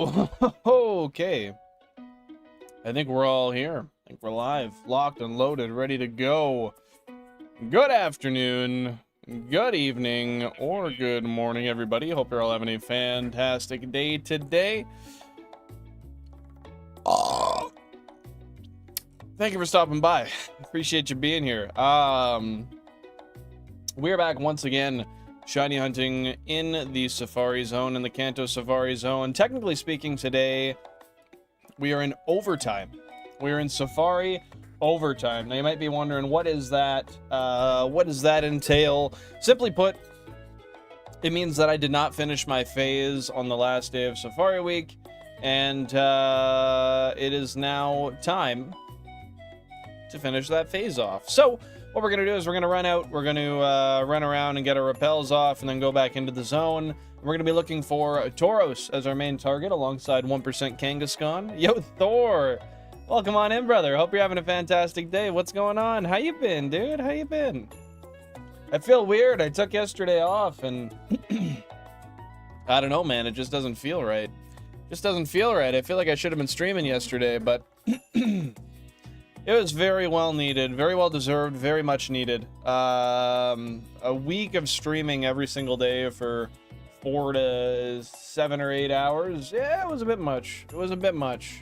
Oh, okay. I think we're all here. I think we're live, locked and loaded, ready to go. Good afternoon, good evening, or good morning, everybody. Hope you're all having a fantastic day today. Thank you for stopping by. Appreciate you being here. We're back once again, shiny hunting in the Safari Zone, in the Kanto Safari Zone. Technically speaking, today we are in overtime. We're in Safari overtime. Now you might be wondering, what is that? What does that entail? Simply put, it means that I did not finish my phase on the last day of Safari Week, and it is now time to finish that phase off. So what we're gonna do is we're gonna run out, we're gonna run around and get our repels off and then go back into the zone. We're gonna be looking for Tauros as our main target alongside 1% Kangaskhan. Yo, Thor, welcome on in, brother. Hope you're having a fantastic day. What's going on? How you been, dude? How you been? I feel weird. I took yesterday off and I don't know, man. It just doesn't feel right. Just doesn't feel right. I feel like I should have been streaming yesterday, but it was very well needed, very well deserved, very much needed. A week of streaming every single day for 4 to 7 or 8 hours. Yeah, it was a bit much. It was a bit much.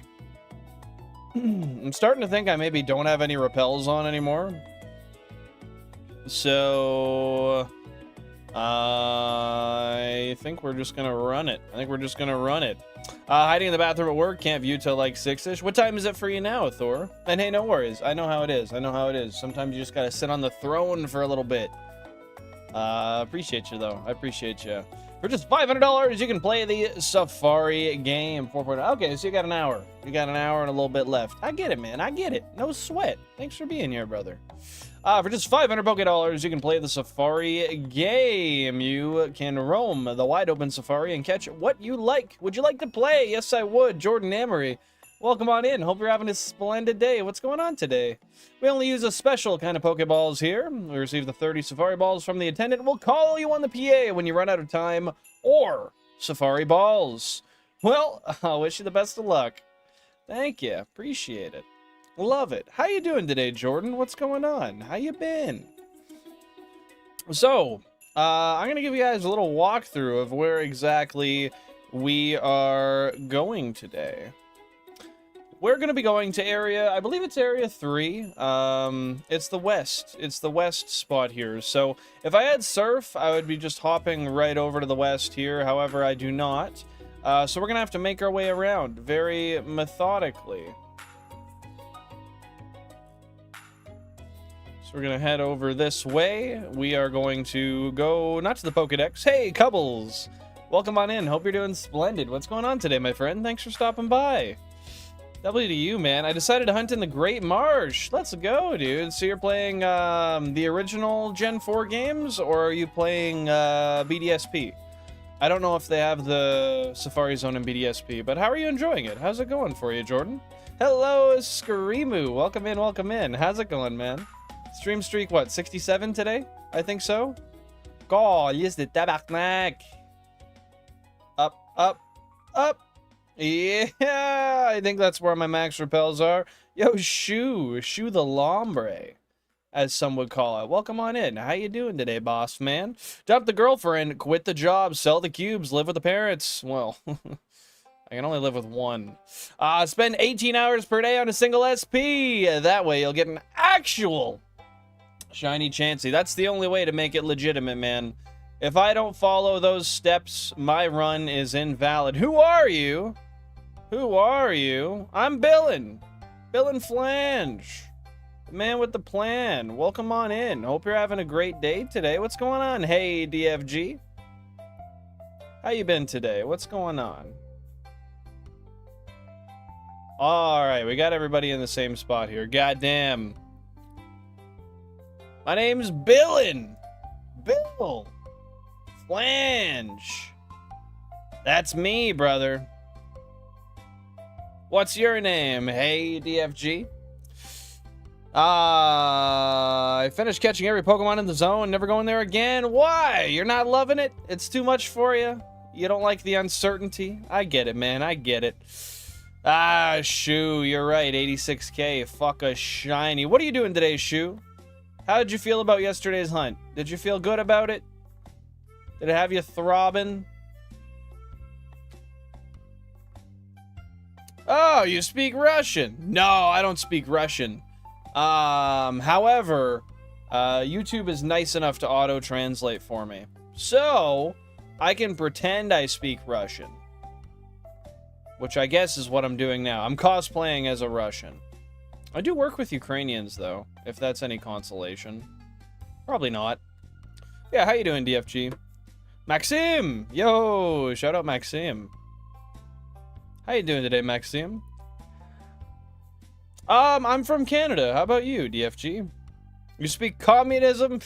I'm starting to think I maybe don't have any repels on anymore. So I think we're just gonna run it. Hiding in the bathroom at work, can't view till like 6-ish. What time is it for you now, Thor? And hey, no worries. I know how it is. Sometimes you just gotta sit on the throne for a little bit. Appreciate you, though. I appreciate you. For just $500, you can play the Safari game 4.0. Okay, so you got an hour. You got an hour and a little bit left. I get it, man. I get it. No sweat. Thanks for being here, brother. For just 500 Poké-dollars, you can play the Safari game. You can roam the wide open Safari and catch what you like. Would you like to play? Yes, I would. Jordan Amory, welcome on in. Hope you're having a splendid day. What's going on today? We only use a special kind of Pokeballs here. We receive the 30 Safari balls from the attendant. We'll call you on the PA when you run out of time or Safari balls. Well, I wish you the best of luck. Thank you. Appreciate it. Love it. How you doing today, Jordan? What's going on? How you been? So, I'm going to give you guys a little walkthrough of where exactly we are going today. We're going to be going to area, I believe it's area 3. It's the west. It's the west spot here. So, if I had surf, I would be just hopping right over to the west here. However, I do not. So, we're going to have to make our way around very methodically. We're gonna head over this way. We are going to go, not to the Pokedex. Hey, Cubbles! Welcome on in. Hope you're doing splendid. What's going on today, my friend? Thanks for stopping by. W to you, man. I decided to hunt in the Great Marsh. Let's go, dude. So you're playing the original Gen 4 games, or are you playing BDSP? I don't know if they have the Safari Zone in BDSP, but how are you enjoying it? How's it going for you, Jordan? Hello, Screamoo. Welcome in, welcome in. How's it going, man? Stream streak, what, 67 today? I think so. Yes, the tabaknak. Up, up, up. Yeah, I think that's where my max repels are. Yo, Shu the Lombre, as some would call it. Welcome on in. How you doing today, boss man? Dump the girlfriend, quit the job, sell the cubes, live with the parents. Well, I can only live with one. Spend 18 hours per day on a single SP. That way you'll get an actual Shiny Chansey. That's the only way to make it legitimate, man. If I don't follow those steps, my run is invalid. Who are you? Who are you? I'm Billin. Billin Flange. The man with the plan. Welcome on in. Hope you're having a great day today. What's going on? Hey, DFG. How you been today? What's going on? Alright, we got everybody in the same spot here. Goddamn. My name's Billin. Bill. Flange. That's me, brother. What's your name? Hey, DFG. I finished catching every Pokemon in the zone, never going there again. Why? You're not loving it? It's too much for you? You don't like the uncertainty? I get it, man. I get it. Ah, Shu, you're right. 86K. Fuck a shiny. What are you doing today, Shu? How did you feel about yesterday's hunt? Did you feel good about it? Did it have you throbbing? Oh, you speak Russian. No, I don't speak Russian. However, YouTube is nice enough to auto-translate for me. So, I can pretend I speak Russian. Which I guess is what I'm doing now. I'm cosplaying as a Russian. I do work with Ukrainians, though, if that's any consolation. Probably not. Yeah, how you doing, DFG? Maxim! Yo! Shout out Maxim. How you doing today, Maxim? I'm from Canada. How about you, DFG? You speak communism?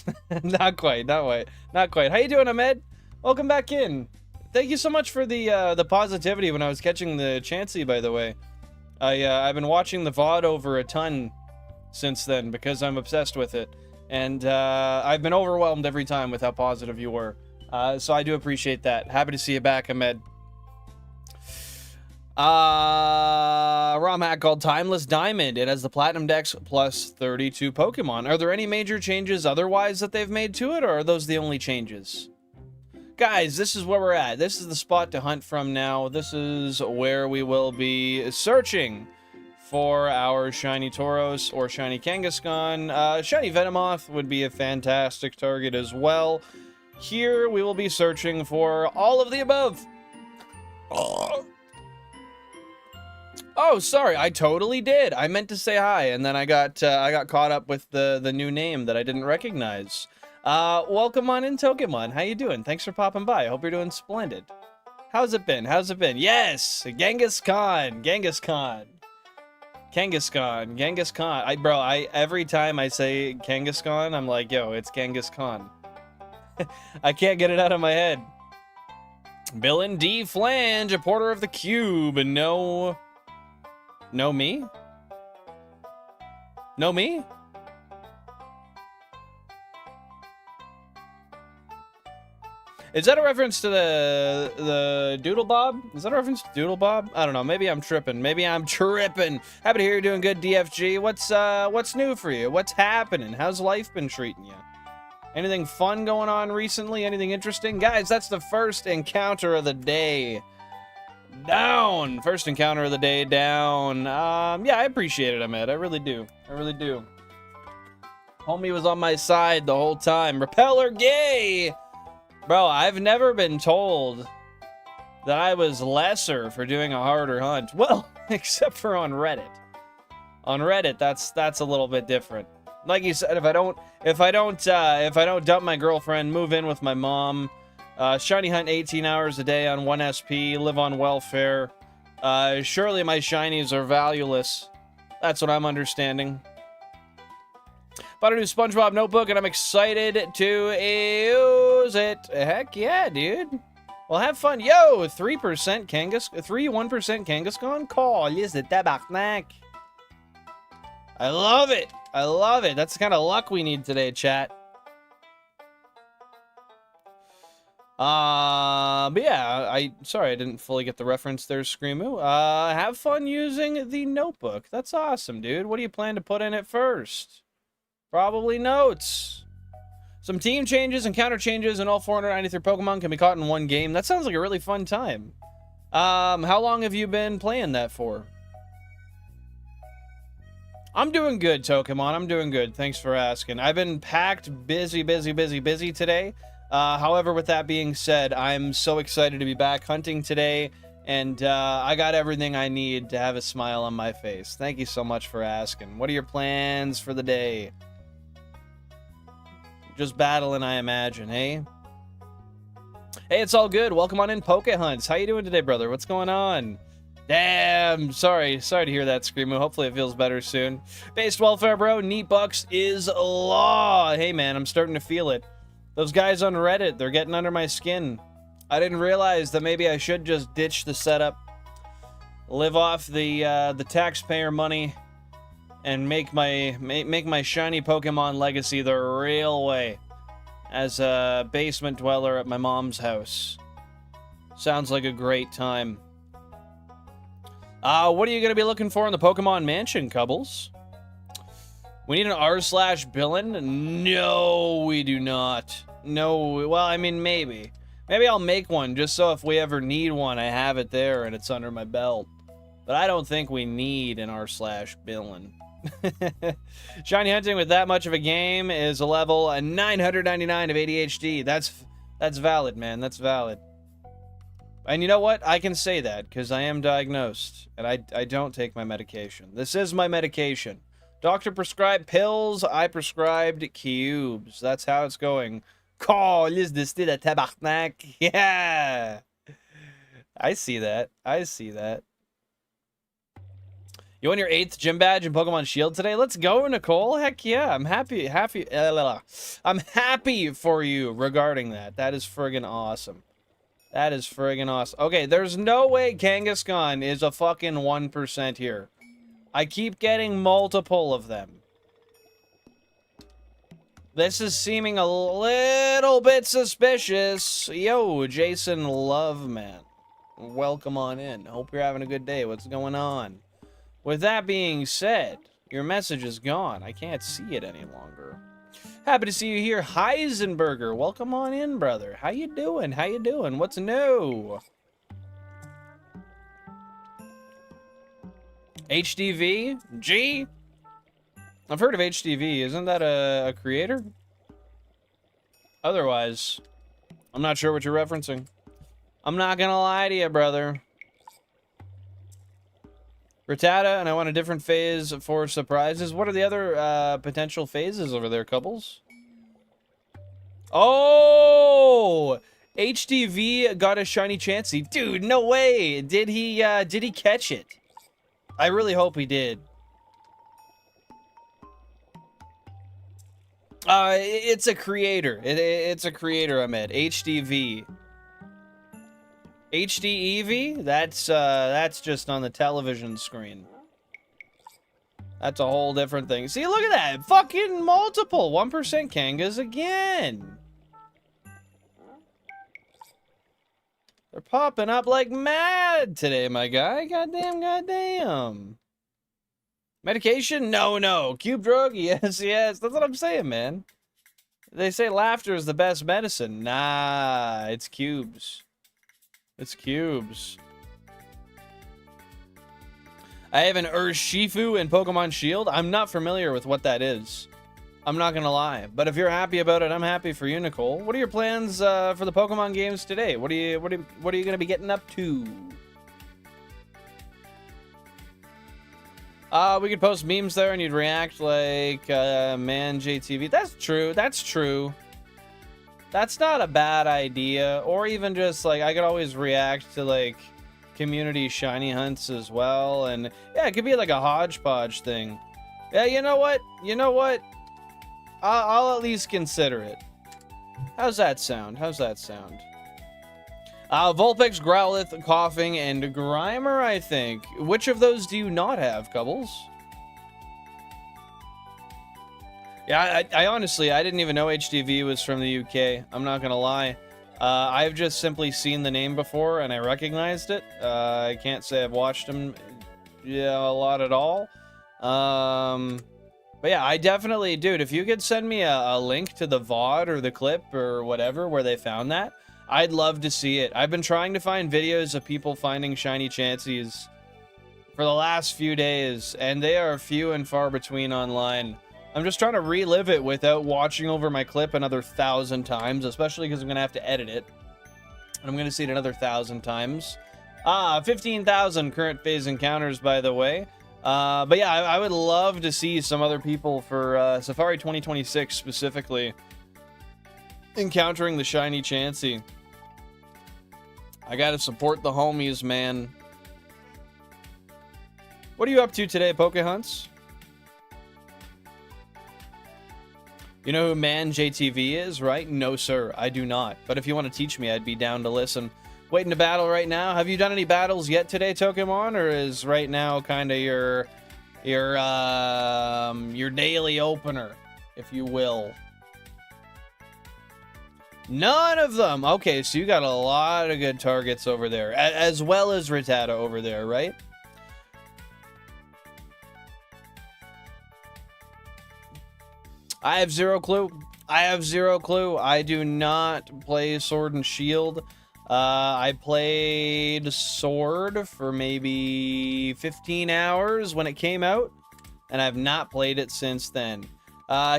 Not quite, not quite. How you doing, Ahmed? Welcome back in. Thank you so much for the positivity when I was catching the Chansey, by the way. I've been watching the VOD over a ton since then because I'm obsessed with it. And I've been overwhelmed every time with how positive you were. So I do appreciate that. Happy to see you back, Ahmed. ROM hack called Timeless Diamond. It has the Platinum Dex plus 32 Pokemon. Are there any major changes otherwise that they've made to it, or are those the only changes? Guys, this is where we're at. This is the spot to hunt from now. This is where we will be searching for our Shiny Tauros or Shiny Kangaskhan. Shiny Venomoth would be a fantastic target as well. Here, we will be searching for all of the above. Oh, sorry, I totally did. I meant to say hi, and then I got caught up with the new name that I didn't recognize. Welcome on in, Tokemon. How you doing? Thanks for popping by. I hope you're doing splendid. How's it been? How's it been? Yes, Kangaskhan. Every time I say Kangaskhan, I'm like, yo, it's Kangaskhan. I can't get it out of my head. Bill and D Flange, a porter of the cube, and no me? No me? Is that a reference to the Doodle Bob? Is that a reference to Doodle Bob? I don't know. Maybe I'm tripping. Happy to hear you're doing good, DFG. What's new for you? What's happening? How's life been treating you? Anything fun going on recently? Anything interesting? Guys, that's the first encounter of the day. Down. First encounter of the day down. Yeah, I appreciate it, Ahmed. I really do. Homie was on my side the whole time. Repeller gay! Bro, I've never been told that I was lesser for doing a harder hunt. Well, except for on Reddit. On Reddit, that's a little bit different. Like you said, if I don't dump my girlfriend, move in with my mom, shiny hunt 18 hours a day on 1 SP, live on welfare, surely my shinies are valueless. That's what I'm understanding. Bought a new SpongeBob notebook, and I'm excited to use it. Heck yeah, dude. Well, have fun. Yo, 3% Kangaskhan, 1% Kangaskhan? Call is the tabarnak. I love it. That's the kind of luck we need today, chat. But yeah, sorry I didn't fully get the reference there, Screamoo. Have fun using the notebook. That's awesome, dude. What do you plan to put in it first? Probably notes. Some team changes and counter changes, and all 493 Pokemon can be caught in one game. That sounds like a really fun time. How long have you been playing that for? I'm doing good, Tokemon. I'm doing good. Thanks for asking. I've been packed, busy today. However, with that being said, I'm so excited to be back hunting today, and I got everything I need to have a smile on my face. Thank you so much for asking. What are your plans for the day? Just battling, I imagine, eh? Hey, it's all good. Welcome on in, Poke Hunts. How you doing today, brother? What's going on? Damn, sorry to hear that, Screamo. Hopefully it feels better soon. Based welfare, bro. Neat bucks is law. Hey, man, I'm starting to feel it. Those guys on Reddit, they're getting under my skin. I didn't realize that maybe I should just ditch the setup, live off the taxpayer money, and make my shiny Pokemon legacy the real way as a basement dweller at my mom's house. Sounds like a great time. What are you going to be looking for in the Pokemon Mansion, Cubbles? We need an r/villain? No, we do not. No, well, I mean, maybe. Maybe I'll make one, just so if we ever need one, I have it there and it's under my belt. But I don't think we need an r/villain. Shiny hunting with that much of a game is a level 999 of ADHD. That's valid, man. That's valid. And you know what? I can say that because I am diagnosed and I don't take my medication. This is my medication. Doctor prescribed pills. I prescribed cubes. That's how it's going. Call is the style of tabarnak. Yeah. I see that. I see that. You won your 8th gym badge in Pokemon Shield today? Let's go, Nicole. Heck yeah. I'm happy for you regarding that. That is friggin' awesome. That is friggin' awesome. Okay, there's no way Kangaskhan is a fucking 1% here. I keep getting multiple of them. This is seeming a little bit suspicious. Yo, Jason Loveman. Welcome on in. Hope you're having a good day. What's going on? With that being said, your message is gone. I can't see it any longer. Happy to see you here, Heisenberger. Welcome on in, brother. How you doing? How you doing? What's new? HDV? G? I've heard of HDV. Isn't that a creator? Otherwise, I'm not sure what you're referencing. I'm not gonna lie to you, brother. Rattata, and I want a different phase for surprises. What are the other potential phases over there, Couples? Oh! HDV got a shiny Chansey. Dude, no way! Did he catch it? I really hope he did. It's a creator. It's a creator, Ahmed. HDV. HD Eevee? That's just on the television screen. That's a whole different thing. See, look at that. Fucking multiple. 1% Kangas again. They're popping up like mad today, my guy. Goddamn, goddamn. Medication? No. Cube drug? Yes. That's what I'm saying, man. They say laughter is the best medicine. Nah, it's cubes. It's cubes. I have an Urshifu in Pokemon Shield. I'm not familiar with what that is. I'm not gonna lie. But if you're happy about it, I'm happy for you, Nicole. What are your plans for the Pokemon games today? What are you gonna be getting up to? We could post memes there and you'd react like man JTV. That's true. That's true. That's not a bad idea. Or even just like I could always react to like community shiny hunts as well. And yeah, it could be like a hodgepodge thing. Yeah, you know what? I'll at least consider it. How's that sound? Vulpix, Growlithe, Coughing, and Grimer, I think. Which of those do you not have, Cubbles? Yeah, I honestly, I didn't even know HDV was from the UK. I'm not gonna lie. I've just simply seen the name before and I recognized it. I can't say I've watched him a lot at all. But yeah, I definitely, dude, if you could send me a link to the VOD or the clip or whatever where they found that, I'd love to see it. I've been trying to find videos of people finding shiny Chanseys for the last few days, and they are few and far between online. I'm just trying to relive it without watching over my clip another 1,000 times, especially because I'm going to have to edit it. And I'm going to see it another 1,000 times. 15,000 current phase encounters, by the way. But yeah, I would love to see some other people for Safari 2026 specifically encountering the shiny Chansey. I gotta support the homies, man. What are you up to today, Pokehunts? You know who Man JTV is, right? No, sir, I do not. But if you want to teach me, I'd be down to listen. Waiting to battle right now. Have you done any battles yet today, Tokemon, or is right now kind of your daily opener, if you will? None of them. Okay, so you got a lot of good targets over there, as well as Rattata over there, right? I have zero clue. I have zero clue. I do not play Sword and Shield. I played Sword for maybe 15 hours when it came out, and I've not played it since then.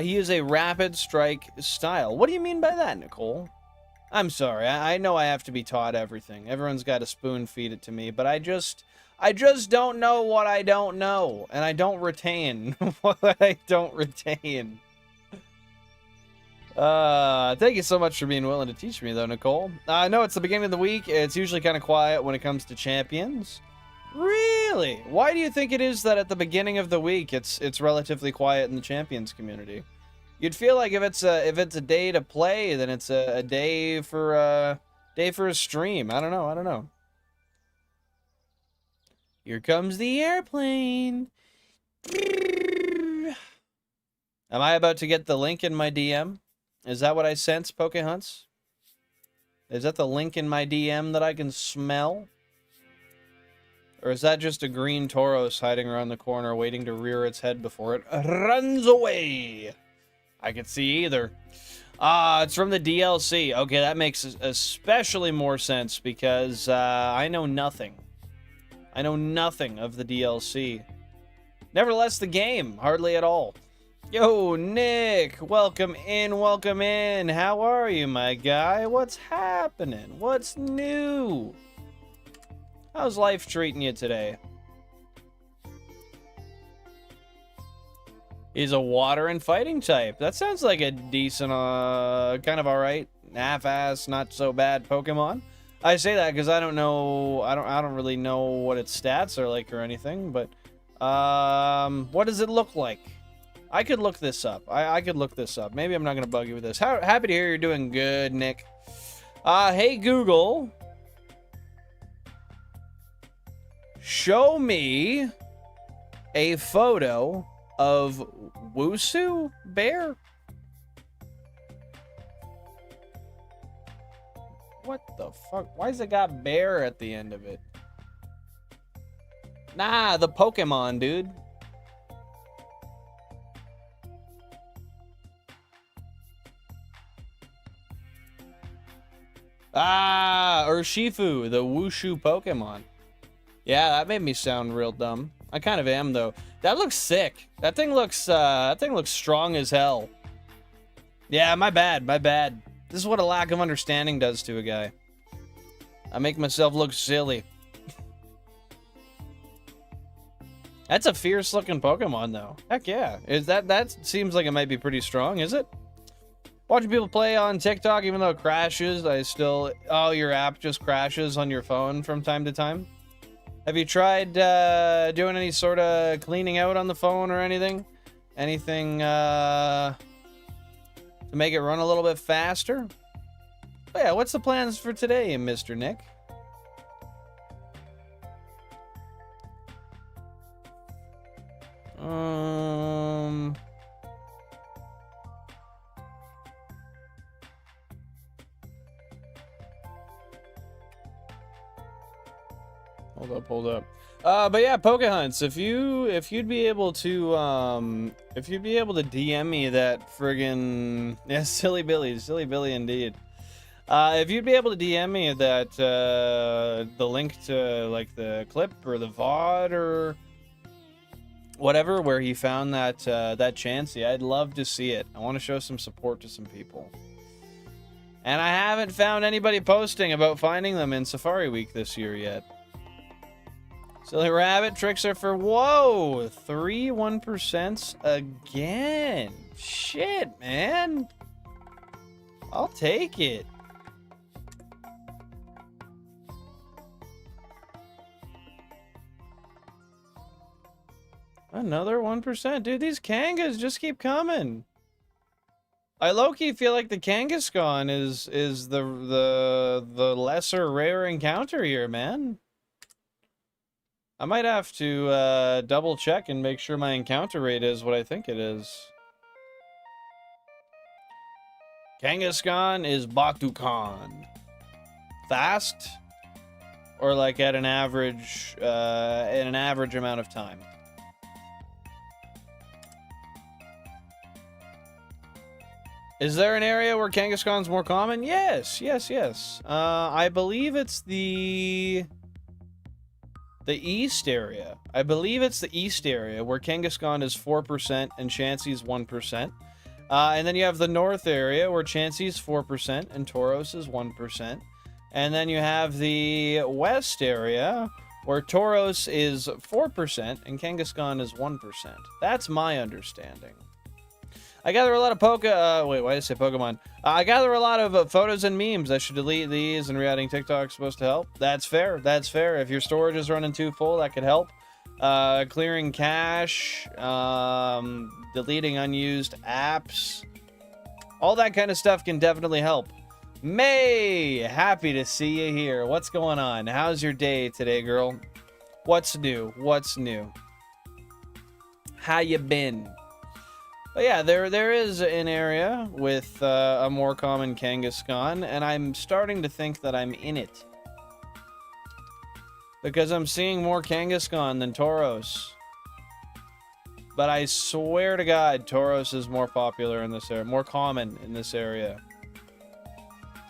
He is a rapid strike style. What do you mean by that, Nicole? I'm sorry. I know I have to be taught everything. Everyone's got to spoon feed it to me, but I just don't know what I don't know, and I don't retain what I don't retain. Thank you so much for being willing to teach me, though, Nicole. I know it's the beginning of the week. It's usually kind of quiet when it comes to champions. Really? Why do you think it is that at the beginning of the week it's relatively quiet in the champions community? You'd feel like if it's a day to play, then it's a day for a stream. I don't know. Here comes the airplane. Am I about to get the link in my DM? Is that what I sense, Pokehunts? Is that the link in my DM that I can smell? Or is that just a green Tauros hiding around the corner waiting to rear its head before it runs away? I could see either. It's from the DLC. Okay, that makes especially more sense because I know nothing. I know nothing of the DLC. Nevertheless, the game, hardly at all. Yo, Nick, welcome in, welcome in. How are you, my guy? What's happening? What's new? How's life treating you today? He's a water and fighting type. That sounds like a decent, kind of alright, half-ass, not so bad Pokemon. I say that because I don't know, I don't really know what its stats are like or anything, but, what does it look like? I could look this up. I could look this up. Maybe I'm not going to bug you with this. Happy to hear you're doing good, Nick. Hey, Google. Show me a photo of Wusu Bear. What the fuck? Why's it got bear at the end of it? Nah, the Pokemon, dude. Urshifu, the Wushu Pokemon. Yeah, that made me sound real dumb. I kind of am, though. That looks sick. That thing looks strong as hell. Yeah, my bad. This is what a lack of understanding does to a guy. I make myself look silly. That's a fierce-looking Pokemon, though. Heck yeah. That seems like it might be pretty strong, is it? Watching people play on TikTok, even though it crashes, oh, your app just crashes on your phone from time to time. Have you tried doing any sort of cleaning out on the phone or anything? Anything to make it run a little bit faster? Oh, yeah, what's the plans for today, Mr. Nick? Hold up. But yeah, Pokehunts, if you'd be able to DM me that friggin', yeah, silly Billy indeed. If you'd be able to DM me that the link to like the clip or the VOD or whatever where he found that that Chansey, I'd love to see it. I want to show some support to some people. And I haven't found anybody posting about finding them in Safari Week this year yet. Silly Rabbit tricks are for, whoa, 1% again. Shit, man. I'll take it. Another 1%. Dude, these Kangas just keep coming. I low-key feel like the Kangaskhan is the lesser rare encounter here, man. I might have to double check and make sure my encounter rate is what I think it is. Kangaskhan is Bakugan. Fast? Or like at an average amount of time? Is there an area where Kangaskhan's more common? Yes. I believe it's the east area. I believe it's the east area where Kangaskhan is 4% and Chansey's 1%. And then you have the north area where Chansey's 4% and Tauros is 1%. And then you have the west area where Tauros is 4% and Kangaskhan is 1%. That's my understanding. I gather a lot of wait, why did I say Pokemon? I gather a lot of photos and memes. I should delete these, and re-adding TikTok is supposed to help. That's fair. That's fair. If your storage is running too full, that could help. Clearing cache, deleting unused apps. All that kind of stuff can definitely help. May, happy to see you here. What's going on? How's your day today, girl? What's new? What's new? How you been? But yeah, there is an area with a more common Kangaskhan, and I'm starting to think that I'm in it. Because I'm seeing more Kangaskhan than Tauros. But I swear to God, Tauros is more popular in this area, more common in this area.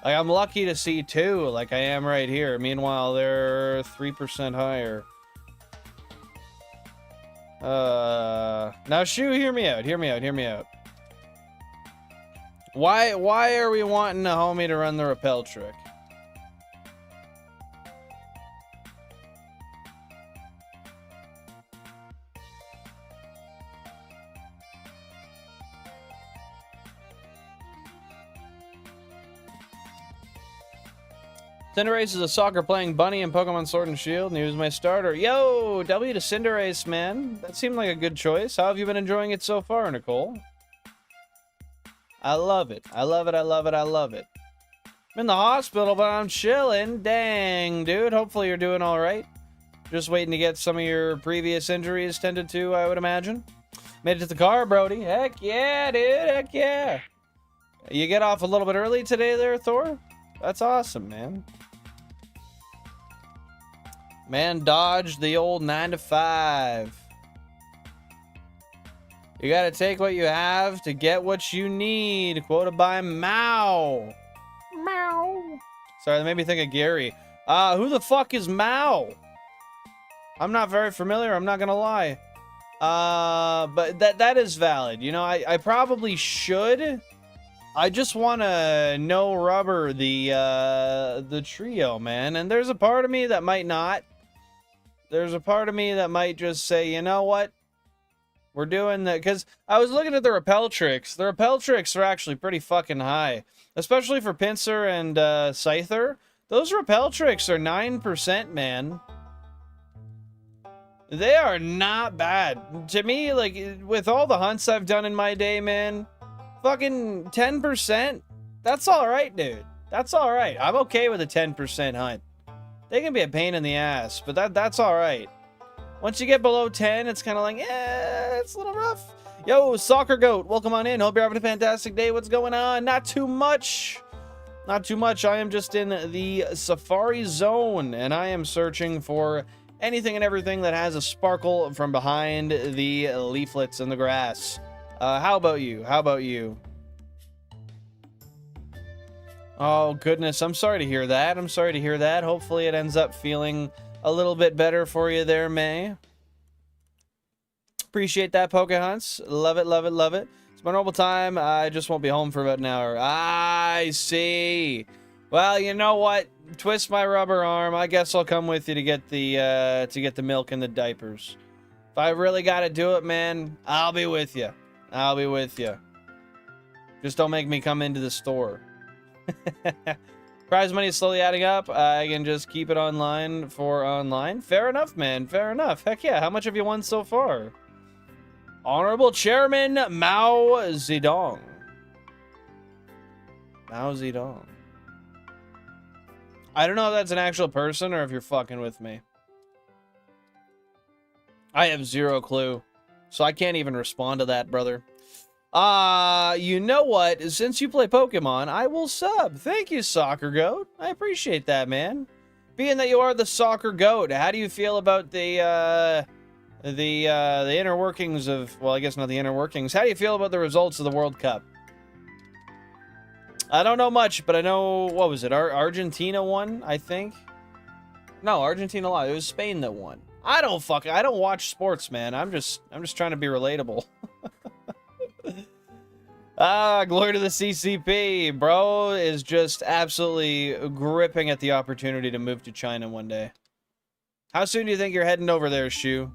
Like, I'm lucky to see 2, like I am right here. Meanwhile, they're 3% higher. Now, Shu, hear me out. Why are we wanting a homie to run the repel trick? Cinderace is a soccer-playing bunny in Pokemon Sword and Shield, and he was my starter. Yo, W to Cinderace, man. That seemed like a good choice. How have you been enjoying it so far, Nicole? I love it. I love it. I'm in the hospital, but I'm chilling. Dang, dude. Hopefully you're doing all right. Just waiting to get some of your previous injuries tended to, I would imagine. Made it to the car, Brody. Heck yeah, dude. Heck yeah. You get off a little bit early today there, Thor? That's awesome, man. Man dodged the old 9 to 5. You gotta take what you have to get what you need. Quoted by Mao. Mao. Sorry, that made me think of Gary. Who the fuck is Mao? I'm not very familiar, I'm not gonna lie. But that is valid. You know, I probably should. I just want to know Rubber the trio, man. And there's a part of me that might not. There's a part of me that might just say, you know what? We're doing that. Because I was looking at the repel tricks. The repel tricks are actually pretty fucking high. Especially for Pinsir and Scyther. Those repel tricks are 9%, man. They are not bad. To me, like, with all the hunts I've done in my day, man, fucking 10%, that's alright, dude. That's alright. I'm okay with a 10% hunt. They can be a pain in the ass, but that's alright. Once you get below 10, it's kind of like, it's a little rough. Yo, Soccer Goat, welcome on in. Hope you're having a fantastic day. What's going on? Not too much. Not too much. I am just in the Safari Zone, and I am searching for anything and everything that has a sparkle from behind the leaflets in the grass. How about you? How about you? Oh, goodness. I'm sorry to hear that. I'm sorry to hear that. Hopefully it ends up feeling a little bit better for you there, May. Appreciate that, Pokehunts. Love it, love it, love it. It's my normal time. I just won't be home for about an hour. I see. Well, you know what? Twist my rubber arm. I guess I'll come with you to get the milk and the diapers. If I really got to do it, man, I'll be with you. I'll be with you. Just don't make me come into the store. Prize money is slowly adding up. I can just keep it online for online. Fair enough, man. Fair enough. Heck yeah. How much have you won so far? Honorable Chairman Mao Zedong. Mao Zedong. I don't know if that's an actual person or if you're fucking with me. I have zero clue. So I can't even respond to that, brother. You know what? Since you play Pokemon, I will sub. Thank you, Soccer Goat. I appreciate that, man. Being that you are the Soccer Goat, how do you feel about the inner workings of, well, I guess not the inner workings. How do you feel about the results of the World Cup? I don't know much, but I know, what was it? Argentina won, I think. No, Argentina lost. It was Spain that won. I don't watch sports, man. I'm just trying to be relatable. Glory to the CCP. Bro is just absolutely gripping at the opportunity to move to China one day. How soon do you think you're heading over there, Shu?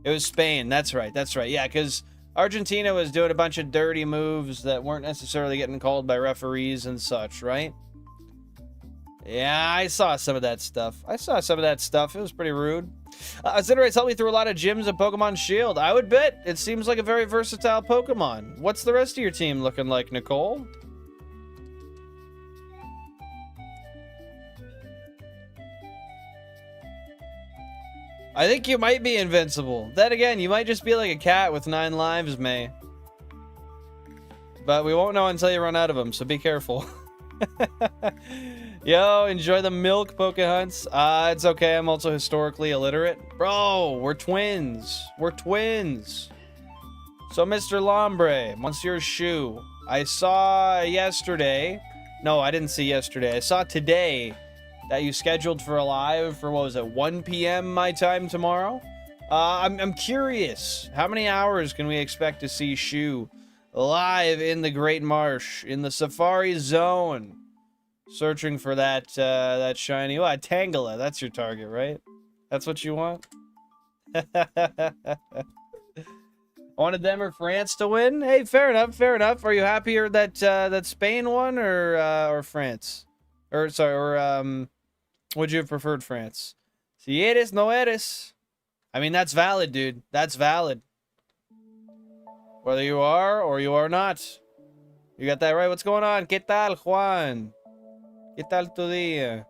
It was Spain. That's right. That's right. Yeah, because Argentina was doing a bunch of dirty moves that weren't necessarily getting called by referees and such, right? Yeah, I saw some of that stuff. It was pretty rude. Cinderace helped me through a lot of gyms of Pokemon Shield. I would bet. It seems like a very versatile Pokemon. What's the rest of your team looking like, Nicole? I think you might be invincible. Then again, you might just be like a cat with 9 lives, May. But we won't know until you run out of them, so be careful. Yo, enjoy the milk, Pokehunts. It's okay, I'm also historically illiterate. Bro, we're twins. We're twins. So, Mr. Lombre, Monsieur Shu, I saw yesterday. No, I didn't see yesterday. I saw today that you scheduled for a live for, what was it, 1 p.m. my time tomorrow? I'm curious. How many hours can we expect to see Shu live in the Great Marsh, in the Safari Zone, searching for that that shiny, Tangela? That's your target, right? That's what you want? Wanted them or France to win? Hey, fair enough, fair enough. Are you happier that that Spain won or France? Or sorry, would you have preferred France? Si eres, no eres. I mean, that's valid, dude. That's valid. Whether you are or you are not. You got that right. What's going on? ¿Qué tal, Juan? ¿Qué tal tu día?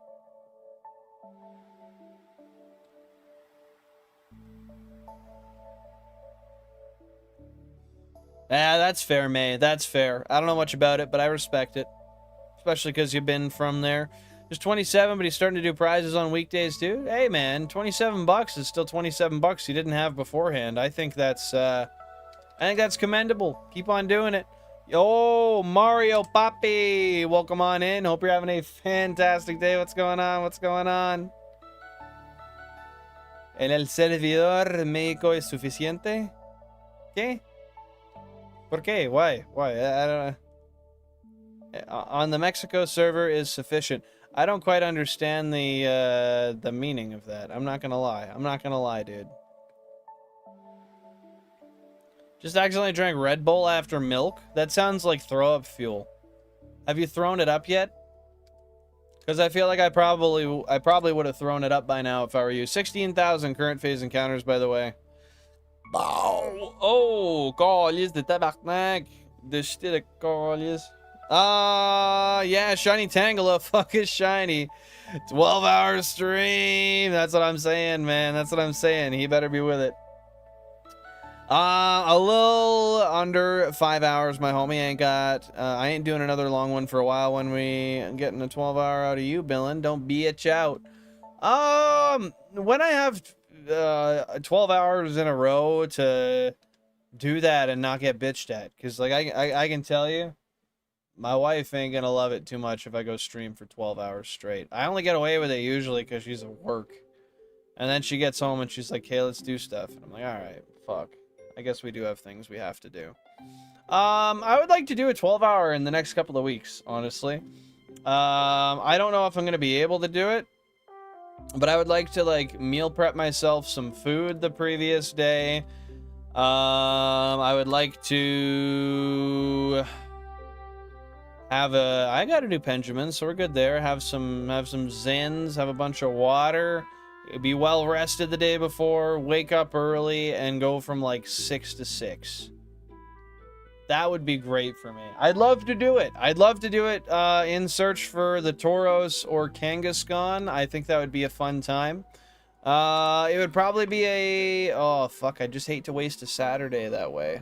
Yeah, that's fair, May. That's fair. I don't know much about it, but I respect it. Especially because you've been from there. Just 27, but he's starting to do prizes on weekdays, too. Hey, man, 27 bucks is still 27 bucks you didn't have beforehand. I think that's commendable. Keep on doing it. Yo, Mario Papi, welcome on in. Hope you're having a fantastic day. What's going on? What's going on? El servidor médico es suficiente? ¿Qué? ¿Por qué? Why? Why? I don't know. On the Mexico server is sufficient. I don't quite understand the meaning of that. I'm not gonna lie. I'm not gonna lie, dude. Just accidentally drank Red Bull after milk? That sounds like throw-up fuel. Have you thrown it up yet? Because I feel like I probably would have thrown it up by now if I were you. 16,000 current phase encounters, by the way. Oh, calice de tabarnak. De shit de calice. Yeah, Shiny Tangela. Fuck is shiny. 12-hour stream. That's what I'm saying, man. That's what I'm saying. He better be with it. A little under 5 hours, my homie. I ain't doing another long one for a while when we getting a 12-hour out of you, Billin. Don't bitch out. When I have 12 hours in a row to do that and not get bitched at, because like I can tell you, my wife ain't gonna love it too much if I go stream for 12 hours straight. I only get away with it usually because she's at work, and then she gets home and she's like, "Hey, let's do stuff," and I'm like, "All right, fuck. I guess we do have things we have to do." I would like to do a 12-hour in the next couple of weeks, honestly. I don't know if I'm gonna be able to do it, but I would like to like meal prep myself some food the previous day. I would like to have I gotta do Benjamin, so we're good there. Have some Zins, have a bunch of water. Be well rested the day before, wake up early, and go from like 6 to 6. That would be great for me. I'd love to do it. I'd love to do it in search for the Tauros or Kangaskhan. I think that would be a fun time. It would probably be a... Oh, fuck. I just hate to waste a Saturday that way.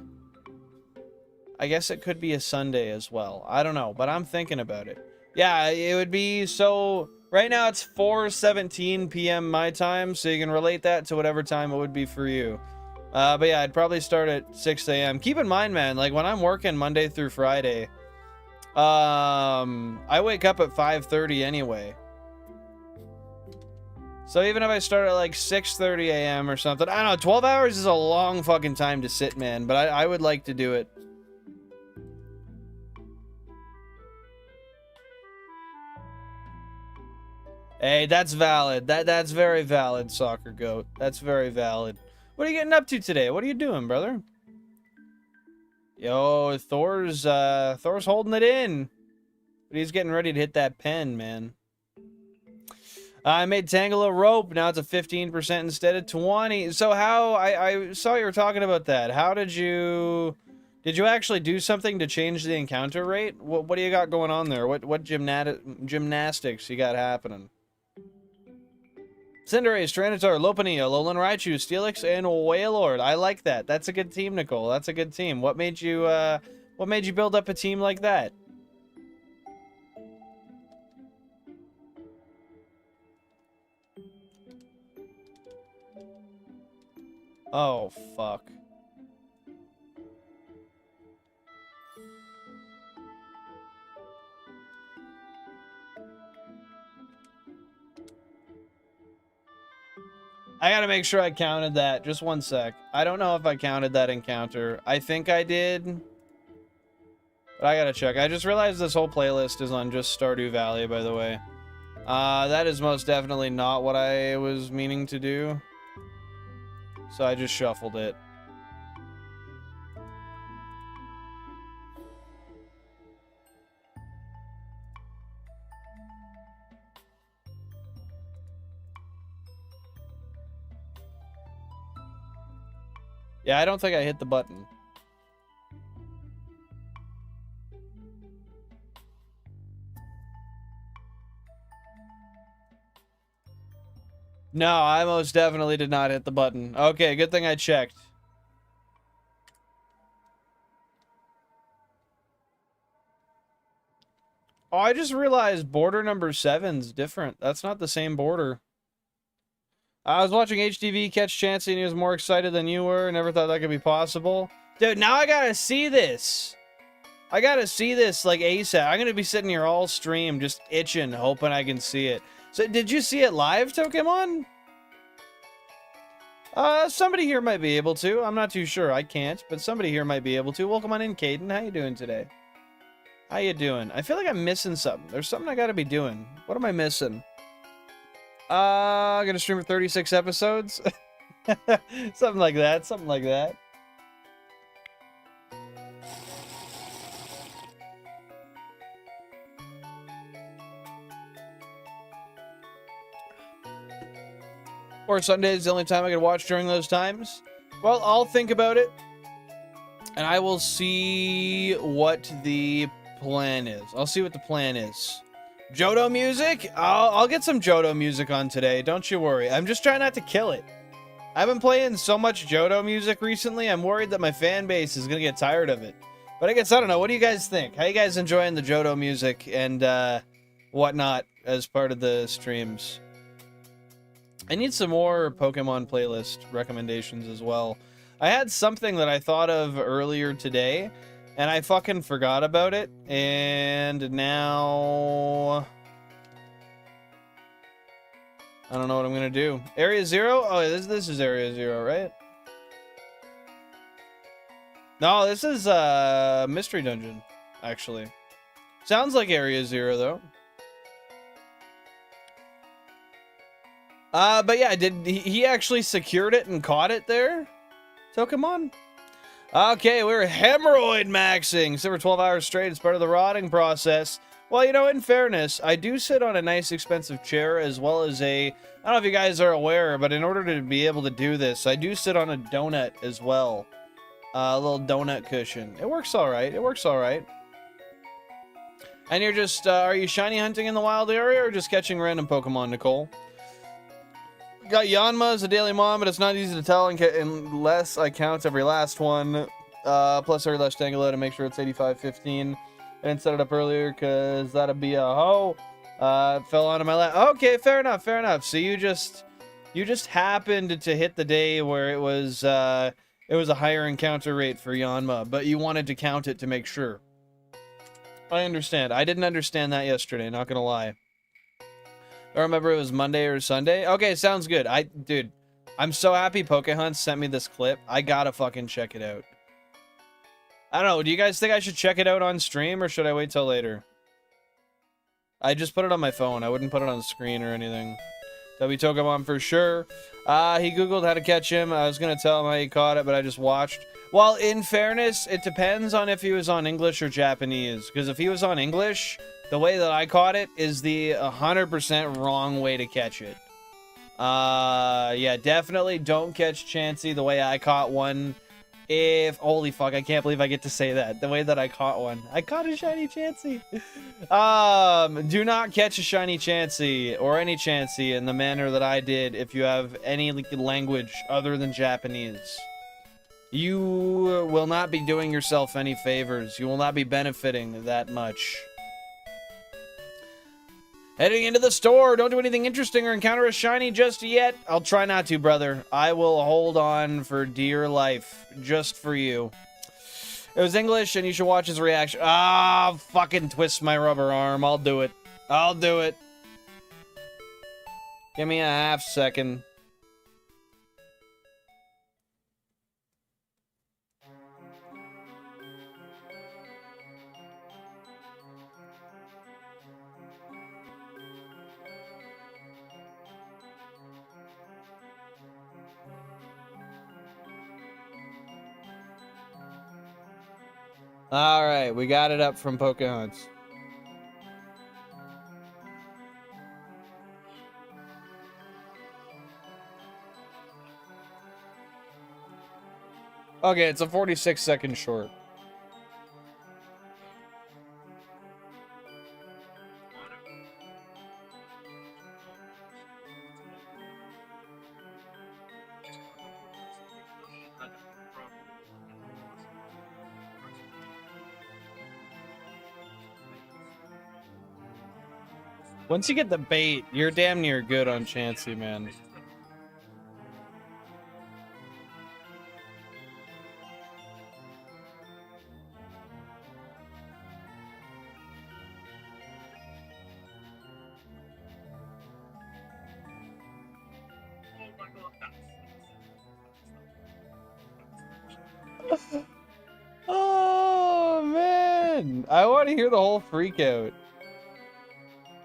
I guess it could be a Sunday as well. I don't know, but I'm thinking about it. Yeah, it would be, so right now it's 4:17 p.m. my time, so you can relate that to whatever time it would be for you. But yeah, I'd probably start at 6 a.m. Keep in mind, man, like when I'm working Monday through Friday, I wake up at 5:30 anyway. So even if I start at like 6:30 a.m. or something, I don't know, 12 hours is a long fucking time to sit, man, but I would like to do it. Hey, that's valid. That's very valid, Soccer Goat. That's very valid. What are you getting up to today? What are you doing, brother? Yo, Thor's holding it in. But he's getting ready to hit that pen, man. I made Tangle a rope. Now it's a 15% instead of 20. So how, I saw you were talking about that. How did you actually do something to change the encounter rate? What do you got going on there? What gymnastics you got happening? Cinderace, Tyranitar, Lopunny, Alolan Raichu, Steelix, and Wailord. I like that. That's a good team, Nicole. That's a good team. What made you build up a team like that? Oh, fuck. I gotta make sure I counted that. Just one sec. I don't know if I counted that encounter. I think I did. But I gotta check. I just realized this whole playlist is on just Stardew Valley, by the way. That is most definitely not what I was meaning to do. So I just shuffled it. Yeah, I don't think I hit the button. No, I most definitely did not hit the button. Okay, good thing I checked. Oh, I just realized border number 7's different. That's not the same border. I was watching HTV catch Chansey and he was more excited than you were. Never thought that could be possible. Dude, now I gotta see this. I gotta see this like ASAP. I'm gonna be sitting here all stream just itching, hoping I can see it. So, did you see it live, Tokemon? Somebody here might be able to. I'm not too sure. I can't, but somebody here might be able to. Welcome on in, Caden. How you doing today? How you doing? I feel like I'm missing something. There's something I gotta be doing. What am I missing? I'm gonna stream for 36 episodes. Something like that. Something like that. Or Sunday is the only time I can watch during those times. Well, I'll think about it. And I will see what the plan is. I'll see what the plan is. Johto music? I'll get some Johto music on today. Don't you worry. I'm just trying not to kill it. I've been playing so much Johto music recently, I'm worried that my fan base is going to get tired of it. But I guess, I don't know. What do you guys think? How you guys enjoying the Johto music and whatnot as part of the streams? I need some more Pokemon playlist recommendations as well. I had something that I thought of earlier today, and I fucking forgot about it, and now I don't know what I'm gonna do. Area 0? Oh, this is Area 0, right? No, this is Mystery Dungeon, actually. Sounds like Area 0, though. But yeah, did he actually secured it and caught it there? Tokemon? Okay, we're hemorrhoid maxing. Sit for 12 hours straight. It's part of the rotting process. Well, you know, in fairness, I do sit on a nice expensive chair as well as a, I don't know if you guys are aware, but in order to be able to do this, I do sit on a donut as well. A little donut cushion. It works all right. It works all right. And you're just, are you shiny hunting in the wild area or just catching random Pokemon, Nicole? Got Yanma as a daily mom, but it's not easy to tell unless I count every last one. Plus our left Tangela to make sure it's 85-15. I didn't set it up earlier because that'd be a hoe. It fell onto my lap. Okay, fair enough, fair enough. So you just happened to hit the day where it was a higher encounter rate for Yanma, but you wanted to count it to make sure. I understand. I didn't understand that yesterday, not gonna lie. I don't remember if it was Monday or Sunday. Okay, sounds good. Dude, I'm so happy Pokehunt sent me this clip. I gotta fucking check it out. I don't know, do you guys think I should check it out on stream or should I wait till later? I just put it on my phone. I wouldn't put it on the screen or anything. W Togemon for sure. He Googled how to catch him. I was gonna tell him how he caught it, but I just watched. Well, in fairness, it depends on if he was on English or Japanese. Because if he was on English, the way that I caught it is the 100% wrong way to catch it. Yeah, definitely don't catch Chansey the way I caught one. Holy fuck, I can't believe I get to say that. The way that I caught one. I caught a shiny Chansey. Do not catch a shiny Chansey or any Chansey in the manner that I did if you have any language other than Japanese. You will not be doing yourself any favors. You will not be benefiting that much. Heading into the store. Don't do anything interesting or encounter a shiny just yet. I'll try not to, brother. I will hold on for dear life. Just for you. It was English, and you should watch his reaction. Ah, fucking twist my rubber arm. I'll do it. I'll do it. Give me a half second. All right, we got it up from Pokéhunt. Okay, it's a 46-second short. Once you get the bait, you're damn near good on Chansey, man. Oh, man. I want to hear the whole freak out.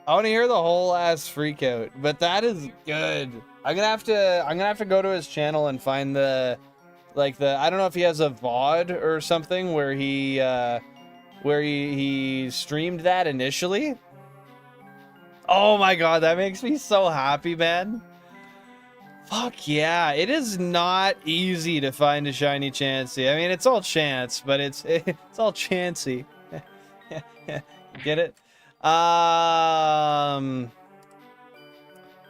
I want to hear the whole ass freak out, but that is good. I'm gonna have to go to his channel and find I don't know if he has a VOD or something where he streamed that initially. Oh my god, that makes me so happy, man. Fuck yeah, it is not easy to find a shiny Chansey. I mean, it's all chance, but it's all Chansey. Get it?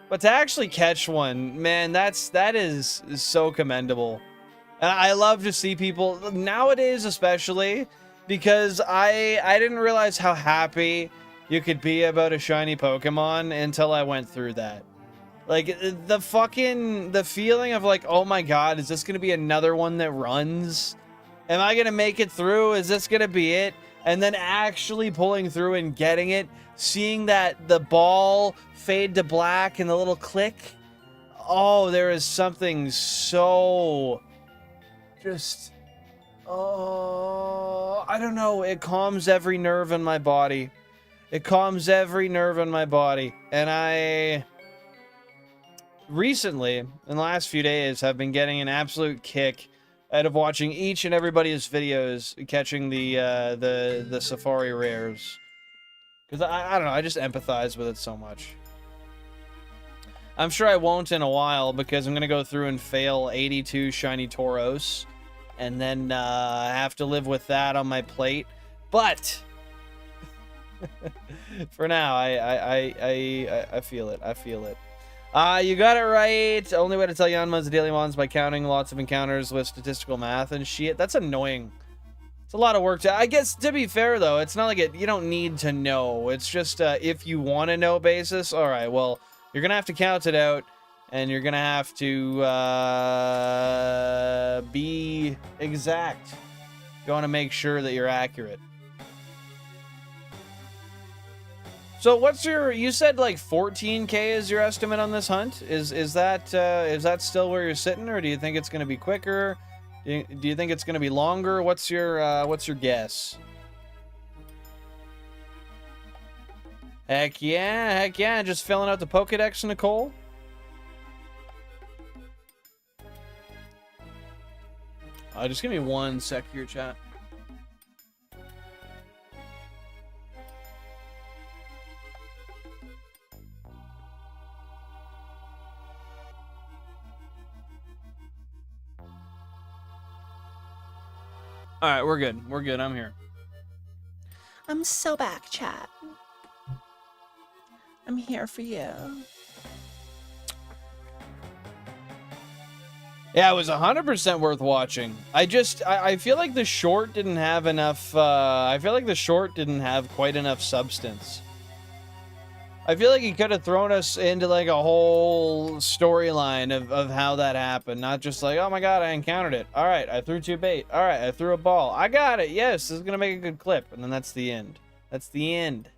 But to actually catch one, man, that is so commendable. And I love to see people nowadays, especially because I didn't realize how happy you could be about a shiny Pokemon until I went through that. Like the feeling of like, oh my god, is this gonna be another one that runs? Am I gonna make it through? Is this gonna be it? And then actually pulling through and getting it, seeing that the ball fade to black and the little click. Oh, there is something so just, oh, I don't know. It calms every nerve in my body. It calms every nerve in my body. And I recently, in the last few days, have been getting an absolute kick out of watching each and everybody's videos catching the Safari rares. Because I don't know, I just empathize with it so much. I'm sure I won't in a while because I'm going to go through and fail 82 shiny Tauros. And then have to live with that on my plate. But for now, I feel it. I feel it. You got it right. Only way to tell Yanma is the daily ones by counting lots of encounters with statistical math and shit. That's annoying. a lot of work to, I guess, to be fair, though, it's not like you don't need to know. It's just, if you want to know basis, all right, well, you're going to have to count it out, and you're going to have to, be exact. You want to make sure that you're accurate. So what's your, you said like 14K is your estimate on this hunt? Is that still where you're sitting, or do you think it's going to be quicker? Do you think it's going to be longer? What's your guess? Heck yeah, just filling out the Pokédex, Nicole. Just give me 1 sec here, chat. All right, we're good. We're good. I'm here. I'm so back, chat. I'm here for you. Yeah, it was 100% worth watching. I feel like the short didn't have enough, I feel like the short didn't have quite enough substance. I feel like he could have thrown us into like a whole storyline of how that happened. Not just like, oh my god, I encountered it. All right, I threw 2 bait. All right, I threw a ball. I got it. Yes, this is going to make a good clip. And then that's the end. That's the end.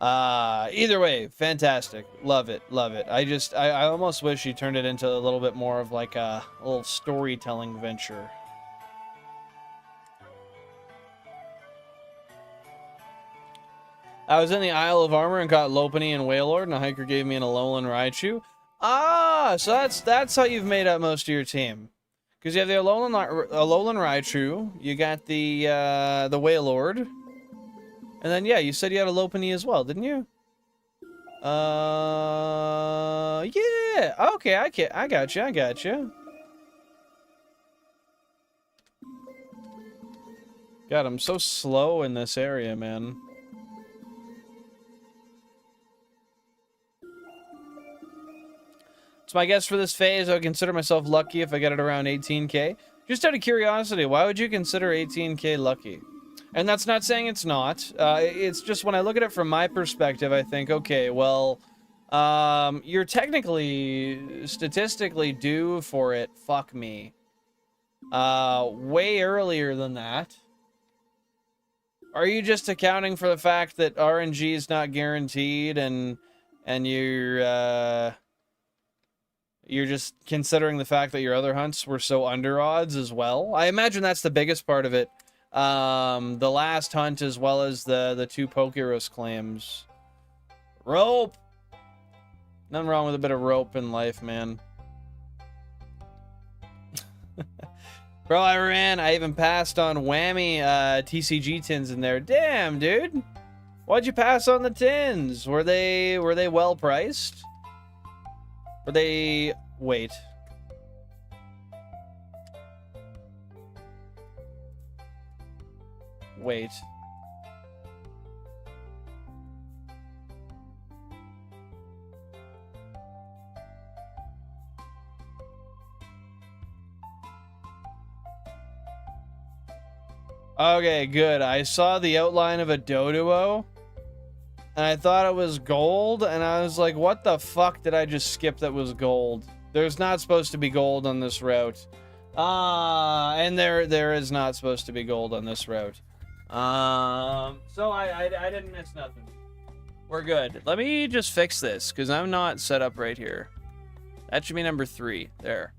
Either way, fantastic. Love it. Love it. I almost wish he turned it into a little bit more of like a little storytelling venture. I was in the Isle of Armor and got Lopunny and Wailord, and a hiker gave me an Alolan Raichu. Ah, so that's how you've made up most of your team. Because you have the Alolan Raichu, you got the Wailord, and then yeah, you said you had a Lopunny as well, didn't you? Yeah. Okay, I got you. God, I'm so slow in this area, man. So my guess for this phase, I would consider myself lucky if I get it around 18K. Just out of curiosity, why would you consider 18K lucky? And that's not saying it's not. It's just when I look at it from my perspective, I think, okay, well, you're technically, statistically due for it, fuck me, way earlier than that. Are you just accounting for the fact that RNG is not guaranteed and you're just considering the fact that your other hunts were so under odds as well? I imagine that's the biggest part of it. The last hunt as well as the 2 Pokéros claims. Rope! Nothing wrong with a bit of rope in life, man. Bro, I ran. I even passed on whammy TCG tins in there. Damn, dude. Why'd you pass on the tins? Were they well priced? Were they... Wait. Wait. Okay, good. I saw the outline of a Doduo, and I thought it was gold, and I was like, what the fuck did I just skip that was gold? There's not supposed to be gold on this route. And there is not supposed to be gold on this route. So I didn't miss nothing. We're good. Let me just fix this, because I'm not set up right here. That should be number 3. There.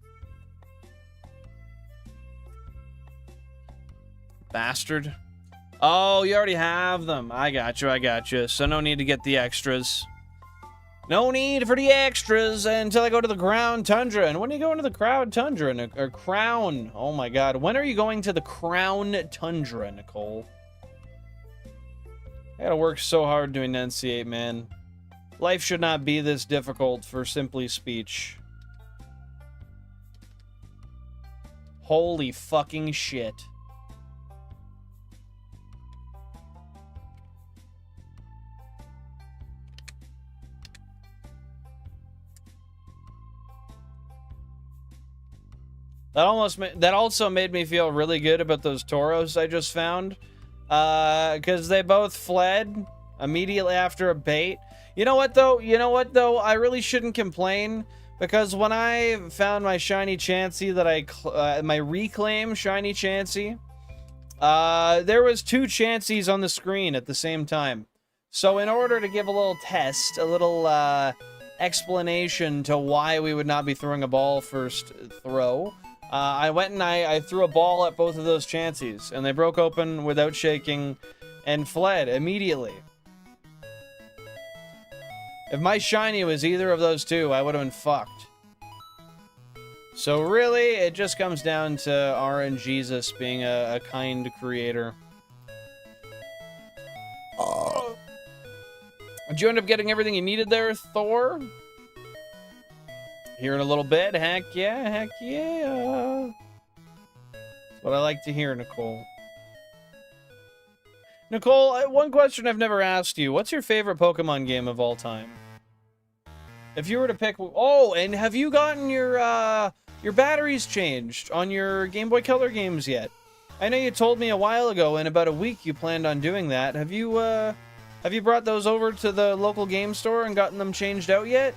Bastard. Oh, you already have them. I got you. So no need to get the extras. No need for the extras until I go to the Ground Tundra. And when are you going to the Crown Tundra? Or Crown? Oh my god. When are you going to the Crown Tundra, Nicole? I gotta work so hard to enunciate, man. Life should not be this difficult for simply speech. Holy fucking shit. That also made me feel really good about those Tauros I just found. Because they both fled immediately after a bait. You know what though? I really shouldn't complain, because when I found my shiny Chansey that my reclaim shiny Chansey, there was 2 Chanseys on the screen at the same time. So in order to give a little test, a little explanation to why we would not be throwing a ball first throw, I went and I threw a ball at both of those Chanseys, and they broke open without shaking and fled immediately. If my shiny was either of those 2, I would have been fucked. So really, it just comes down to RNGesus being a kind creator. Did you end up getting everything you needed there, Thor? Here in a little bit. Heck yeah, heck yeah. That's what I like to hear, Nicole. Nicole, one question I've never asked you. What's your favorite Pokemon game of all time? If you were to pick... Oh, and have you gotten your batteries changed on your Game Boy Color games yet? I know you told me a while ago, in about a week, you planned on doing that. Have you brought those over to the local game store and gotten them changed out yet?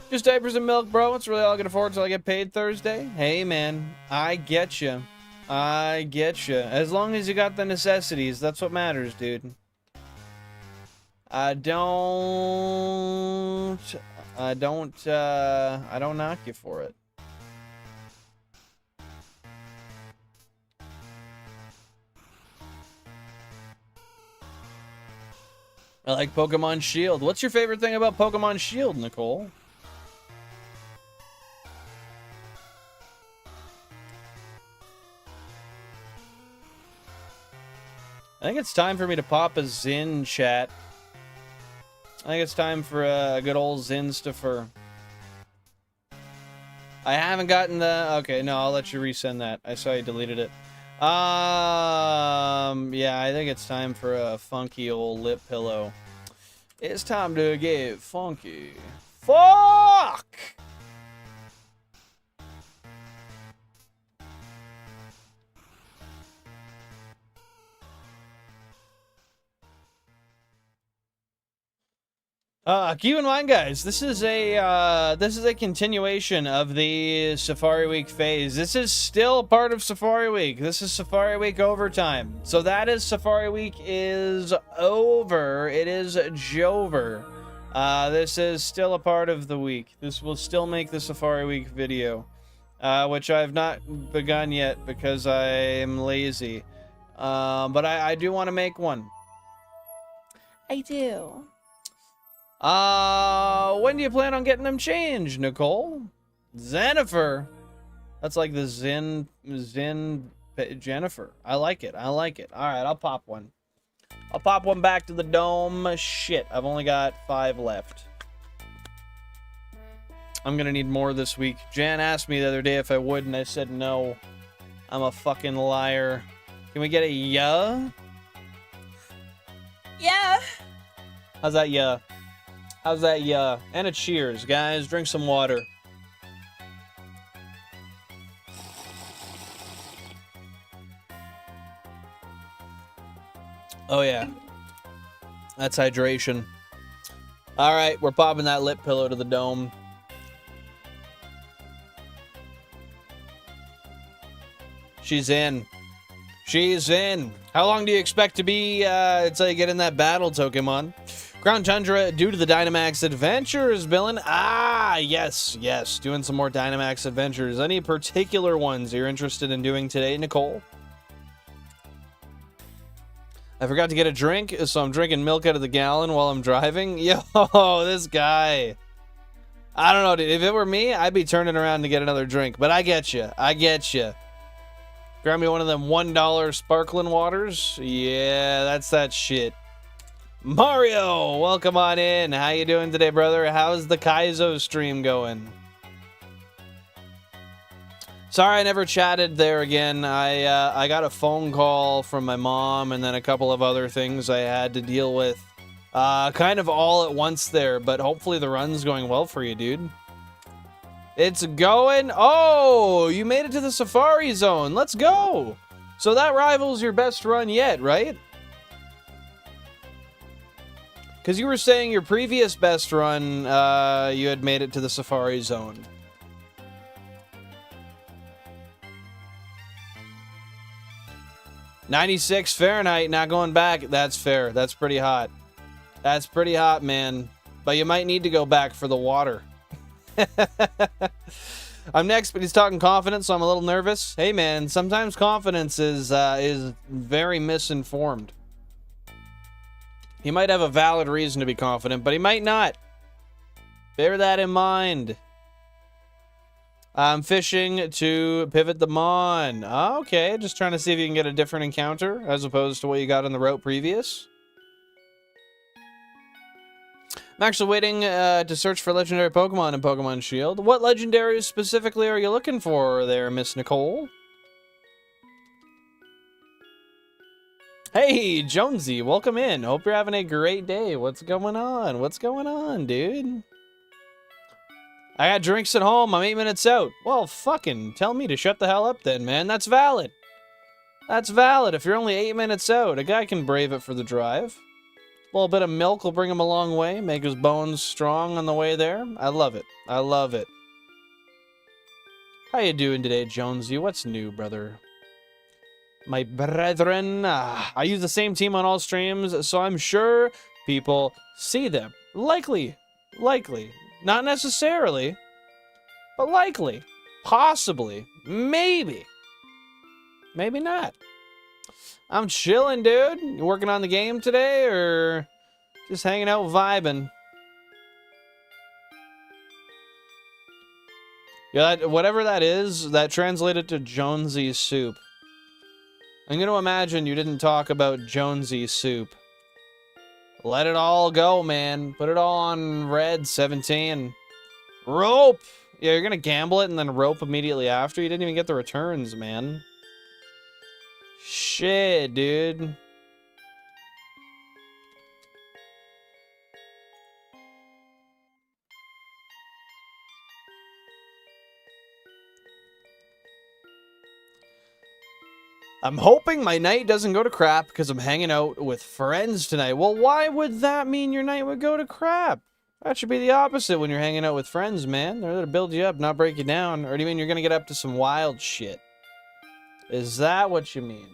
Just diapers and milk, bro. It's really all I can afford till I get paid Thursday. Hey, man. I get you. I get you. As long as you got the necessities, that's what matters, dude. I don't knock you for it. I like Pokemon Shield. What's your favorite thing about Pokemon Shield, Nicole? I think it's time for me to pop a Zin, chat. I think it's time for a good old Zinstifer. I haven't gotten the... Okay, no, I'll let you resend that. I saw you deleted it. Yeah, I think it's time for a funky old lip pillow. It's time to get funky. Fuck! Keep in mind, guys, this is a continuation of the Safari Week phase. This is still part of Safari Week. This is Safari Week overtime. So that is Safari Week is over. It is Jover. This is still a part of the week. This will still make the Safari Week video, which I've not begun yet because I am lazy. But I do want to make one. I do. When do you plan on getting them changed, Nicole? Jennifer. That's like the Zen Jennifer. I like it. I like it. All right, I'll pop one. I'll pop one back to the dome. Shit, I've only got 5 left. I'm gonna need more this week. Jan asked me the other day if I would, and I said no. I'm a fucking liar. Can we get a yeah? Yeah. How's that yeah? How's that, yeah? And a cheers, guys. Drink some water. Oh, yeah. That's hydration. All right, we're popping that lip pillow to the dome. She's in. She's in. How long do you expect to be until you get in that battle, Pokemon? Crown Tundra, due to the Dynamax Adventures, Billin. Ah, yes, yes. Doing some more Dynamax Adventures. Any particular ones you're interested in doing today, Nicole? I forgot to get a drink, so I'm drinking milk out of the gallon while I'm driving. Yo, this guy. I don't know, dude. If it were me, I'd be turning around to get another drink. But I get you. I get you. Grab me one of them $1 sparkling waters. Yeah, that's that shit. Mario, welcome on in. How you doing today, brother? How's the Kaizo stream going? Sorry I never chatted there again. I got a phone call from my mom and then a couple of other things I had to deal with. Kind of all at once there, but hopefully the run's going well for you, dude. It's going... Oh, you made it to the Safari Zone. Let's go. So that rivals your best run yet, right? Because you were saying your previous best run, you had made it to the Safari Zone. "96 Fahrenheit, not going back." That's fair. That's pretty hot. That's pretty hot, man. But you might need to go back for the water. I'm next, but he's talking confidence, so I'm a little nervous. Hey, man, sometimes confidence is very misinformed. He might have a valid reason to be confident, but he might not. Bear that in mind. I'm fishing to pivot the Mon. Okay, just trying to see if you can get a different encounter as opposed to what you got on the route previous. I'm actually waiting to search for legendary Pokemon in Pokemon Shield. What legendaries specifically are you looking for there, Miss Nicole? Hey, Jonesy, welcome in. Hope you're having a great day. What's going on? What's going on, dude? I got drinks at home. I'm 8 minutes out. Well, fucking tell me to shut the hell up then, man. That's valid. That's valid. If you're only 8 minutes out, a guy can brave it for the drive. A little bit of milk will bring him a long way, make his bones strong on the way there. I love it. I love it. How you doing today, Jonesy? What's new, brother? My brethren. I use the same team on all streams, so I'm sure people see them. Likely. Not necessarily, but likely. Possibly. Maybe. Maybe not. I'm chilling, dude. You working on the game today, or just hanging out vibing? Yeah, whatever that is, that translated to Jonesy soup. I'm going to imagine you didn't talk about Jonesy soup. Let it all go, man. Put it all on red, 17. Rope! Yeah, you're going to gamble it and then rope immediately after? You didn't even get the returns, man. Shit, dude. I'm hoping my night doesn't go to crap because I'm hanging out with friends tonight. Well, why would that mean your night would go to crap? That should be the opposite when you're hanging out with friends, man. They're there to build you up, not break you down. Or do you mean you're going to get up to some wild shit? Is that what you mean?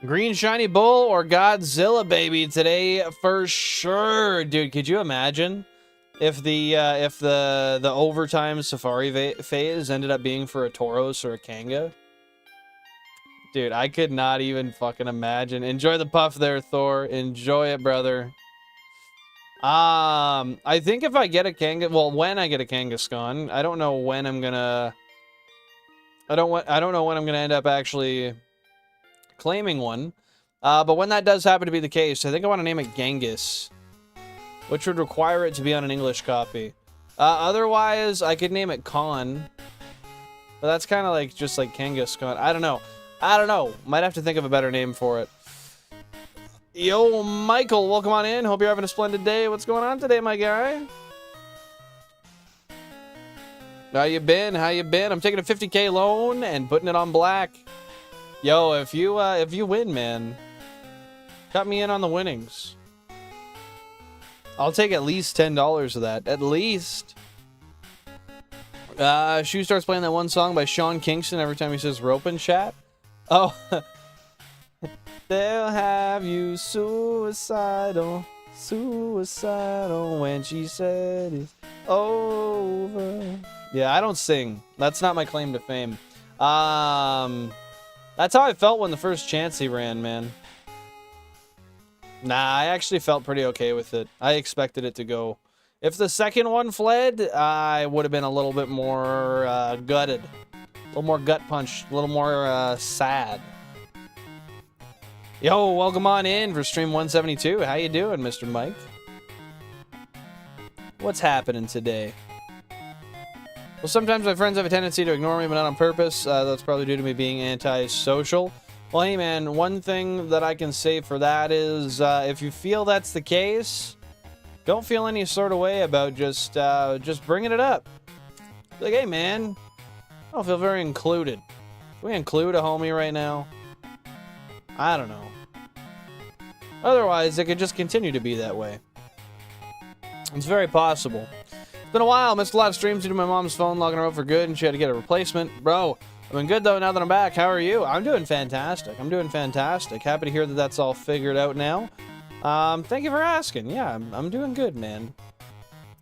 Green shiny bull or Godzilla baby today for sure, dude. Could you imagine if the overtime safari phase ended up being for a Tauros or a Kanga? Dude, I could not even fucking imagine. Enjoy the puff there, Thor. Enjoy it, brother. I think if I get a Kanga, well, when I get a Kangaskhan, I don't know when I'm gonna. I don't know when I'm gonna end up actually claiming one, but when that does happen to be the case, I think I want to name it Genghis, which would require it to be on an English copy. Otherwise, I could name it Khan, but that's kind of like just like Kangaskhan. I don't know. Might have to think of a better name for it. Yo, Michael, welcome on in. Hope you're having a splendid day. What's going on today, my guy? How you been? I'm taking a 50K loan and putting it on black. Yo, if you win, man, cut me in on the winnings. I'll take at least $10 of that. At least. Shu starts playing that one song by Sean Kingston every time he says rope in chat. Oh. They'll have you suicidal when she said it's over. Yeah, I don't sing. That's not my claim to fame. That's how I felt when the first Chansey ran, man. Nah, I actually felt pretty okay with it. I expected it to go. If the second one fled, I would have been a little bit more gutted. A little more gut punch. A little more sad. Yo, welcome on in for stream 172. How you doing, Mr. Mike? What's happening today? Well, sometimes my friends have a tendency to ignore me, but not on purpose. That's probably due to me being antisocial. Well, hey, man, one thing that I can say for that is if you feel that's the case, don't feel any sort of way about just bringing it up. Like, hey, man, I don't feel very included. Can we include a homie right now? I don't know. Otherwise, it could just continue to be that way. It's very possible. It's been a while. Missed a lot of streams due to my mom's phone logging her out for good, and she had to get a replacement. Bro, I've been good, though, now that I'm back. How are you? I'm doing fantastic. I'm doing fantastic. Happy to hear that that's all figured out now. Thank you for asking. Yeah, I'm doing good, man.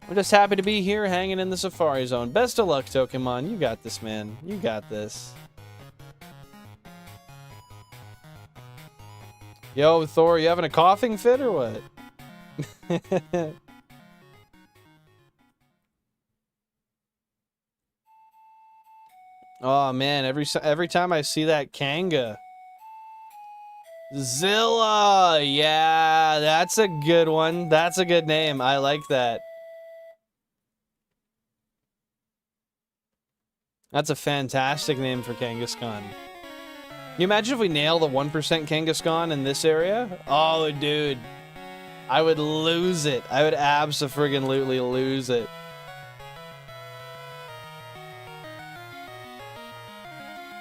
I'm just happy to be here hanging in the Safari Zone. Best of luck, Pokemon. You got this, man. You got this. Yo, Thor, you having a coughing fit or what? Oh man, every time I see that Kanga. Zilla! Yeah, that's a good one. That's a good name. I like that. That's a fantastic name for Kangaskhan. Can you imagine if we nail the 1% Kangaskhan in this area? Oh, dude. I would lose it. I would abso-friggin-lutely lose it.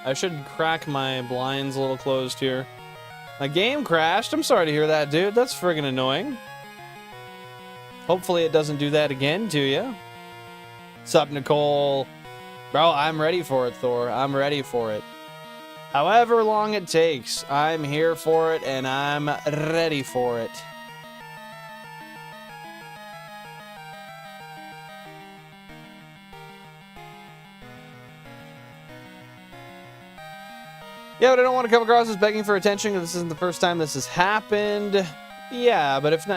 I should crack my blinds a little closed here. My game crashed. I'm sorry to hear that, dude. That's friggin' annoying. Hopefully it doesn't do that again to you. Sup, Nicole? Bro, I'm ready for it, Thor. I'm ready for it. However long it takes, I'm here for it, and I'm ready for it. Yeah, but I don't want to come across as begging for attention because this isn't the first time this has happened. Yeah, but if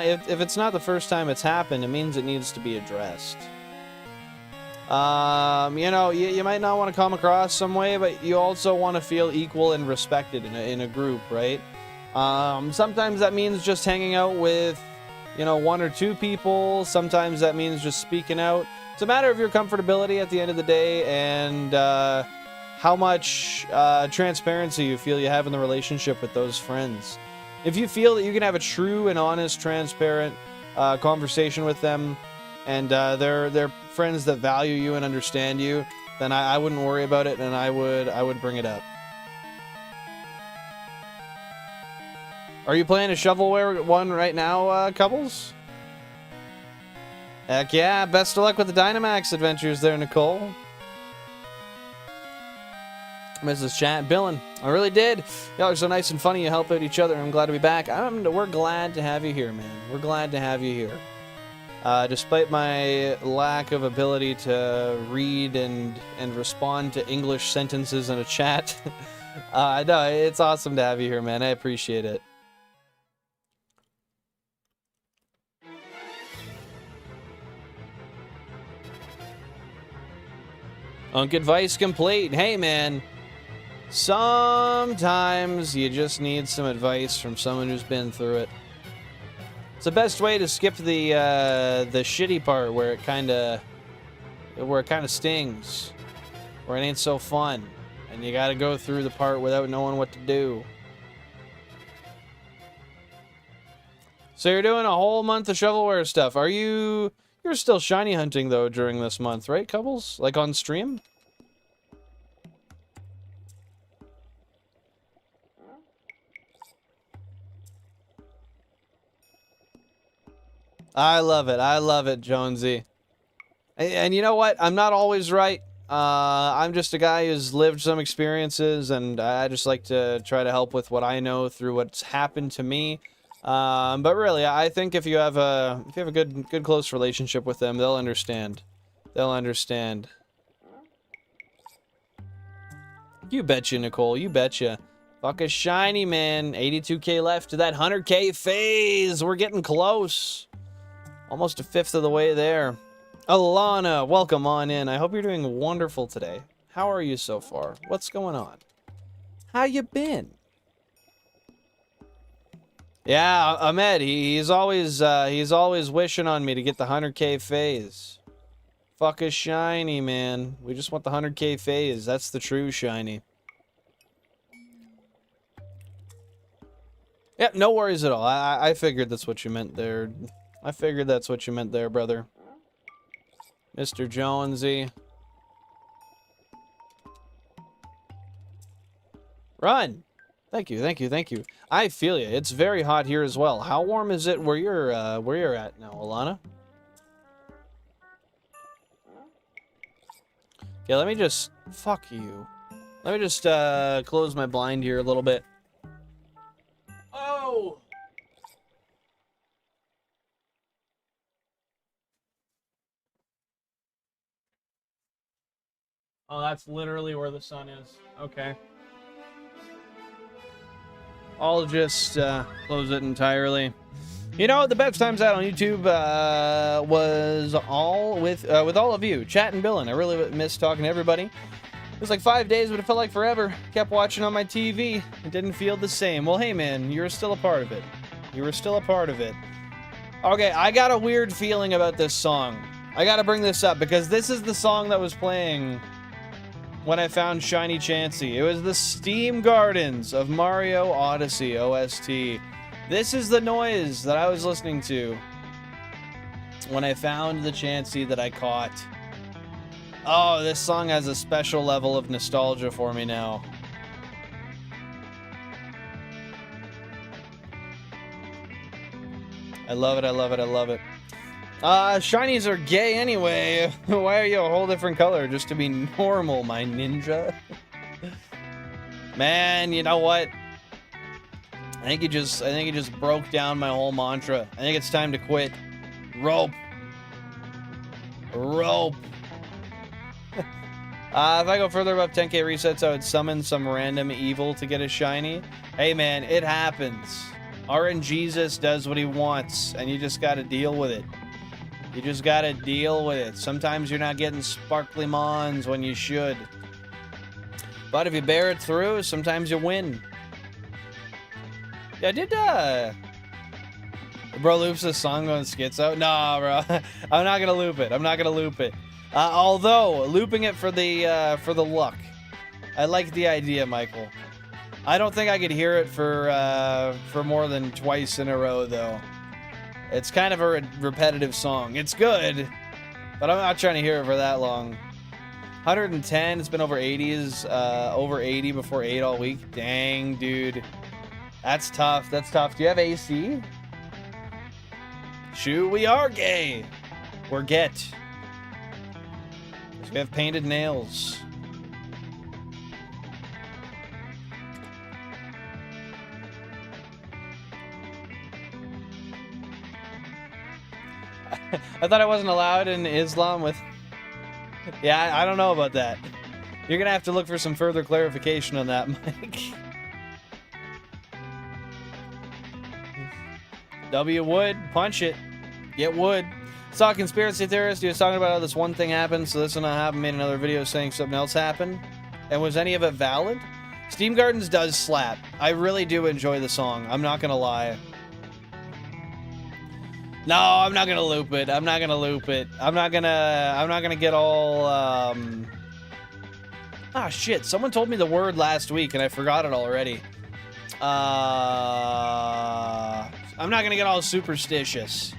it's not the first time it's happened, it means it needs to be addressed. You know, you might not want to come across some way, but you also want to feel equal and respected in a group, right? Sometimes that means just hanging out with, you know, 1 or 2 people. Sometimes that means just speaking out. It's a matter of your comfortability at the end of the day, and how much transparency you feel you have in the relationship with those friends. If you feel that you can have a true and honest, transparent conversation with them, and they're friends that value you and understand you, then I wouldn't worry about it, and I would bring it up. Are you playing a shovelware one right now, Couples? Heck yeah! Best of luck with the Dynamax adventures there, Nicole. Mrs. Chat, Billin, I really did. Y'all are so nice and funny. You help out each other. I'm glad to be back. We're glad to have you here, man. We're glad to have you here. Despite my lack of ability to read and respond to English sentences in a chat, no, it's awesome to have you here, man. I appreciate it. Unk advice complete. Hey, man. Sometimes you just need some advice from someone who's been through it. It's the best way to skip the shitty part where it kind of stings, where it ain't so fun, and you got to go through the part without knowing what to do. So you're doing a whole month of shovelware stuff. You're still shiny hunting though during this month, right, Couples? Like on stream? I love it, Jonesy. And you know what? I'm not always right. I'm just a guy who's lived some experiences, and I just like to try to help with what I know through what's happened to me. But really, I think if you have a good close relationship with them, they'll understand. They'll understand. You betcha, Nicole. You betcha. Fuck a shiny, man. 82k left to that 100k phase. We're getting close. Almost a fifth of the way there. Alana, welcome on in. I hope you're doing wonderful today. How are you so far? What's going on? How you been? Yeah, Ahmed, he's always wishing on me to get the 100k phase. Fuck a shiny, man. We just want the 100k phase. That's the true shiny. Yep, no worries at all. I figured that's what you meant there. I figured that's what you meant there, brother. Mr. Jonesy. Run! Thank you, thank you, thank you. I feel you. It's very hot here as well. How warm is it where you're at now, Alana? Okay, let me just... Fuck you. Let me just close my blind here a little bit. Oh! Oh, that's literally where the sun is. Okay. I'll just close it entirely. You know, the best times out on YouTube was all with all of you, chat and Billin. I really miss talking to everybody. It was like 5 days, but it felt like forever. Kept watching on my TV. It didn't feel the same. Well, hey, man, you were still a part of it. You were still a part of it. Okay, I got a weird feeling about this song. I gotta bring this up because this is the song that was playing when I found Shiny Chansey. It was the Steam Gardens of Mario Odyssey OST. This is the noise that I was listening to when I found the Chansey that I caught. Oh, this song has a special level of nostalgia for me now. I love it, I love it, I love it. Shinies are gay anyway. Why are you a whole different color? Just to be normal, my ninja? Man, you know what? I think you just broke down my whole mantra. I think it's time to quit. Rope. Rope. If I go further above 10k resets, I would summon some random evil to get a shiny. Hey man, it happens. RNGesus does what he wants, and you just gotta deal with it. You just gotta deal with it. Sometimes you're not getting sparkly mons when you should. But if you bear it through, sometimes you win. Yeah, did bro loops this song going schizo? Nah, bro. I'm not gonna loop it. I'm not gonna loop it. Although looping it for the luck. I like the idea, Michael. I don't think I could hear it for more than twice in a row, though. It's kind of a repetitive song. It's good, but I'm not trying to hear it for that long. 110. It's been over 80s, over 80 before 8 all week. Dang, dude. That's tough. That's tough. Do you have AC? Shoo, we are gay. We're get. We have painted nails. I thought I wasn't allowed in Islam with... Yeah, I don't know about that. You're gonna have to look for some further clarification on that, Mike. W wood, punch it. Get wood. Saw a conspiracy theorist. He was talking about how this one thing happened, so this will not happen. Made another video saying something else happened. And was any of it valid? Steam Gardens does slap. I really do enjoy the song. I'm not gonna lie. No, I'm not gonna loop it. I'm not gonna loop it. I'm not gonna get all Ah shit, someone told me the word last week and I forgot it already. I'm not gonna get all superstitious.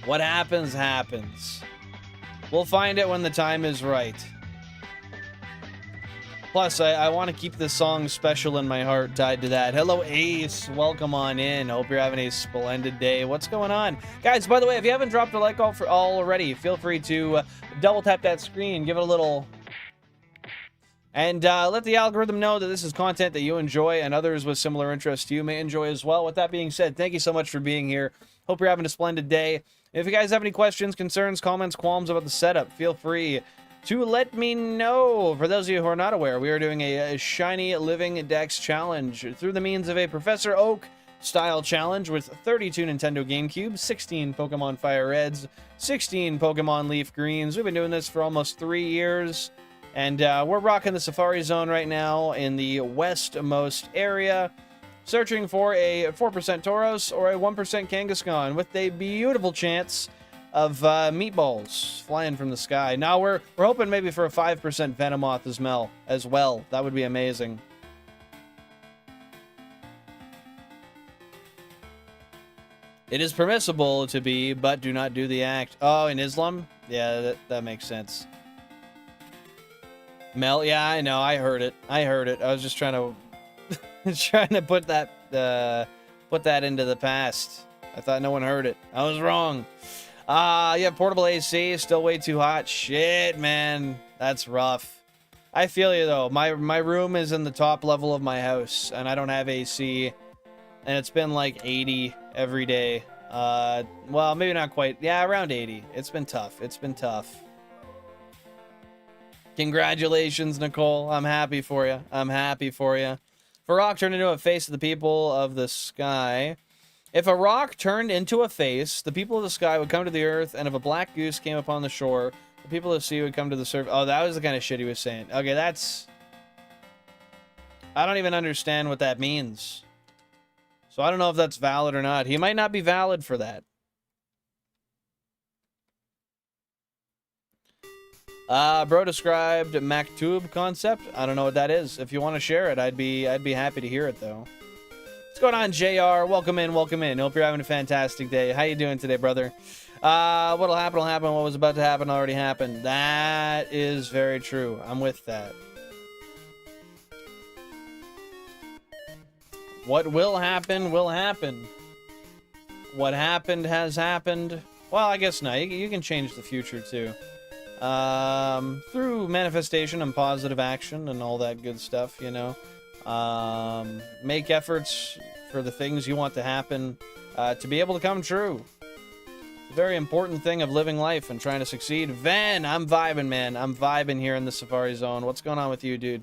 What happens, happens. We'll find it when the time is right. Plus, I want to keep this song special in my heart, tied to that. Hello, Ace. Welcome on in. Hope you're having a splendid day. What's going on? Guys, by the way, if you haven't dropped a like already, feel free to double tap that screen, give it a little... And let the algorithm know that this is content that you enjoy and others with similar interests to you may enjoy as well. With that being said, thank you so much for being here. Hope you're having a splendid day. If you guys have any questions, concerns, comments, qualms about the setup, feel free to let me know. For those of you who are not aware, we are doing a Shiny Living Dex challenge through the means of a Professor Oak style challenge with 32 Nintendo GameCubes, 16 Pokemon FireReds, 16 Pokemon LeafGreens. We've been doing this for almost 3 years, and we're rocking the Safari Zone right now in the westmost area, searching for a 4% Tauros or a 1% Kangaskhan with a beautiful chance of meatballs flying from the sky. Now we're hoping maybe for a 5% Venomoth as well. That would be amazing. It is permissible to be, but do not do the act. Oh, in Islam? Yeah, that makes sense. Mel, yeah, I know. I heard it. I was just trying to put that into the past. I thought no one heard it. I was wrong. Yeah, portable AC is still way too hot. Shit, man. That's rough. I feel you, though. My room is in the top level of my house, and I don't have AC. And it's been like 80 every day. Well, maybe not quite. Yeah, around 80. It's been tough. It's been tough. Congratulations, Nicole. I'm happy for you. I'm happy for you. If a rock turned into a face of the people of the sky. If a rock turned into a face, the people of the sky would come to the earth, and if a black goose came upon the shore, the people of the sea would come to the surface. Oh, that was the kind of shit he was saying. Okay, that's... I don't even understand what that means. So I don't know if that's valid or not. He might not be valid for that. Bro described maktub concept. I don't know what that is. If you want to share it, I'd be happy to hear it though. What's going on, JR? Welcome in, welcome in. Hope you're having a fantastic day. How you doing today, brother? What'll happen will happen. What was about to happen already happened. That is very true. I'm with that. What will happen will happen. What happened has happened. Well, I guess not. You can change the future too. Through manifestation and positive action and all that good stuff, you know. Make efforts for the things you want to happen to be able to come true. It's a very important thing of living life and trying to succeed. Ven, I'm vibing, man. I'm vibing here in the Safari Zone. What's going on with you, dude?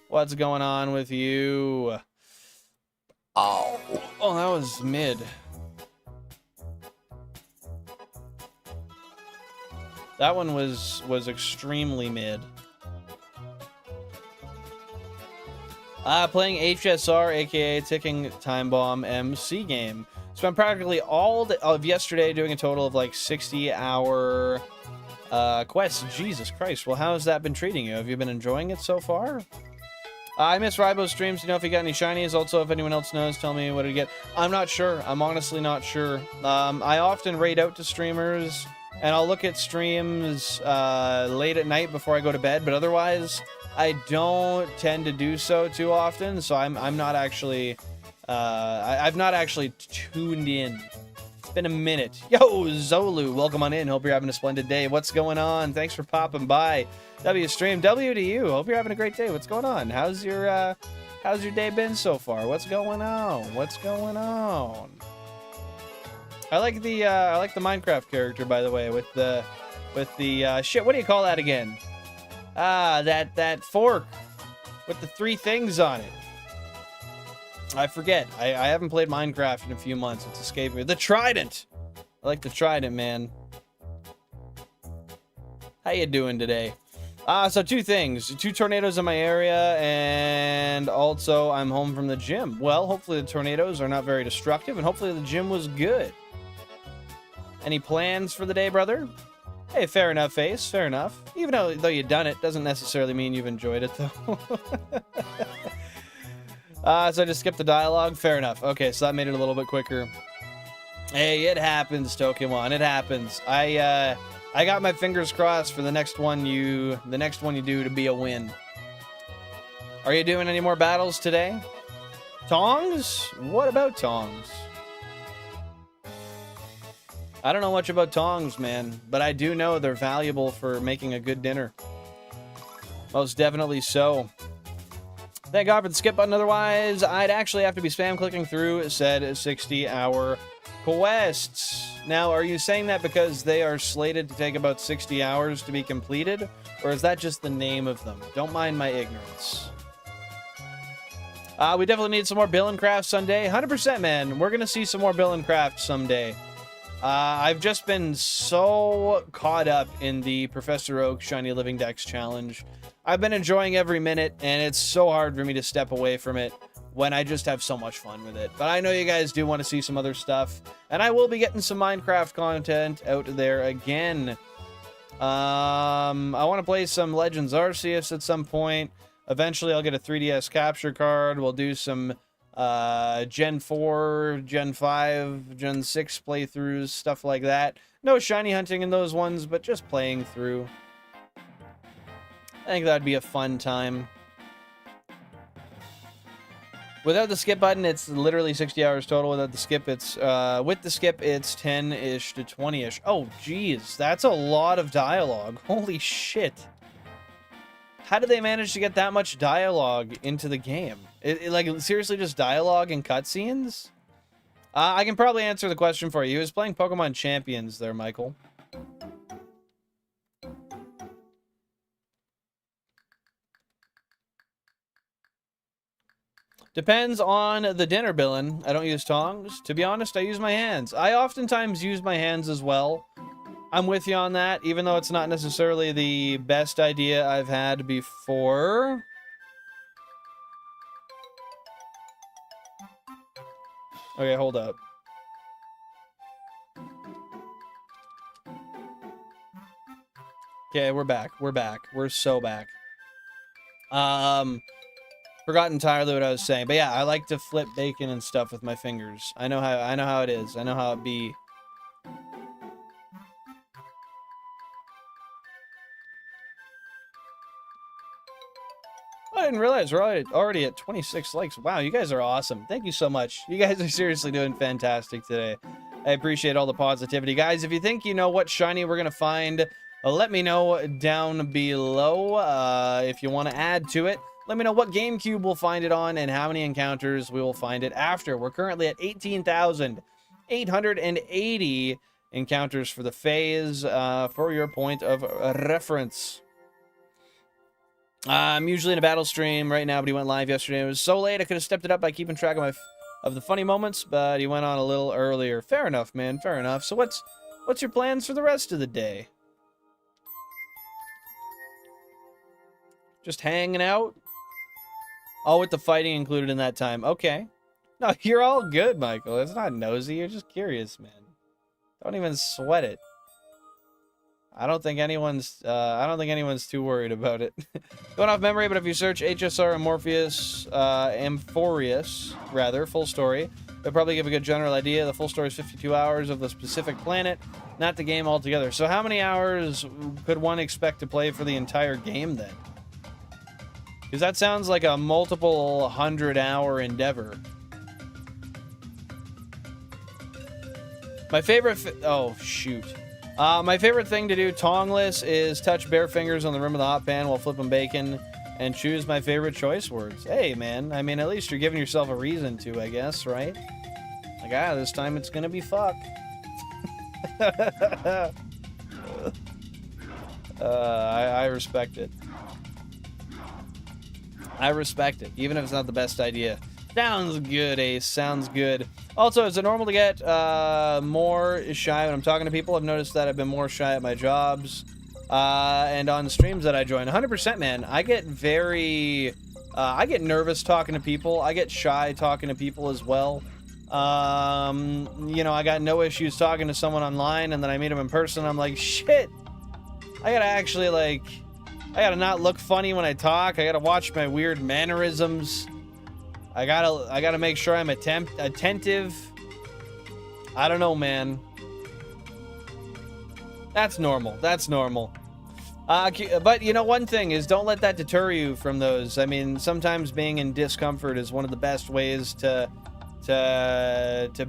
What's going on with you? Oh, that was mid. That one was extremely mid. Playing HSR, aka Ticking Time Bomb MC game. Spent practically all of yesterday doing a total of like 60-hour quests. Jesus Christ. Well, how has that been treating you? Have you been enjoying it so far? I miss Rybo's streams. Do you know if he got any shinies? Also, if anyone else knows, tell me what to get. I'm not sure. I'm honestly not sure. I often raid out to streamers, and I'll look at streams late at night before I go to bed, but otherwise, I don't tend to do so too often, so I'm not actually... I've not actually tuned in. It's been a minute. Yo, Zolu, welcome on in. Hope you're having a splendid day. What's going on? Thanks for popping by. W stream. W to you. Hope you're having a great day. What's going on? How's your day been so far? What's going on? What's going on? I like the Minecraft character, by the way, with the shit. What do you call that again? That fork with the 3 things on it. I forget. I haven't played Minecraft in a few months. It's escaping me. The trident. I like the trident, man. How you doing today? So 2 things. 2 tornadoes in my area, and also I'm home from the gym. Well, hopefully the tornadoes are not very destructive, and hopefully the gym was good. Any plans for the day, brother? Hey, fair enough, Face. Fair enough. Even though you've done it, doesn't necessarily mean you've enjoyed it, though. So I just skipped the dialogue. Fair enough. Okay, so that made it a little bit quicker. Hey, it happens, Tokemon. It happens. I got my fingers crossed for the next one you do to be a win. Are you doing any more battles today? Tongs? What about tongs? I don't know much about tongs, man, but I do know they're valuable for making a good dinner. Most definitely so. Thank God for the skip button, otherwise I'd actually have to be spam clicking through said 60-hour quests. Now, are you saying that because they are slated to take about 60 hours to be completed? Or is that just the name of them? Don't mind my ignorance. We definitely need some more Bill and Craft someday. 100%, man. We're going to see some more Bill and Craft someday. I've just been so caught up in the Professor Oak Shiny Living Dex challenge. I've been enjoying every minute, and it's so hard for me to step away from it when I just have so much fun with it. But I know you guys do want to see some other stuff, and I will be getting some Minecraft content out there again. I want to play some Legends Arceus at some point. Eventually, I'll get a 3DS capture card. We'll do some Gen 4, Gen 5, Gen 6 playthroughs, stuff like that. No shiny hunting in those ones, but just playing through. I think that'd be a fun time. Without the skip button, it's literally 60 hours total. Without the skip, it's with the skip, it's 10-ish to 20-ish. Oh, geez, that's a lot of dialogue. Holy shit. How did they manage to get that much dialogue into the game? Like, seriously, just dialogue and cutscenes? I can probably answer the question for you. He was playing Pokemon Champions there, Michael. Depends on the dinner, Billin. I don't use tongs. To be honest, I use my hands. I oftentimes use my hands as well. I'm with you on that, even though it's not necessarily the best idea I've had before. Okay, hold up. Okay, we're back. We're back. We're so back. Forgot entirely what I was saying, but yeah, I like to flip bacon and stuff with my fingers. I know how it is. I know how it be. I didn't realize we're already at 26 likes. Wow, you guys are awesome. Thank you so much. You guys are seriously doing fantastic today. I appreciate all the positivity. Guys, if you think you know what shiny we're going to find, let me know down below. If you want to add to it, let me know what GameCube we'll find it on and how many encounters we will find it after. We're currently at 18,880 encounters for the phase, for your point of reference. I'm usually in a battle stream right now, but he went live yesterday. It was so late, I could have stepped it up by keeping track of the funny moments, but he went on a little earlier. Fair enough, man. Fair enough. So what's your plans for the rest of the day? Just hanging out? Oh, with the fighting included in that time. Okay. No, you're all good, Michael. It's not nosy. You're just curious, man. Don't even sweat it. I don't think anyone's too worried about it. Going off memory, but if you search HSR Amphorius, rather, full story, they'll probably give a good general idea. The full story is 52 hours of the specific planet, not the game altogether. So how many hours could one expect to play for the entire game then? Because that sounds like a multiple 100-hour endeavor. My favorite... oh, shoot. My favorite thing to do tongless is touch bare fingers on the rim of the hot pan while flipping bacon and choose my favorite choice words. Hey, man. I mean, at least you're giving yourself a reason to, I guess, right? Like, this time it's gonna be fuck. I respect it. I respect it, even if it's not the best idea. Sounds good, Ace. Sounds good. Also, is it normal to get more shy when I'm talking to people? I've noticed that I've been more shy at my jobs and on streams that I join. 100%, man. I get I get nervous talking to people. I get shy talking to people as well. You know, I got no issues talking to someone online, and then I meet them in person. I'm like, shit. I gotta actually, like, I gotta not look funny when I talk. I gotta watch my weird mannerisms. I gotta make sure I'm attentive. I don't know, man. That's normal. That's normal. But you know, one thing is, don't let that deter you from those. I mean, sometimes being in discomfort is one of the best ways to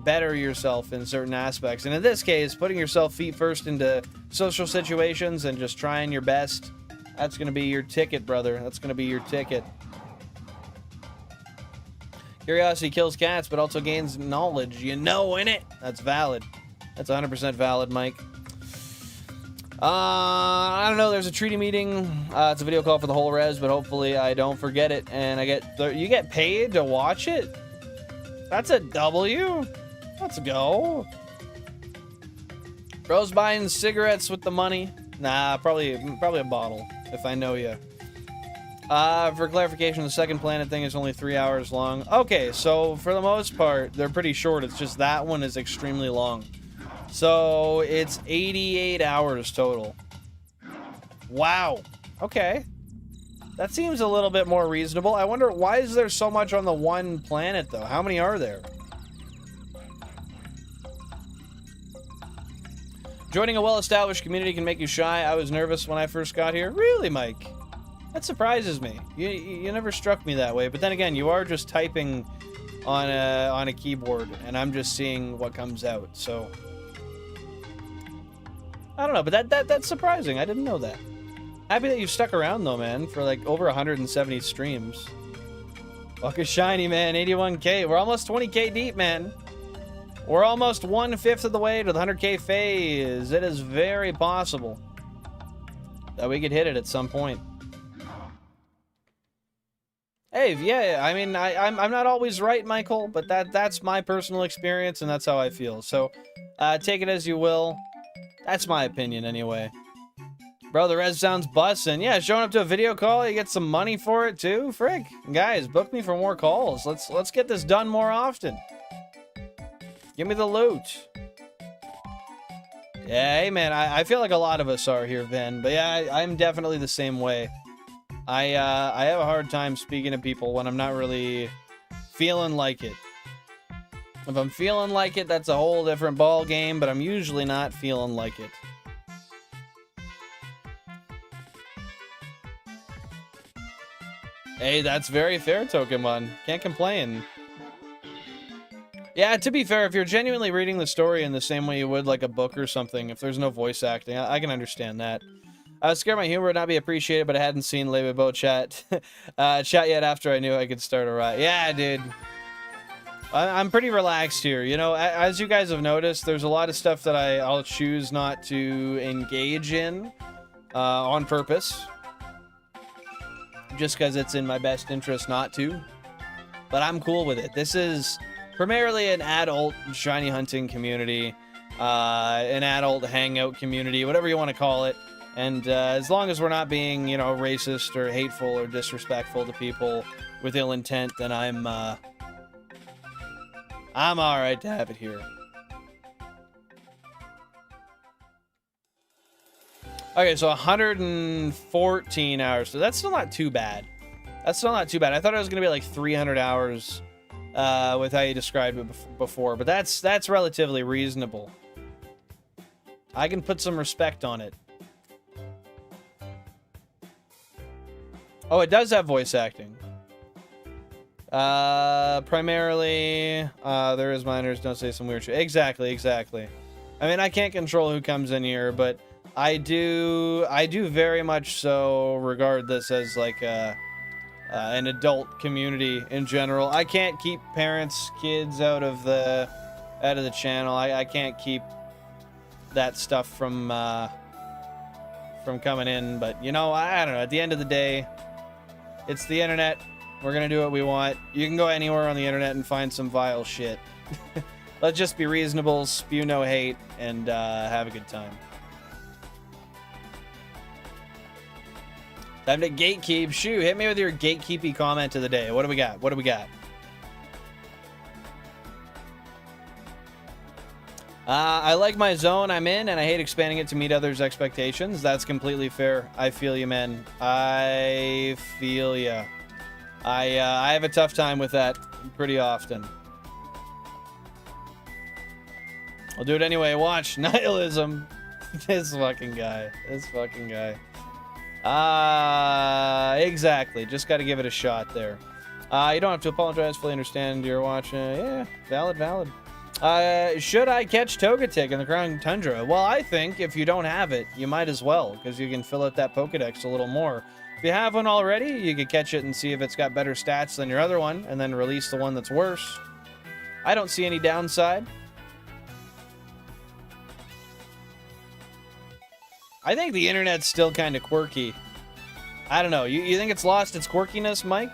better yourself in certain aspects. And in this case, putting yourself feet first into social situations and just trying your best, that's gonna be your ticket, brother. That's gonna be your ticket. Curiosity kills cats, but also gains knowledge. You know, innit? That's valid. That's 100% valid, Mike. I don't know. There's a treaty meeting. It's a video call for the whole res, but hopefully I don't forget it. And you get paid to watch it? That's a W. Let's go. Bro's buying cigarettes with the money. Nah, probably a bottle, if I know you. For clarification, the second planet thing is only 3 hours long. Okay, so for the most part, they're pretty short. It's just that one is extremely long. So it's 88 hours total. Wow. Okay. That seems a little bit more reasonable. I wonder, why is there so much on the one planet, though? How many are there? Joining a well-established community can make you shy. I was nervous when I first got here. Really, Mike? That surprises me. You never struck me that way. But then again, you are just typing on a keyboard, and I'm just seeing what comes out. So I don't know, but that's surprising. I didn't know that. Happy that you've stuck around though, man, for like over 170 streams. Fuck a shiny, man. 81K. We're almost 20K deep, man. We're almost 1/5 of the way to the 100K phase. It is very possible that we could hit it at some point. Hey, yeah, I mean, I'm not always right, Michael, but that's my personal experience, and that's how I feel. So, take it as you will. That's my opinion, anyway. Bro, the res sounds bussin'. Yeah, showing up to a video call, you get some money for it, too? Frick. Guys, book me for more calls. Let's get this done more often. Give me the loot. Yeah, hey, man, I feel like a lot of us are here, Ben. But yeah, I'm definitely the same way. I have a hard time speaking to people when I'm not really feeling like it. If I'm feeling like it, that's a whole different ball game, but I'm usually not feeling like it. Hey, that's very fair, Pokemon. Can't complain. Yeah, to be fair, if you're genuinely reading the story in the same way you would like a book or something, if there's no voice acting, I can understand that. I was scared my humor would not be appreciated, but I hadn't seen Lebo chat yet after I knew I could start a riot. Yeah, dude. I'm pretty relaxed here. You know, as you guys have noticed, there's a lot of stuff that I'll choose not to engage in on purpose. Just because it's in my best interest not to. But I'm cool with it. This is primarily an adult shiny hunting community. An adult hangout community, whatever you want to call it. And as long as we're not being, you know, racist or hateful or disrespectful to people with ill intent, then I'm all right to have it here. Okay, so 114 hours. So that's still not too bad. That's still not too bad. I thought it was going to be like 300 hours with how you described it before, but that's relatively reasonable. I can put some respect on it. Oh, it does have voice acting. Primarily, there is minors, don't say some weird shit. Exactly. I mean, I can't control who comes in here, but I do very much so regard this as like an adult community in general. I can't keep parents, kids out of the channel. I can't keep that stuff from coming in, but you know, I don't know. At the end of the day, it's the internet. We're gonna do what we want. You can go anywhere on the internet and find some vile shit. Let's just be reasonable, spew no hate, and have a good time. Time to gatekeep. Shoo, hit me with your gatekeepy comment of the day. What do we got? I like my zone I'm in, and I hate expanding it to meet others' expectations. That's completely fair. I feel you, man. I feel ya. I have a tough time with that pretty often. I'll do it anyway. Watch. Nihilism. This fucking guy. Exactly. Just got to give it a shot there. You don't have to apologize. Fully understand you're watching. Yeah, valid. Should I catch Togetic in the Crown Tundra? Well, I think if you don't have it, you might as well, because you can fill out that Pokedex a little more. If you have one already, you could catch it and see if it's got better stats than your other one, and then release the one that's worse. I don't see any downside. I think the internet's still kind of quirky. I don't know. You think it's lost its quirkiness, Mike?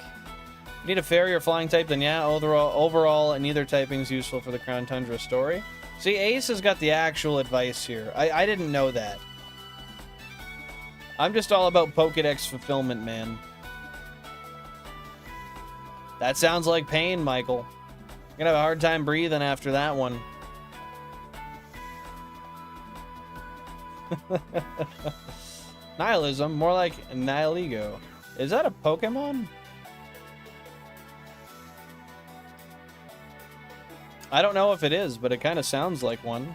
You need a fairy or flying type, then yeah, overall, neither typing's useful for the Crown Tundra story. See, Ace has got the actual advice here. I didn't know that. I'm just all about Pokédex fulfillment, man. That sounds like pain, Michael. You're gonna have a hard time breathing after that one. Nihilism, more like Nihiligo. Is that a Pokemon? I don't know if it is, but it kind of sounds like one.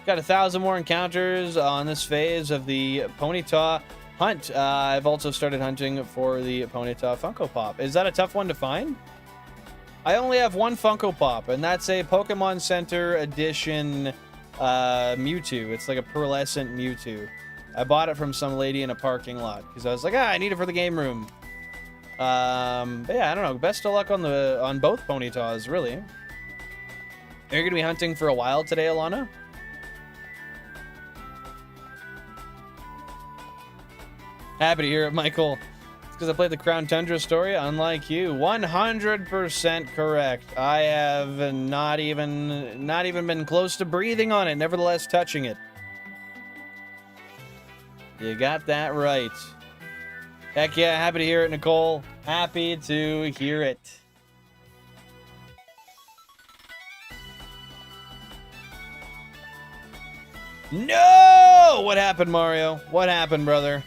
Got 1,000 more encounters on this phase of the Ponyta hunt. I've also started hunting for the Ponyta Funko Pop. Is that a tough one to find? I only have one Funko Pop, and that's a Pokemon Center Edition Mewtwo. It's like a pearlescent Mewtwo. I bought it from some lady in a parking lot because I was like, I need it for the game room. But yeah, I don't know. Best of luck on both Ponytas, really. Are you gonna be hunting for a while today, Alana? Happy to hear it, Michael. It's because I played the Crown Tundra story, unlike you. 100% correct. I have not even been close to breathing on it, nevertheless touching it. You got that right. Heck yeah, happy to hear it, Nicole. Happy to hear it. No! What happened, Mario? What happened, brother?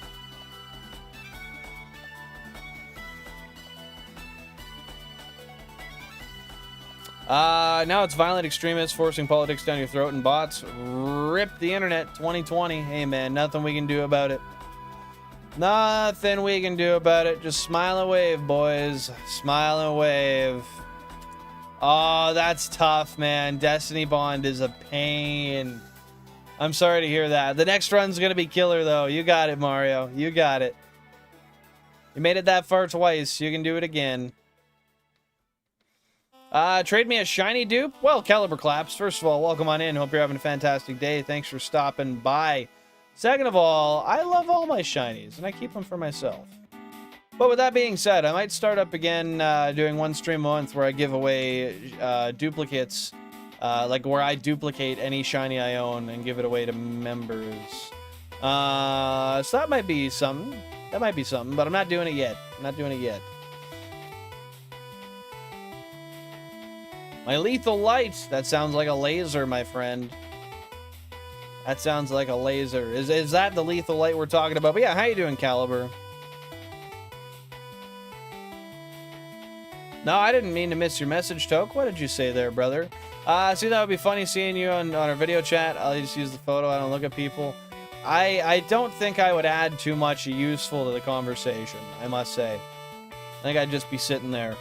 Now it's violent extremists forcing politics down your throat and bots. Rip the internet 2020. Hey, man, nothing we can do about it. Nothing we can do about it. Just smile and wave, boys. Smile and wave. Oh, that's tough, man. Destiny Bond is a pain. I'm sorry to hear that. The next run's going to be killer, though. You got it, Mario. You got it. You made it that far twice. You can do it again. Trade me a shiny dupe? Well, Caliber Claps. First of all, welcome on in. Hope you're having a fantastic day. Thanks for stopping by. Second of all, I love all my shinies, and I keep them for myself. But with that being said, I might start up again doing one stream a month where I give away duplicates, like where I duplicate any shiny I own and give it away to members. So that might be something. That might be something, but I'm not doing it yet. I'm not doing it yet. My lethal light. That sounds like a laser, my friend. That sounds like a laser. Is that the lethal light we're talking about? But yeah, how you doing, Caliber? No, I didn't mean to miss your message, Toke. What did you say there, brother? See, that would be funny seeing you on our video chat. I'll just use the photo. I don't look at people. I don't think I would add too much useful to the conversation, I must say. I think I'd just be sitting there.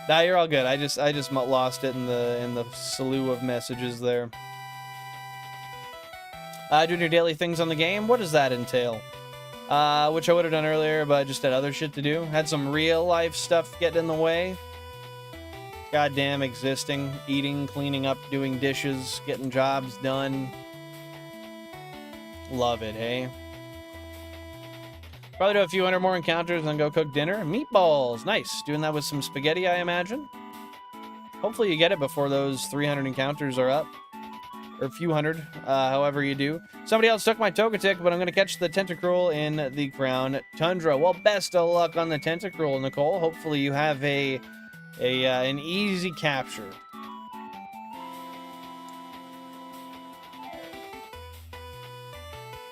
Nah, you're all good. I just lost it in the slew of messages there. Doing your daily things on the game. What does that entail? Which I would have done earlier, but I just had other shit to do. Had some real life stuff getting in the way. Goddamn existing, eating, cleaning up, doing dishes, getting jobs done. Love it, hey? Probably do a few hundred more encounters and then go cook dinner. Meatballs, nice. Doing that with some spaghetti, I imagine. Hopefully you get it before those 300 encounters are up. Or a few hundred, however you do. Somebody else took my Togetic, but I'm going to catch the Tentacruel in the Crown Tundra. Well, best of luck on the Tentacruel, Nicole. Hopefully you have an easy capture.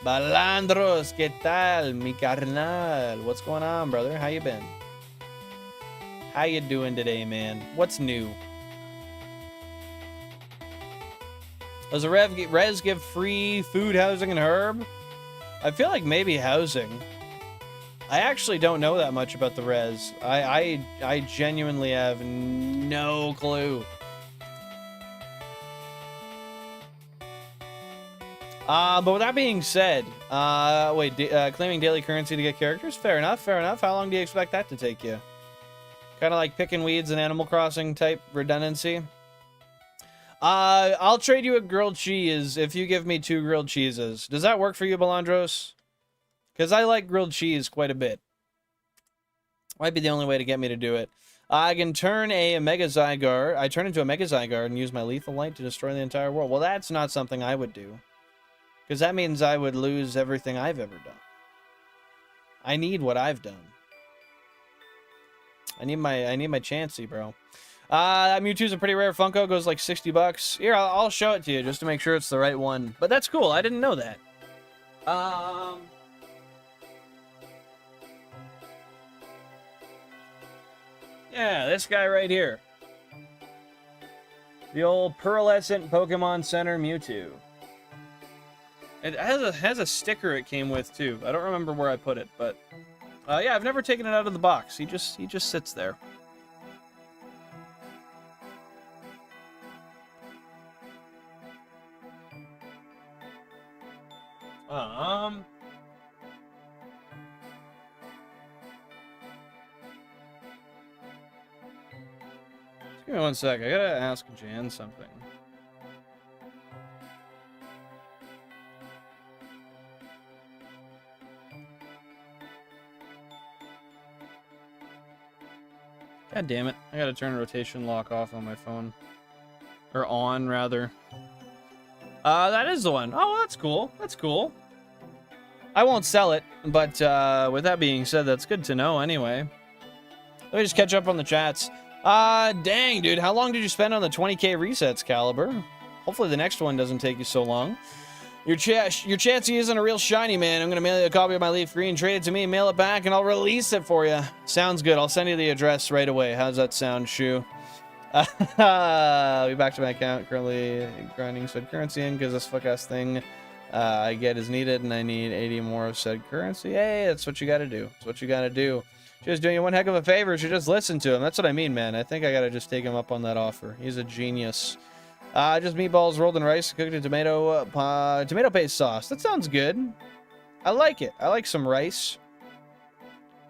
Balandros, ¿qué tal, mi carnal? What's going on, brother? How you been? How you doing today, man? What's new? Does a res give free food, housing, and herb? I feel like maybe housing. I actually don't know that much about the res. I genuinely have no clue. But with that being said, claiming daily currency to get characters? Fair enough, fair enough. How long do you expect that to take you? Kind of like picking weeds in Animal Crossing type redundancy? I'll trade you a grilled cheese if you give me 2 grilled cheeses. Does that work for you, Balandros? Because I like grilled cheese quite a bit. Might be the only way to get me to do it. I can turn a Mega Zygarde. I turn into a Mega Zygarde and use my Lethal Light to destroy the entire world. Well, that's not something I would do. Because that means I would lose everything I've ever done. I need what I've done. I need my Chansey, bro. Mewtwo's a pretty rare Funko. Goes like 60 bucks. Here, I'll show it to you just to make sure it's the right one. But that's cool. I didn't know that. Yeah, this guy right here. The old Pearlescent Pokemon Center Mewtwo. It has a sticker it came with too. I don't remember where I put it, but yeah, I've never taken it out of the box. He just sits there. Give me one sec. I gotta ask Jan something. God damn it. I gotta turn rotation lock off on my phone. Or on, rather. That is the one. Oh, that's cool. That's cool. I won't sell it, but with that being said, that's good to know anyway. Let me just catch up on the chats. Dang, dude. How long did you spend on the 20k resets, Caliber? Hopefully the next one doesn't take you so long. Your Chansey isn't a real shiny, man. I'm gonna mail you a copy of my LeafGreen. Trade it to me, mail it back, and I'll release it for you. Sounds good. I'll send you the address right away. How's that sound, Shu? I'll be back to my account. Currently grinding said currency in because this fuck-ass thing I get is needed, and I need 80 more of said currency. Hey, that's what you gotta do. That's what you gotta do. She was doing you one heck of a favor. She just listened to him. That's what I mean, man. I think I gotta just take him up on that offer. He's a genius. Just meatballs rolled in rice, cooked in tomato paste sauce. That sounds good. I like it. I like some rice.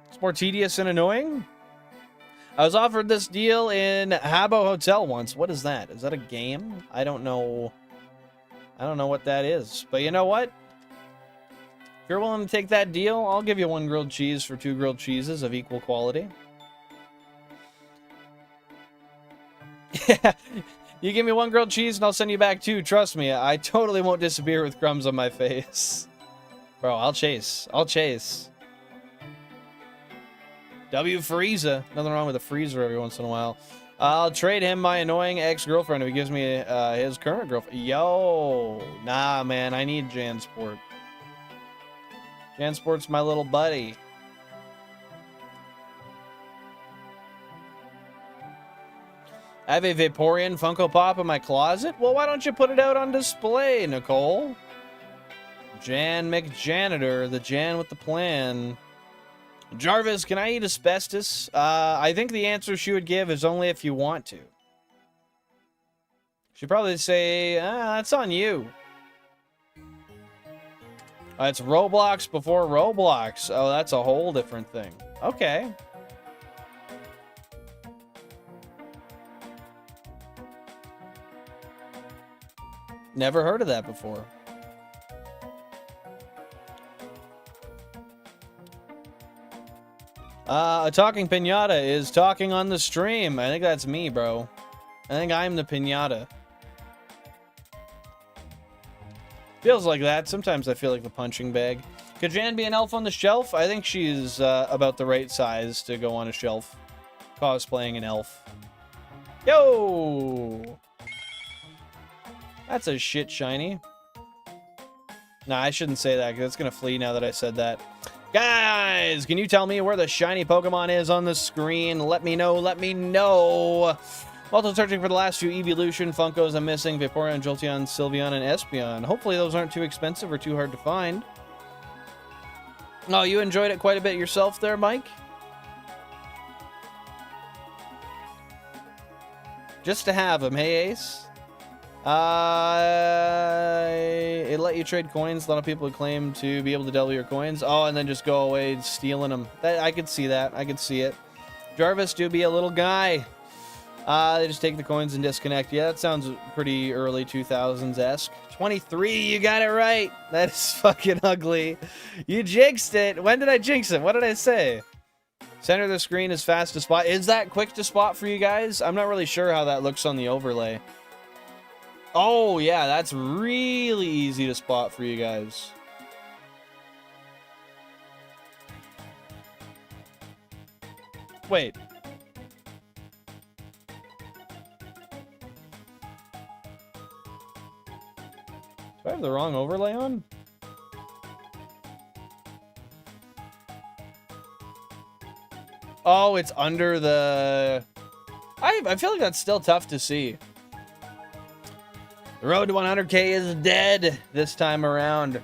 It's more tedious and annoying. I was offered this deal in Habbo Hotel once. What is that? Is that a game? I don't know. I don't know what that is. But you know what? If you're willing to take that deal, I'll give you 1 grilled cheese for 2 grilled cheeses of equal quality. Yeah. You give me 1 grilled cheese and I'll send you back 2. Trust me, I totally won't disappear with crumbs on my face. Bro, I'll chase. I'll chase. W Frieza. Nothing wrong with a freezer every once in a while. I'll trade him my annoying ex-girlfriend if he gives me his current girlfriend. Yo. Nah, man. I need Jansport. Jansport's my little buddy. I have a Vaporeon Funko Pop in my closet. Well, why don't you put it out on display, Nicole? Jan McJanitor, the Jan with the plan. Jarvis, can I eat asbestos? I think the answer she would give is only if you want to. She'd probably say, that's on you. It's Roblox before Roblox. Oh, that's a whole different thing. Okay. Never heard of that before. A talking pinata is talking on the stream. I think that's me, bro. I think I'm the pinata. Feels like that. Sometimes I feel like the punching bag. Could Jan be an elf on the shelf? I think she's about the right size to go on a shelf. Cosplaying an elf. Yo! That's a shit shiny. Nah, I shouldn't say that because it's going to flee now that I said that. Guys, can you tell me where the shiny Pokemon is on the screen? Let me know, let me know. I'm also searching for the last few Evolution Funkos I'm missing. Vaporeon, Jolteon, Sylveon, and Espeon. Hopefully those aren't too expensive or too hard to find. Oh, you enjoyed it quite a bit yourself there, Mike? Just to have them, hey Ace? It let you trade coins. A lot of people claim to be able to double your coins. Oh, and then just go away stealing them. I could see that. I could see it. Jarvis do be a little guy. They just take the coins and disconnect. Yeah, that sounds pretty early 2000s-esque. 23, you got it right. That is fucking ugly. You jinxed it. When did I jinx it? What did I say? Center of the screen is fast to spot. Is that quick to spot for you guys? I'm not really sure how that looks on the overlay. Oh, yeah, that's really easy to spot for you guys. Wait. Do I have the wrong overlay on? Oh, it's under the... I feel like that's still tough to see. The road to 100k is dead this time around.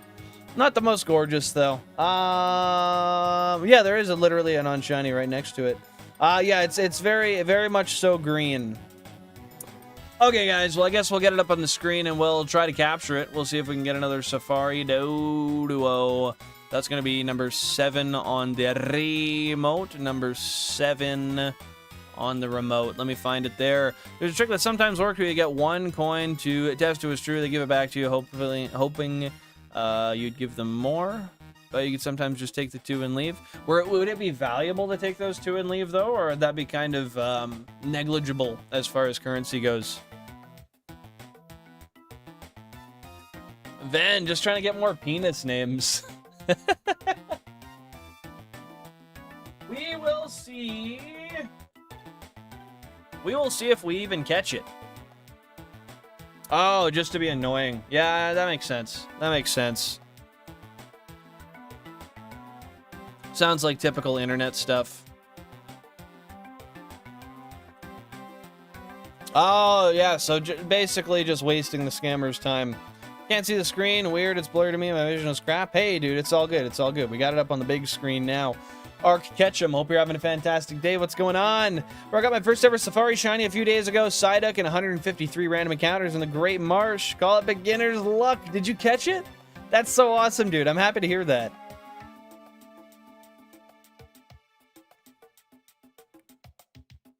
Not the most gorgeous, though. Yeah, there is literally an unshiny right next to it. Yeah, it's very, very much so green. Okay, guys, well, I guess we'll get it up on the screen and we'll try to capture it. We'll see if we can get another Safari Doduo. That's going to be number 7 on the remote. Number 7 on the remote. Let me find it there. There's a trick that sometimes works where you get 1 coin to test to is true. They give it back to you, hoping you'd give them more. But you could sometimes just take the 2 and leave. Would it be valuable to take those 2 and leave, though? Or would that be kind of negligible as far as currency goes? Ven, just trying to get more penis names. We will see. We will see if we even catch it. Oh, just to be annoying. Yeah, that makes sense. That makes sense. Sounds like typical internet stuff. Oh, yeah, so basically just wasting the scammer's time. Can't see the screen. Weird, it's blurry to me. My vision is crap. Hey, dude, it's all good. It's all good. We got it up on the big screen now. Arc Ketchum, hope you're having a fantastic day. What's going on? Bro, I got my first ever Safari Shiny a few days ago. Psyduck and 153 random encounters in the Great Marsh. Call it beginner's luck. Did you catch it? That's so awesome, dude. I'm happy to hear that.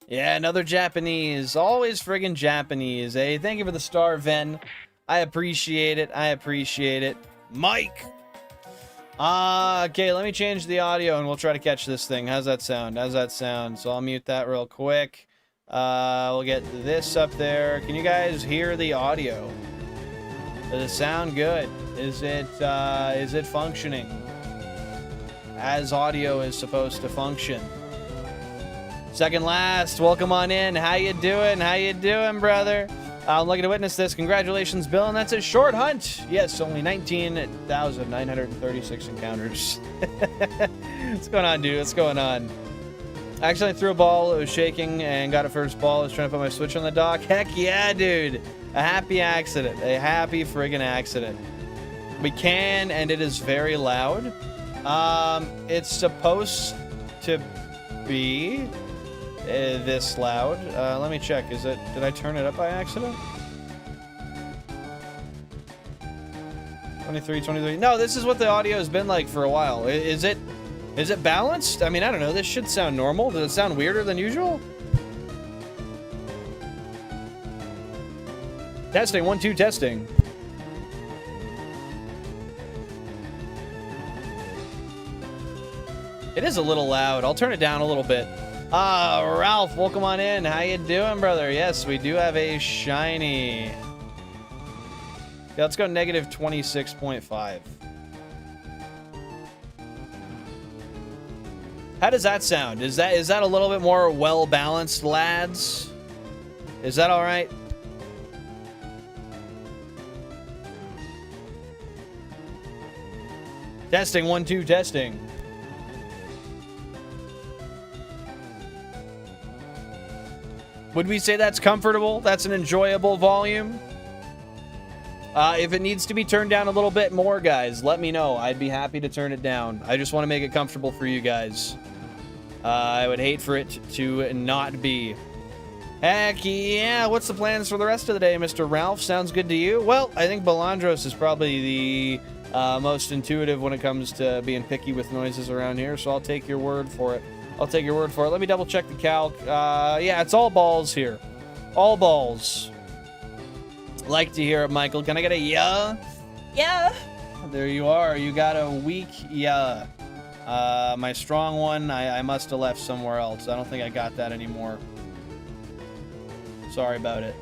Yeah, another Japanese. Always friggin' Japanese, eh? Thank you for the star, Ven. I appreciate it. I appreciate it. Mike! Okay, let me change the audio and we'll try to catch this thing. How's that sound? How's that sound? So I'll mute that real quick. We'll get this up there. Can you guys hear the audio? Does it sound good? Is it functioning as audio is supposed to function? Second last, welcome on in. How you doing? How you doing, brother? I'm lucky to witness this. Congratulations, Bill, and that's a short hunt. Yes, only 19,936 encounters. What's going on, dude? What's going on? I accidentally threw a ball. It was shaking and got it first ball. I was trying to put my Switch on the dock. Heck yeah, dude. A happy accident. A happy friggin' accident. We can, and it is very loud. It's supposed to be this loud. Let me check. Did I turn it up by accident? 23. No, this is what the audio has been like for a while. Is it balanced? I mean, I don't know. This should sound normal. Does it sound weirder than usual? Testing, 1, 2, testing. It is a little loud. I'll turn it down a little bit. Ralph, welcome on in. How you doing, brother? Yes, we do have a shiny. Yeah, let's go negative 26.5. How does that sound? Is that a little bit more well-balanced, lads? Is that all right? Testing, 1, 2, testing. Would we say that's comfortable? That's an enjoyable volume? If it needs to be turned down a little bit more, guys, let me know. I'd be happy to turn it down. I just want to make it comfortable for you guys. I would hate for it to not be. Heck yeah. What's the plans for the rest of the day, Mr. Ralph? Sounds good to you? Well, I think Balandros is probably the most intuitive when it comes to being picky with noises around here, so I'll take your word for it. I'll take your word for it. Let me double check the calc. Yeah, it's all balls here. All balls. Like to hear it, Michael. Can I get a yeah? Yeah. There you are. You got a weak yeah. My strong one, I must have left somewhere else. I don't think I got that anymore. Sorry about it.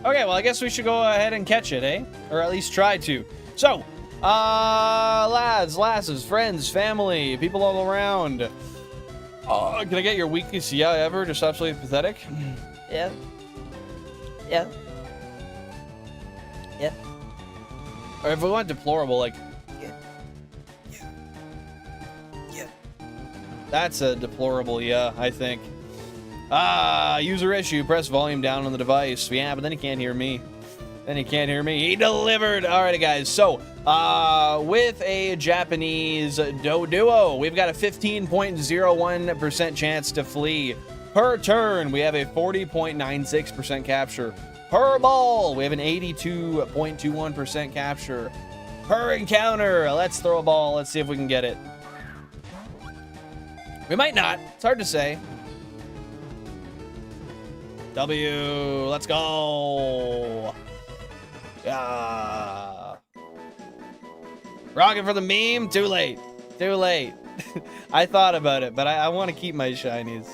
Okay, well, I guess we should go ahead and catch it, eh? Or at least try to. So, lads, lasses, friends, family, people all around. Can I get your weakest yeah ever? Just absolutely pathetic. Yeah. Yeah. Yeah. Or if we want deplorable, like... Yeah. Yeah. Yeah. That's a deplorable yeah, I think. User issue. Press volume down on the device. Yeah, but then he can't hear me. Then he can't hear me. He delivered. All right, guys. So, with a Japanese Doduo, we've got a 15.01% chance to flee. Per turn, we have a 40.96% capture. Per ball, we have an 82.21% capture. Per encounter, let's throw a ball. Let's see if we can get it. We might not. It's hard to say. W, let's go. Yeah. Rocking for the meme. Too late. Too late. I thought about it, but I want to keep my shinies.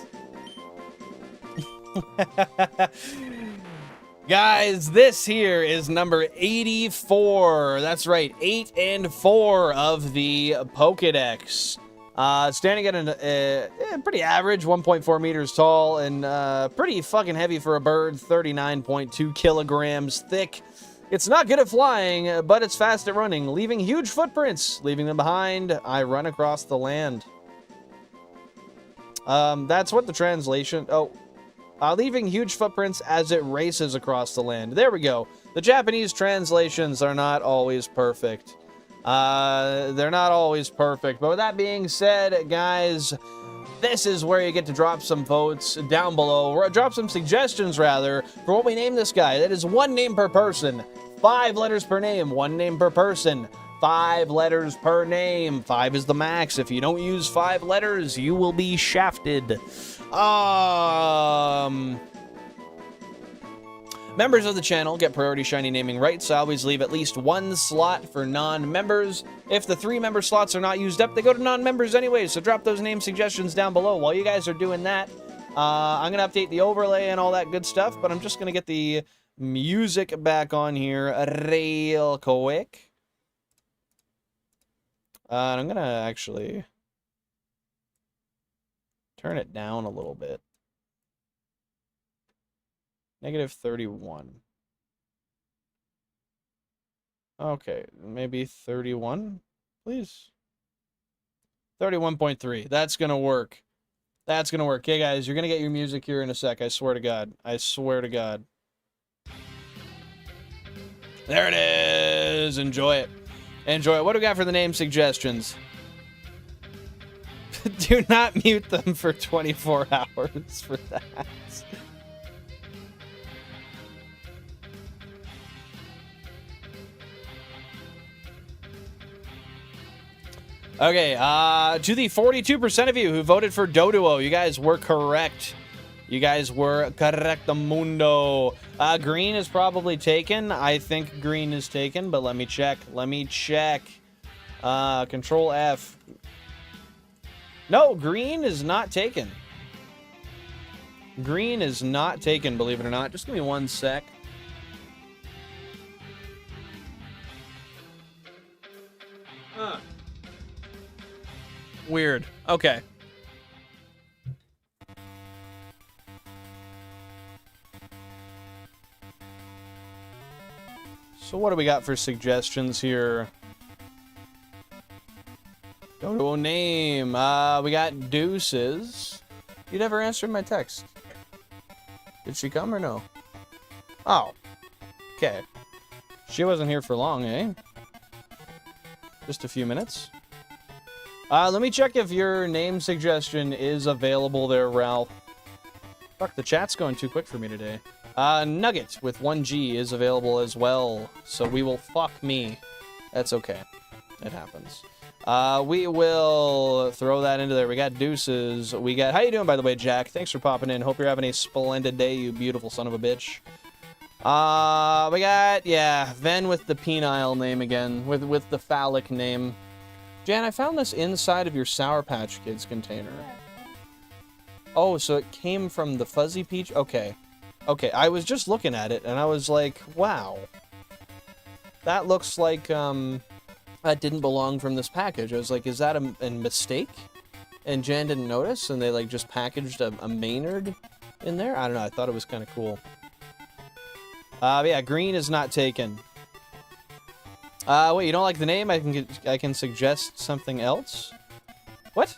Guys, this here is number 84. That's right, 8 and 4 of the Pokédex. Standing at a pretty average, 1.4 meters tall, and pretty fucking heavy for a bird, 39.2 kilograms thick. It's not good at flying, but it's fast at running, leaving huge footprints. Leaving them behind, I run across the land. That's what the translation... Oh. Leaving huge footprints as it races across the land. There we go. The Japanese translations are not always perfect. They're not always perfect. But with that being said, guys, this is where you get to drop some votes down below. Or drop some suggestions, rather, for what we name this guy. That is 1 name per person. 5 letters per name. 1 name per person. 5 letters per name. 5 is the max. If you don't use 5 letters, you will be shafted. Members of the channel get priority shiny naming rights. I always leave at least 1 slot for non-members. If the 3 member slots are not used up, they go to non-members anyway, so drop those name suggestions down below. While you guys are doing that, I'm going to update the overlay and all that good stuff, but I'm just going to get the music back on here real quick. I'm going to actually turn it down a little bit. -31. Okay, maybe 31, please. 31.3. That's gonna work. That's gonna work. Okay, guys, you're gonna get your music here in a sec. I swear to God. I swear to God. There it is. Enjoy it. Enjoy it. What do we got for the name suggestions? Do not mute them for 24 hours for that. Okay, to the 42% of you who voted for Doduo, you guys were correct. You guys were correctamundo. Green is probably taken. I think green is taken, but let me check. Let me check. Control F. No, green is not taken. Green is not taken, believe it or not. Just give me 1 sec. Weird. Okay. So what do we got for suggestions here? Go to a name. We got Deuces. You never answered my text. Did she come or no? Oh. Okay. She wasn't here for long, eh? Just a few minutes. Let me check if your name suggestion is available there, Ralph. Fuck, the chat's going too quick for me today. Nugget with 1G is available as well. So we will fuck me. That's okay. It happens. We will throw that into there. We got deuces. We got... How you doing, by the way, Jack? Thanks for popping in. Hope you're having a splendid day, you beautiful son of a bitch. We got... Yeah, Ven with the penile name again. With the phallic name. Jan, I found this inside of your Sour Patch Kids container. Oh, so it came from the Fuzzy Peach? Okay. Okay, I was just looking at it, and I was like, wow. That looks like, that didn't belong from this package. I was like, is that a mistake? And Jan didn't notice, and they, like, just packaged a Maynard in there? I don't know, I thought it was kind of cool. Yeah, green is not taken. Wait, you don't like the name? I can suggest something else? What?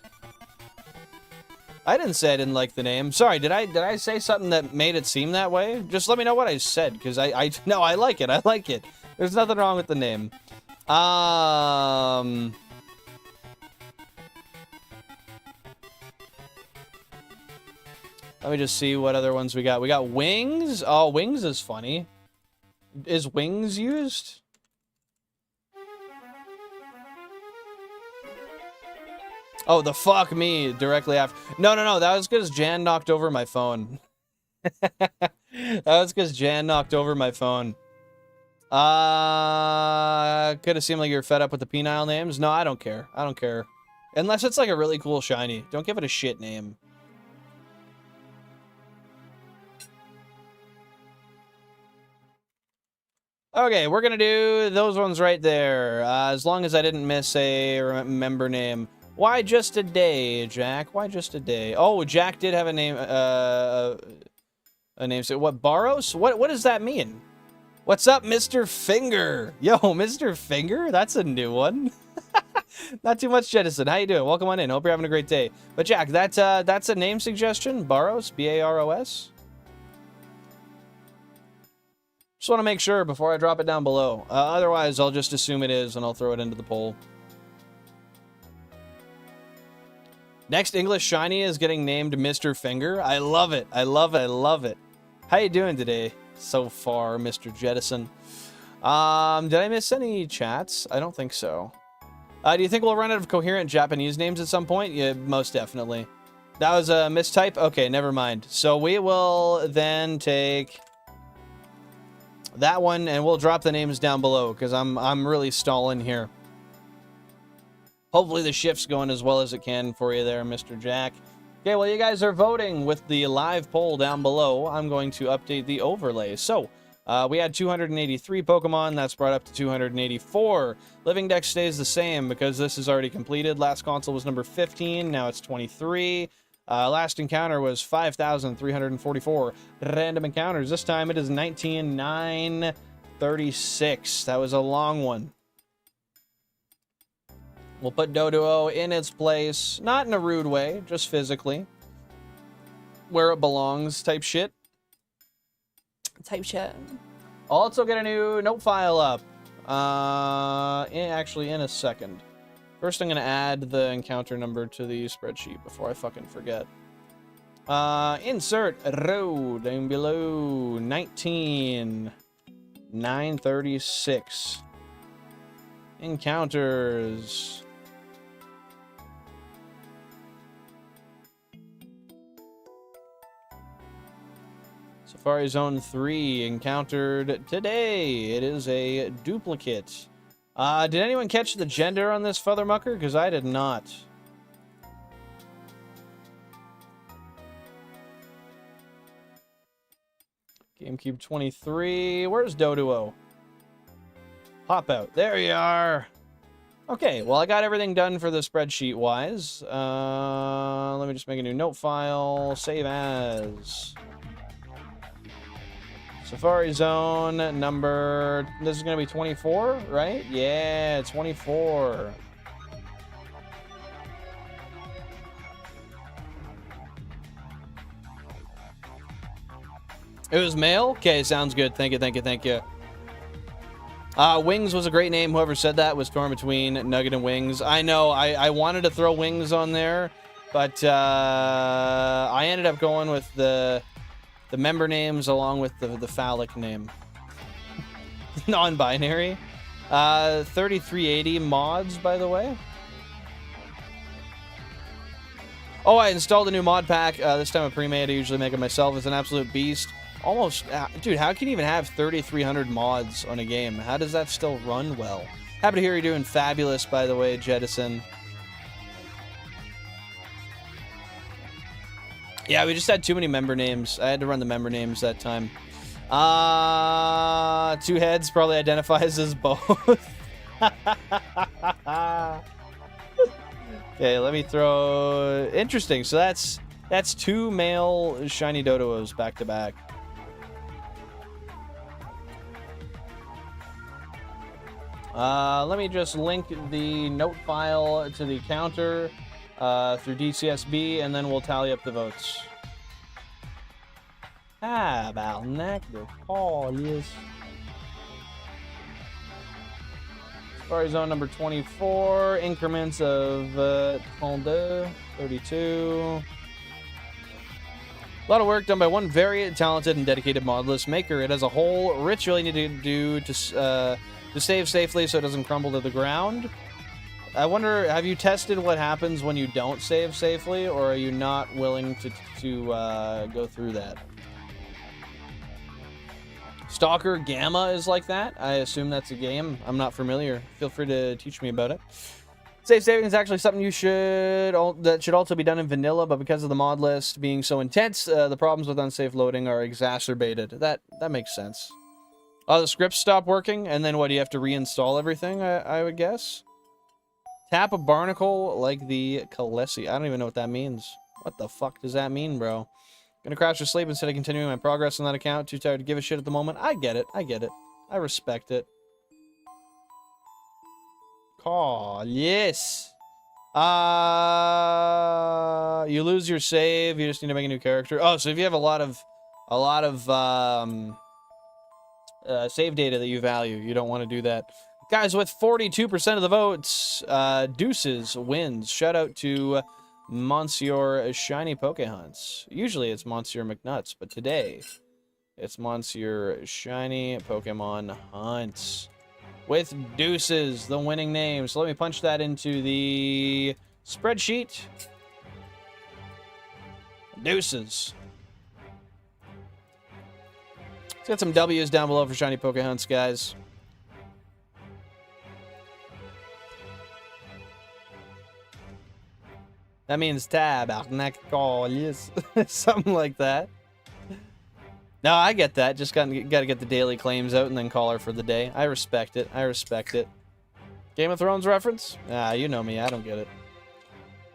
I didn't say I didn't like the name. Sorry, did I say something that made it seem that way? Just let me know what I said, because no, I like it. I like it. There's nothing wrong with the name. Let me just see what other ones we got. We got Wings. Oh, Wings is funny. Is Wings used? Oh, the fuck me directly after. No, that was because Jan knocked over my phone. That was because Jan knocked over my phone. Could have seemed like you're fed up with the penile names. No, I don't care. I don't care. Unless it's like a really cool shiny. Don't give it a shit name. Okay, we're gonna do those ones right there. As long as I didn't miss a member name. Why just a day, Jack? Why just a day? Oh, Jack did have a name, a name. So what, Barros? What does that mean? What's up, Mr. Finger? Yo, Mr. Finger? That's a new one. Not too much, Jettison. How you doing? Welcome on in. Hope you're having a great day. But Jack, that's a name suggestion? Barros? B-A-R-O-S? Just want to make sure before I drop it down below. Otherwise, I'll just assume it is, and I'll throw it into the poll. Next English shiny is getting named Mr. Finger. I love it. I love it. I love it. How you doing today so far, Mr. Jettison? Did I miss any chats? I don't think so. Do you think we'll run out of coherent Japanese names at some point? Yeah, most definitely. That was a mistype? Okay, never mind. So we will then take that one, and we'll drop the names down below, because I'm really stalling here. Hopefully the shift's going as well as it can for you there, Mr. Jack. Okay, well, you guys are voting with the live poll down below. I'm going to update the overlay. So, we had 283 Pokemon. That's brought up to 284. Living Dex stays the same because this is already completed. Last console was number 15. Now it's 23. Last encounter was 5,344 random encounters. This time it is 19,936. That was a long one. We'll put Doduo in its place, not in a rude way, just physically. Where it belongs type shit. Type shit. Also get a new note file up. Actually, in a second. First, I'm going to add the encounter number to the spreadsheet before I fucking forget. Insert row down below. 19,936. Encounters. Safari Zone 3 encountered today. It is a duplicate. Did anyone catch the gender on this Feathermucker? Because I did not. GameCube 23. Where's Doduo? Pop out. There you are. Okay, well, I got everything done for the spreadsheet-wise. Let me just make a new note file. Save as. Safari Zone number... This is going to be 24, right? Yeah, 24. It was male? Okay, sounds good. Thank you, thank you, thank you. Wings was a great name. Whoever said that was torn between Nugget and Wings. I know, I wanted to throw Wings on there, but I ended up going with the member names along with the phallic name. Non-binary. 3380 mods, by the way. Oh, I installed a new mod pack. This time a pre-made. I usually make it myself. It's an absolute beast. Almost, dude, how can you even have 3,300 mods on a game? How does that still run well? Happy to hear you're doing fabulous, by the way, Jettison. Yeah, we just had too many member names. I had to run the member names that time. Two heads probably identifies as both. Okay, let me throw... Interesting. So that's two male shiny Doduos back to back. Let me just link the note file to the counter through DCSB, and then we'll tally up the votes. How about nectar? Oh, yes. Safari Zone number 24, increments of 32, 32. A lot of work done by one very talented and dedicated modless maker. It has a whole rich really need to do to save safely so it doesn't crumble to the ground. I wonder, have you tested what happens when you don't save safely, or are you not willing to go through that? Stalker Gamma is like that. I assume that's a game. I'm not familiar. Feel free to teach me about it. Safe saving is actually something that should also be done in vanilla, but because of the mod list being so intense, the problems with unsafe loading are exacerbated. That makes sense. Oh, the scripts stop working, and then what, do you have to reinstall everything, I would guess? Tap a barnacle like the Kalesi. I don't even know what that means. What the fuck does that mean, bro? Gonna crash to sleep instead of continuing my progress on that account. Too tired to give a shit at the moment. I get it. I get it. I respect it. Call. Yes. You lose your save. You just need to make a new character. Oh, so if you have a lot of save data that you value, you don't want to do that. Guys, with 42% of the votes, Deuces wins. Shout out to Monsieur Shiny Pokehunts. Usually it's Monsieur McNuts, but today it's Monsieur Shiny Pokemon Hunts. With Deuces, the winning name. So let me punch that into the spreadsheet. Deuces. Let's get some W's down below for Shiny Pokehunts, guys. That means tab out neck call, yes. Something like that. No, I get that. Just gotta get the daily claims out and then call her for the day. I respect it. I respect it. Game of Thrones reference? Ah, you know me. I don't get it.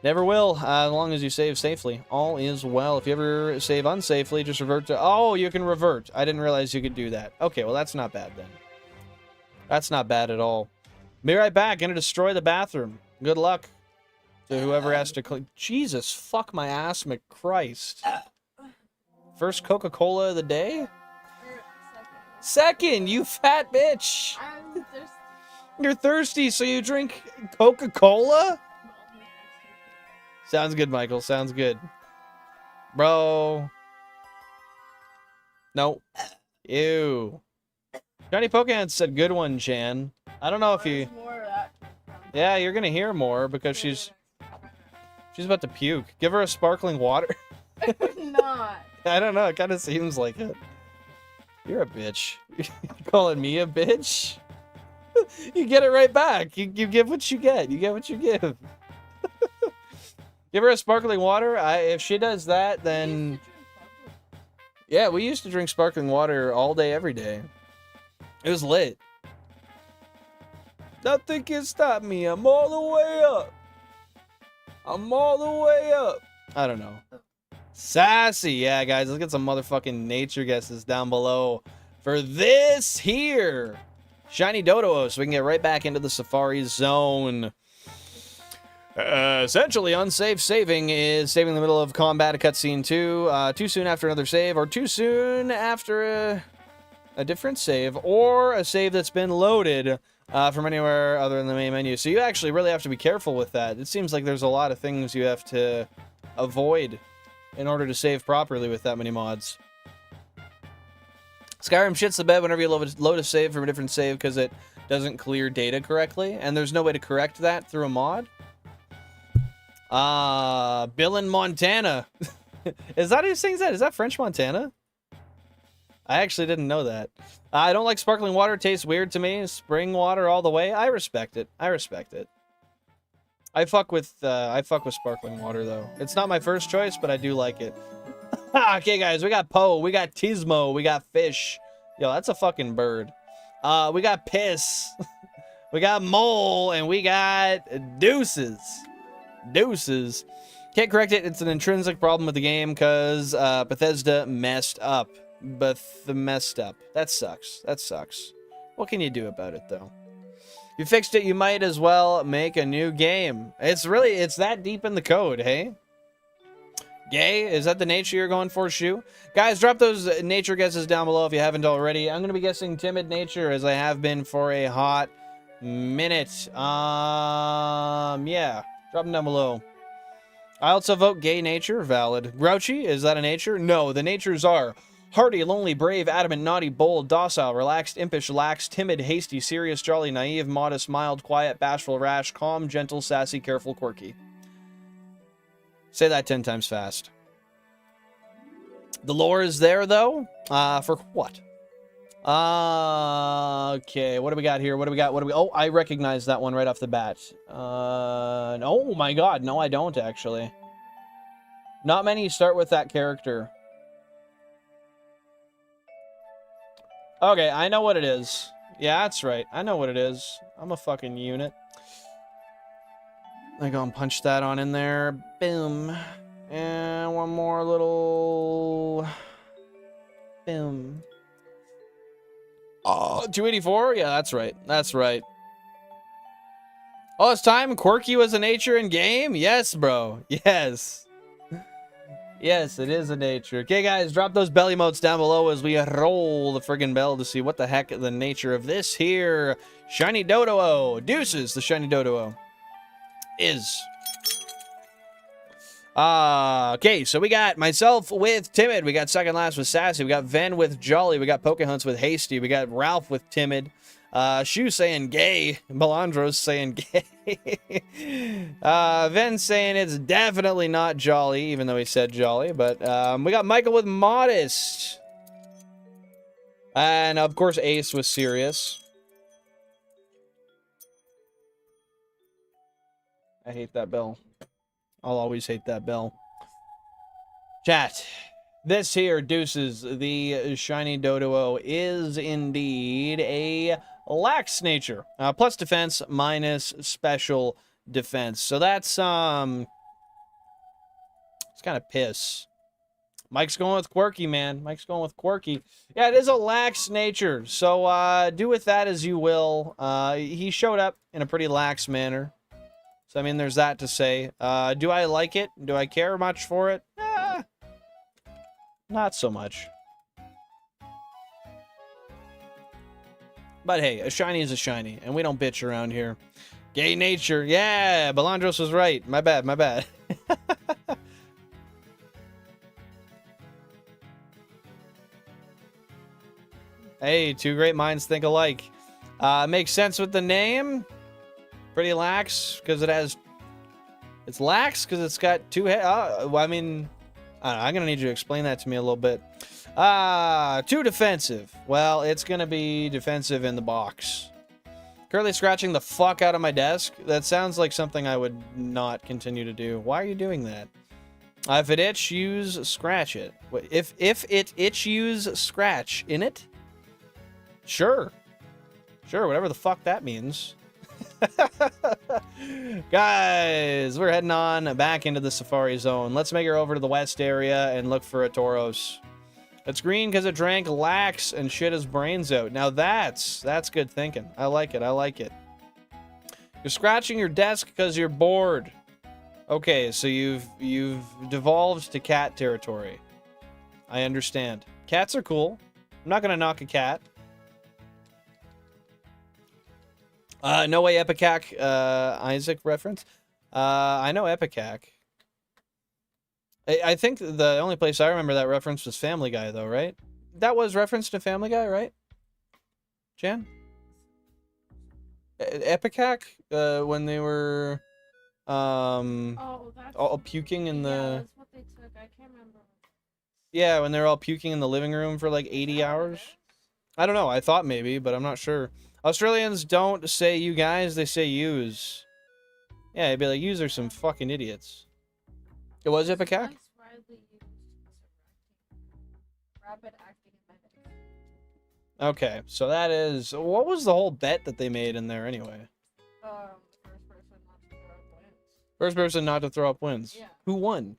Never will, as long as you save safely. All is well. If you ever save unsafely, just revert to... Oh, you can revert. I didn't realize you could do that. Okay, well, that's not bad then. That's not bad at all. Be right back. Gonna destroy the bathroom. Good luck to whoever has to clean. Jesus, fuck my ass, McChrist. First Coca-Cola of the day? Second, you fat bitch. I'm thirsty. You're thirsty, so you drink Coca-Cola? Sounds good, Michael. Sounds good. Bro. No. Ew. Johnny Pokemon said good one, Chan. I don't know if you... Yeah, you're gonna hear more because she's about to puke. Give her a sparkling water. Not. I don't know. It kind of seems like it. You're a bitch. You calling me a bitch? You get it right back. You give what you get. You get what you give. Give her a sparkling water. If she does that, then... Yeah, we used to drink sparkling water all day, every day. It was lit. Nothing can stop me. I'm all the way up. I'm all the way up. I don't know. Sassy. Yeah, guys, let's get some motherfucking nature guesses down below for this here Shiny Doduo, so we can get right back into the Safari Zone. Essentially, unsafe saving is saving in the middle of combat, a cutscene too soon after another save, or too soon after a different save, or a save that's been loaded from anywhere other than the main menu. So you actually really have to be careful with that. It seems like there's a lot of things you have to avoid in order to save properly with that many mods. Skyrim shits the bed whenever you load a save from a different save because it doesn't clear data correctly, and there's no way to correct that through a mod. Bill in Montana. Is that who sings that? Is that French Montana? I actually didn't know that. I don't like sparkling water. It tastes weird to me. Spring water all the way. I respect it. I respect it. I fuck with sparkling water though. It's not my first choice, but I do like it. Okay, guys, we got Poe, we got Tismo, we got Fish. Yo, that's a fucking bird. We got Piss, we got Mole, and we got Deuces. Deuces. Can't correct it. It's an intrinsic problem with the game because Bethesda messed up. Messed up. That sucks. That sucks. What can you do about it though? If you fixed it, you might as well make a new game. It's that deep in the code, hey? Gay? Is that the nature you're going for, Shu? Guys, drop those nature guesses down below if you haven't already. I'm going to be guessing timid nature as I have been for a hot minute. Yeah. Drop them down below. I also vote gay nature. Valid. Grouchy? Is that a nature? No, the natures are hardy, lonely, brave, adamant, naughty, bold, docile, relaxed, impish, lax, timid, hasty, serious, jolly, naive, modest, mild, quiet, bashful, rash, calm, gentle, sassy, careful, quirky. Say that 10 times fast. The lore is there, though. For what? Okay, what do we got here? What do we got? Oh, I recognize that one right off the bat. Oh my god, no, I don't, actually. Not many start with that character. Okay, I know what it is. Yeah, that's right. I know what it is. I'm a fucking unit. I go and punch that on in there. Boom. And one more little... Boom. Oh, 284? Yeah, that's right. That's right. Oh, it's time Quirky was a nature in game? Yes, bro. Yes. Yes, it is a nature. Okay, guys, drop those belly motes down below as we roll the friggin' bell to see what the heck the nature of this here Shiny Dodo Deuces, the Shiny Dodo is. Okay, so we got myself with Timid. We got second last with Sassy. We got Ven with Jolly. We got Pokehunts with Hasty. We got Ralph with Timid. Shu saying gay. Melandros saying gay. Ven saying it's definitely not Jolly, even though he said Jolly. But we got Michael with Modest. And, of course, Ace was Serious. I hate that bell. I'll always hate that bell. Chat. This here, Deuces, the Shiny Dodo, is indeed a lax nature. Plus defense, minus special defense. So that's, it's kind of piss. Mike's going with Quirky, man. Mike's going with Quirky. Yeah, it is a lax nature. So, do with that as you will. He showed up in a pretty lax manner. So, I mean, there's that to say. Do I like it? Do I care much for it? Not so much. But hey, a shiny is a shiny, and we don't bitch around here. Gay nature. Yeah, Belandros was right. My bad, my bad. Hey, two great minds think alike. Makes sense with the name. Pretty lax, because it has... It's lax, because it's got two heads. Well, I mean... I don't know, I'm going to need you to explain that to me a little bit. Too defensive. Well, it's going to be defensive in the box. Currently scratching the fuck out of my desk. That sounds like something I would not continue to do. Why are you doing that? If it itch, use scratch it. If it itch, use scratch in it? Sure. Sure, whatever the fuck that means. Guys, we're heading on back into the Safari Zone. Let's make her over to the west area and look for a Tauros. It's green because it drank lax and shit his brains out. Now that's good thinking. I like it. I like it. You're scratching your desk because you're bored. Okay, so you've devolved to cat territory. I understand. Cats are cool. I'm not gonna knock a cat. No way Epicac, Isaac reference. I know Epicac. I think the only place I remember that reference was Family Guy, though, right? That was reference to Family Guy, right? Jan? Epicac? When they were Oh, that's... all puking in Yeah, the... that's what they took. I can't remember. Yeah, when they're all puking in the living room for like 80 hours. I don't know. I thought maybe, but I'm not sure. Australians don't say you guys, they say yous. Yeah, it'd be like, yous are some fucking idiots. It was Ipecac? Once widely used rapid acting medic. Okay, so that is... What was the whole bet that they made in there anyway? First person not to throw up wins. First person not to throw up wins. Yeah. Who won?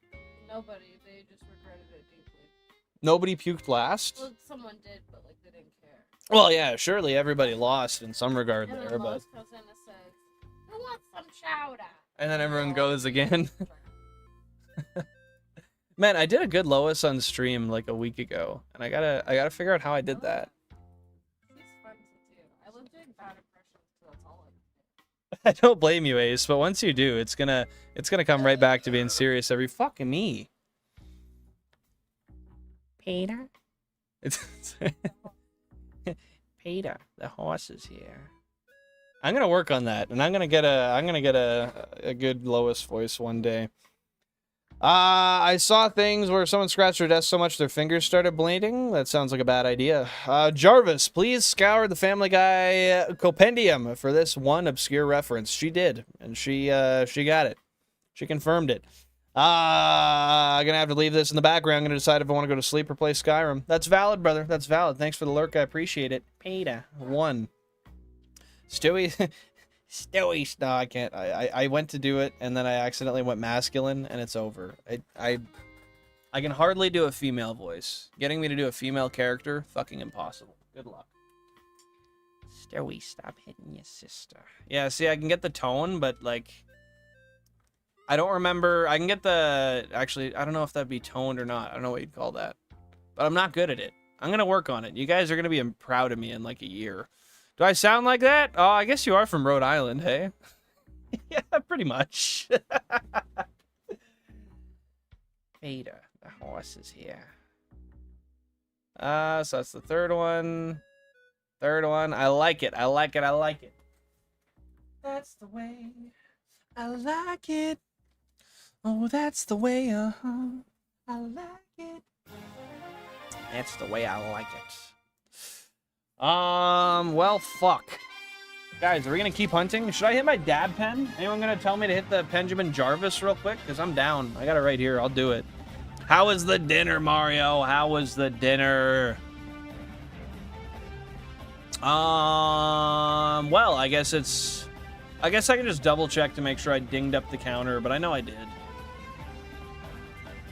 Nobody. They just regretted it deeply. Nobody puked last? Well, someone did, but like they didn't care. Well, yeah, surely everybody lost in some regard And there, then but... Lois comes in and says, "Who wants some chowder?" And then everyone goes again. Man, I did a good Lois on stream like a week ago, and I gotta figure out how I did that. She's fun to do. I love doing bad impressions, so that's all I do. I don't blame you, Ace, but once you do, it's gonna come right back to being serious every fucking me. Peter? It's Peter, the horse is here. I'm gonna work on that, and I'm gonna get a good Lois voice one day. I saw things where someone scratched their desk so much their fingers started bleeding. That sounds like a bad idea. Jarvis, please scour the Family Guy compendium for this one obscure reference. She did, and she got it. She confirmed it. I'm gonna have to leave this in the background. I'm gonna decide if I want to go to sleep or play Skyrim. That's valid, brother. That's valid. Thanks for the lurk. I appreciate it. Peter, 1. Stewie. Stewie. No, I can't. I went to do it, and then I accidentally went masculine, and it's over. I can hardly do a female voice. Getting me to do a female character, fucking impossible. Good luck. Stewie, stop hitting your sister. Yeah, see, I can get the tone, but, like... I don't remember... I can get the... Actually, I don't know if that'd be toned or not. I don't know what you'd call that. But I'm not good at it. I'm gonna work on it. You guys are gonna be proud of me in, like, a year. Do I sound like that? Oh, I guess you are from Rhode Island, hey? Yeah, pretty much. Peter, the horse is here. So that's the third one. Third one. I like it. I like it. I like it. That's the way I like it. Oh, that's the way, I like it. That's the way I like it. Well, fuck. Guys, are we gonna keep hunting? Should I hit my dab pen? Anyone gonna tell me to hit the Benjamin Jarvis real quick? Because I'm down. I got it right here. I'll do it. How was the dinner, Mario? How was the dinner? Well, I guess I can just double check to make sure I dinged up the counter, but I know I did.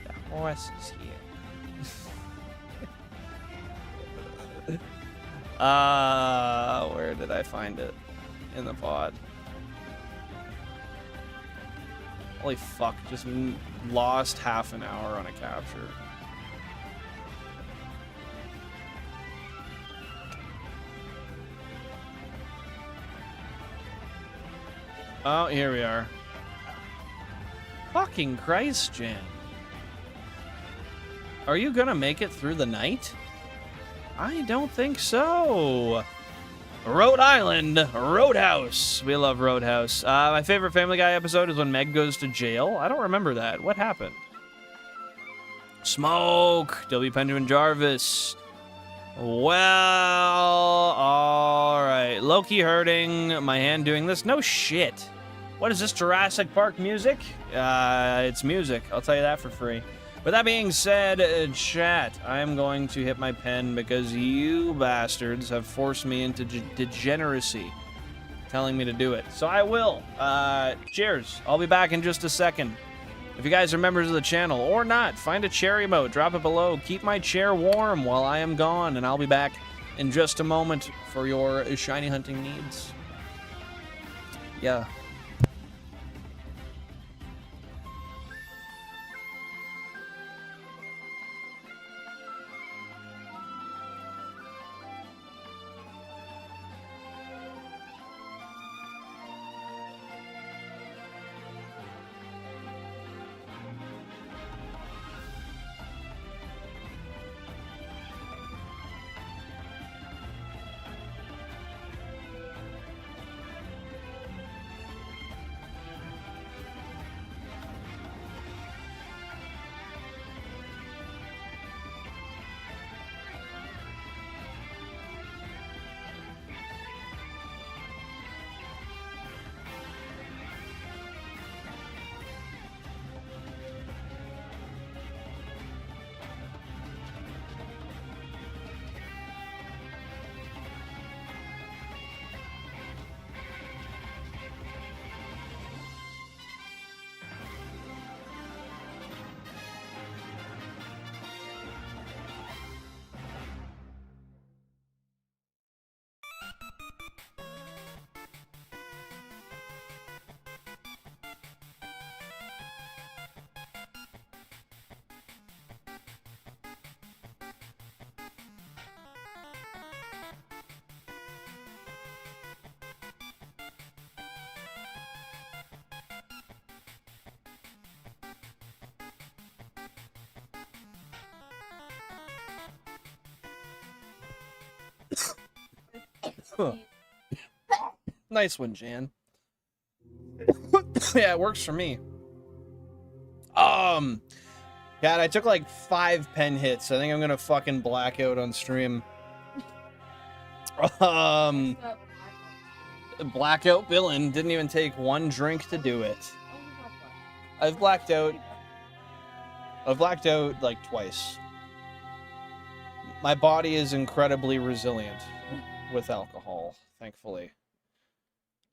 The horse is here. Where did I find it? In the pod. Holy fuck, just lost half an hour on a capture. Oh, here we are. Fucking Christ, Jan. Are you gonna make it through the night? I don't think so. Rhode Island, Roadhouse. We love Roadhouse. My favorite Family Guy episode is when Meg goes to jail. I don't remember that. What happened? Smoke. W. Benjamin Jarvis. Well, all right. Loki hurting. My hand doing this. No shit. What is this, Jurassic Park music? It's music. I'll tell you that for free. With that being said, chat, I am going to hit my pen because you bastards have forced me into degeneracy, telling me to do it. So I will. Cheers. I'll be back in just a second. If you guys are members of the channel or not, find a chair emote, drop it below. Keep my chair warm while I am gone, and I'll be back in just a moment for your shiny hunting needs. Yeah. Nice one, Jan. Yeah, it works for me. God, I took like 5 pen hits. I think I'm gonna fucking blackout on stream. Blackout villain didn't even take 1 drink to do it. I've blacked out like twice. My body is incredibly resilient with alcohol, thankfully.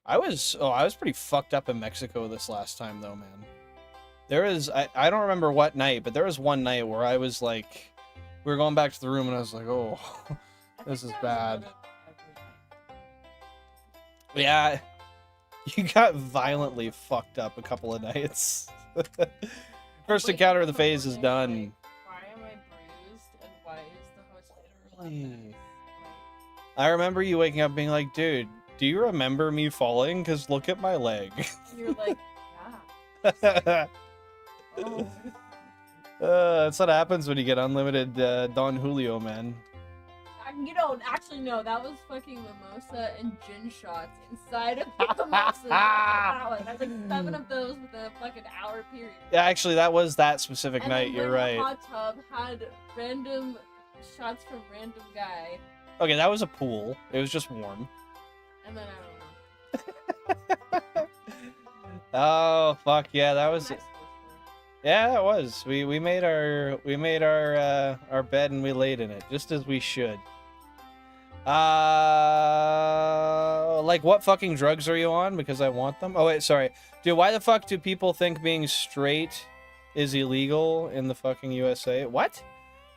I was pretty fucked up in Mexico this last time though, man. There is I don't remember what night, but there was one night where I was like, we were going back to the room and I was like, oh, this is bad. Yeah, you got violently fucked up a couple of nights. First encounter of the phase is done. Why am I bruised and why is the host Literally. I remember you waking up being like, dude, do you remember me falling? Because look at my leg. You're like, yeah. Oh. That's what happens when you get unlimited Don Julio, man. You know, actually, no, that was fucking mimosa and gin shots inside of the mimosa. That's like 7 of those with a fucking hour period. Yeah, actually, that was that specific night. You're right. The hot tub had random shots from random guy. Okay, that was a pool. It was just warm. And then I don't know. Oh fuck yeah, that was. Yeah, that was. We made our bed and we laid in it just as we should. Like what fucking drugs are you on? Because I want them. Oh wait, sorry. Dude, why the fuck do people think being straight is illegal in the fucking USA? What?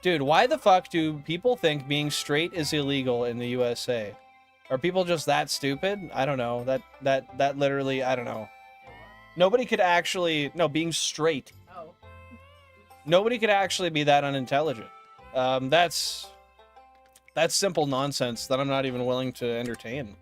Dude, why the fuck do people think being straight is illegal in the USA? Are people just that stupid? I don't know. That literally, I don't know. Nobody could actually, no, being straight. Oh. Nobody could actually be that unintelligent. That's simple nonsense that I'm not even willing to entertain.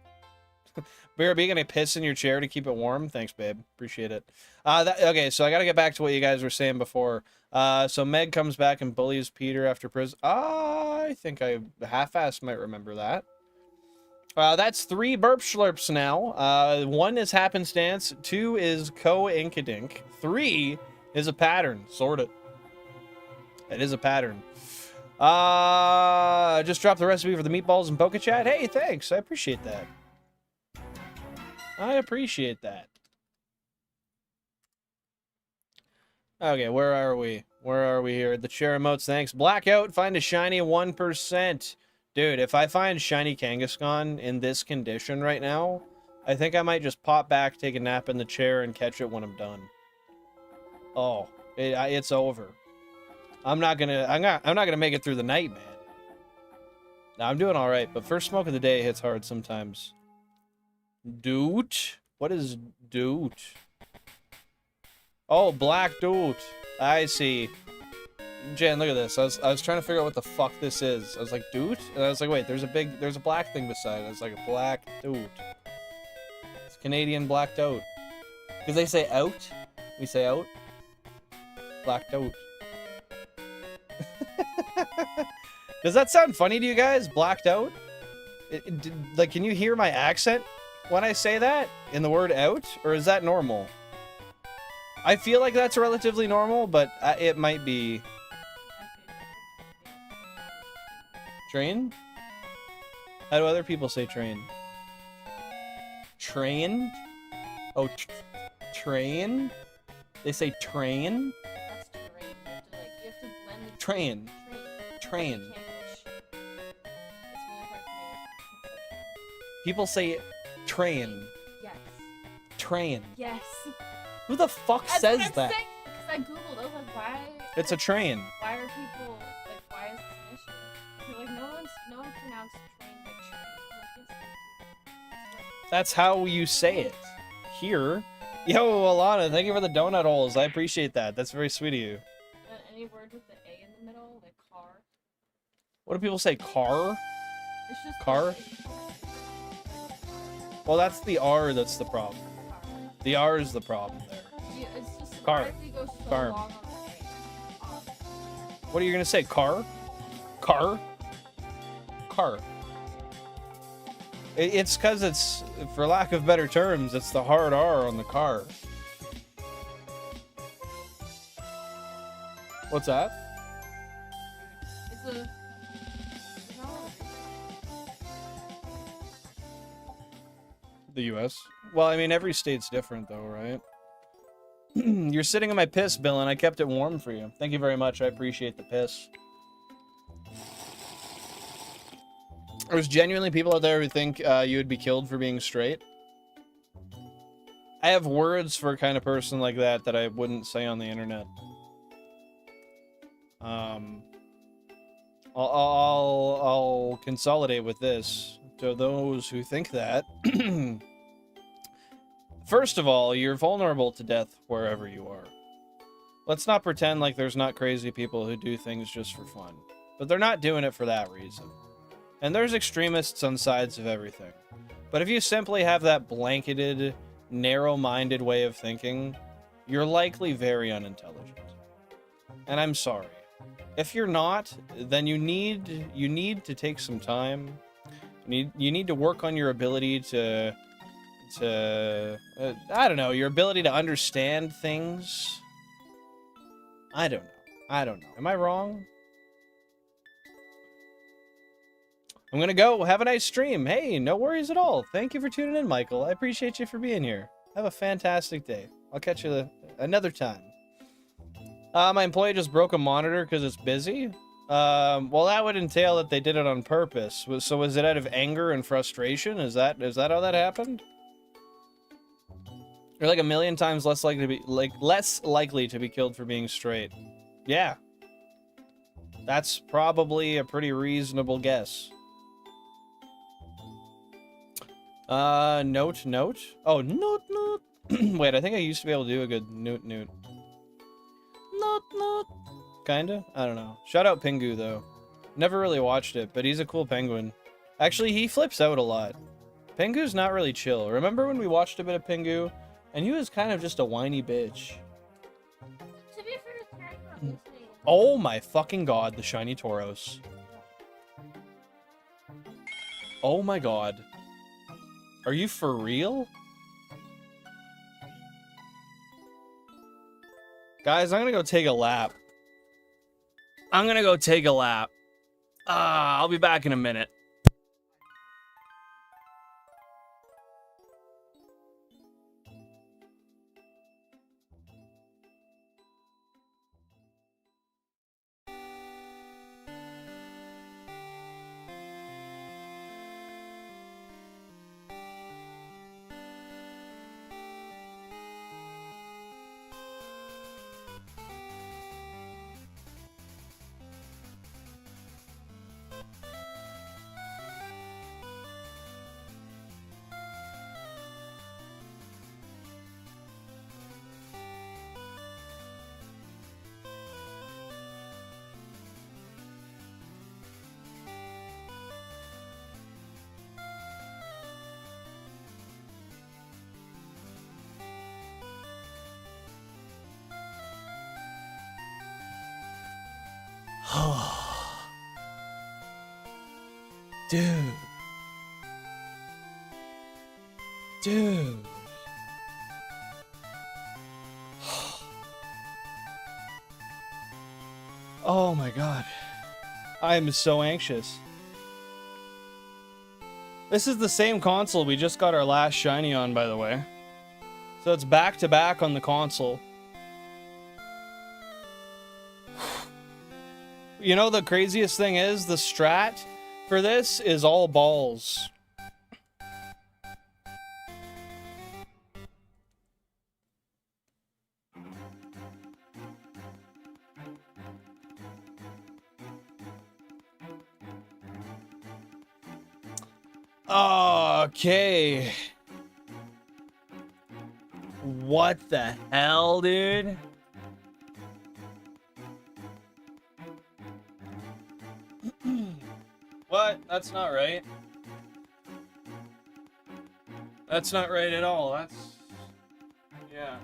Bear, are you gonna piss in your chair to keep it warm? Thanks, babe. Appreciate it. Okay, so I gotta get back to what you guys were saying before. So Meg comes back and bullies Peter after prison. I think I half-assed might remember that. That's 3 burp slurps now. 1 is happenstance, 2 is co-inkadink, 3 is a pattern. Sort it. It is a pattern. Just dropped the recipe for the meatballs in Poke Chat. Hey, thanks. I appreciate that. I appreciate that. Okay, where are we? Where are we here? The chair emotes, thanks. Blackout, find a shiny 1%. Dude, if I find shiny Kangaskhan in this condition right now, I think I might just pop back, take a nap in the chair, and catch it when I'm done. Oh, it's over. I'm not gonna make it through the night, man. No, I'm doing all right, but first smoke of the day hits hard sometimes. Doot? What is doot? Oh, black doot. I see. Jen, look at this. I was trying to figure out what the fuck this is. I was like, doot? And I was like, wait, there's a black thing beside it. It's like a black doot. It's Canadian blacked out. Because they say out. We say out. Blacked out. Does that sound funny to you guys? Blacked out? Like, can you hear my accent when I say that in the word out? Or is that normal? I feel like that's relatively normal, but it might be. Train? How do other people say train? Train? Oh, train? They say train? That's terrain. You have to blend the Train. Train. It's really hard for me. People say train. Yes. Train. Yes. Who the fuck That's says what I'm that? saying, 'cause I googled. I was like, why? It's a train. Why are people like? Why is this an issue? They're like, no one pronounced train like train. I'm like, yes, That's how you say it. Here. Yo, Alana, thank you for the donut holes. I appreciate that. That's very sweet of you. and any word with the A in the middle, like car. What do people say? Car? It's just Car? Well, that's the R that's the problem. The R is the problem there. Yeah, it's just Car. why does it go so Car. long on the train? What are you gonna say? Car? Car? Car. It's because it's, for lack of better terms, it's the hard R on the car. What's that? It's a... No. The U.S. Well, I mean, every state's different, though, right? You're sitting in my piss, Bill, and I kept it warm for you. Thank you very much. I appreciate the piss. There's genuinely people out there who think you would be killed for being straight. I have words for a kind of person like that that I wouldn't say on the internet. I'll consolidate with this. To those who think that, first of all, you're vulnerable to death wherever you are. Let's not pretend like there's not crazy people who do things just for fun. But they're not doing it for that reason. And there's extremists on sides of everything. But if you simply have that blanketed, narrow-minded way of thinking, you're likely very unintelligent. And I'm sorry. If you're not, then you need to take some time. You need to work on your ability to I don't know, your ability to understand things. I don't know. Am I wrong? I'm gonna go. Have a nice stream. Hey, no worries at all. Thank you for tuning in, Michael. I appreciate you for being here. Have a fantastic day. I'll catch you another time. My employee just broke a monitor because it's busy. Well, that would entail that they did it on purpose. So was it out of anger and frustration? Is that how that happened? You're like a million times less likely to be killed for being straight. Yeah. That's probably a pretty reasonable guess. Note. Oh, note. Wait, I think I used to be able to do a good note. Note. Kinda? I don't know. Shout out Pingu, though. Never really watched it, but he's a cool penguin. Actually, he flips out a lot. Pingu's not really chill. Remember when we watched a bit of Pingu? And he was kind of just a whiny bitch. To be fair, the parents not listening. Oh my fucking god, the shiny Tauros. Oh my god. Are you for real? Guys, I'm gonna go take a lap. I'll be back in a minute. Dude. Oh my god. I am so anxious. This is the same console we just got our last shiny on, by the way. So it's back to back on the console. You know, the craziest thing is the strat for this is all balls. Okay. What the hell, dude? What? That's not right. That's not right at all. That's... yeah.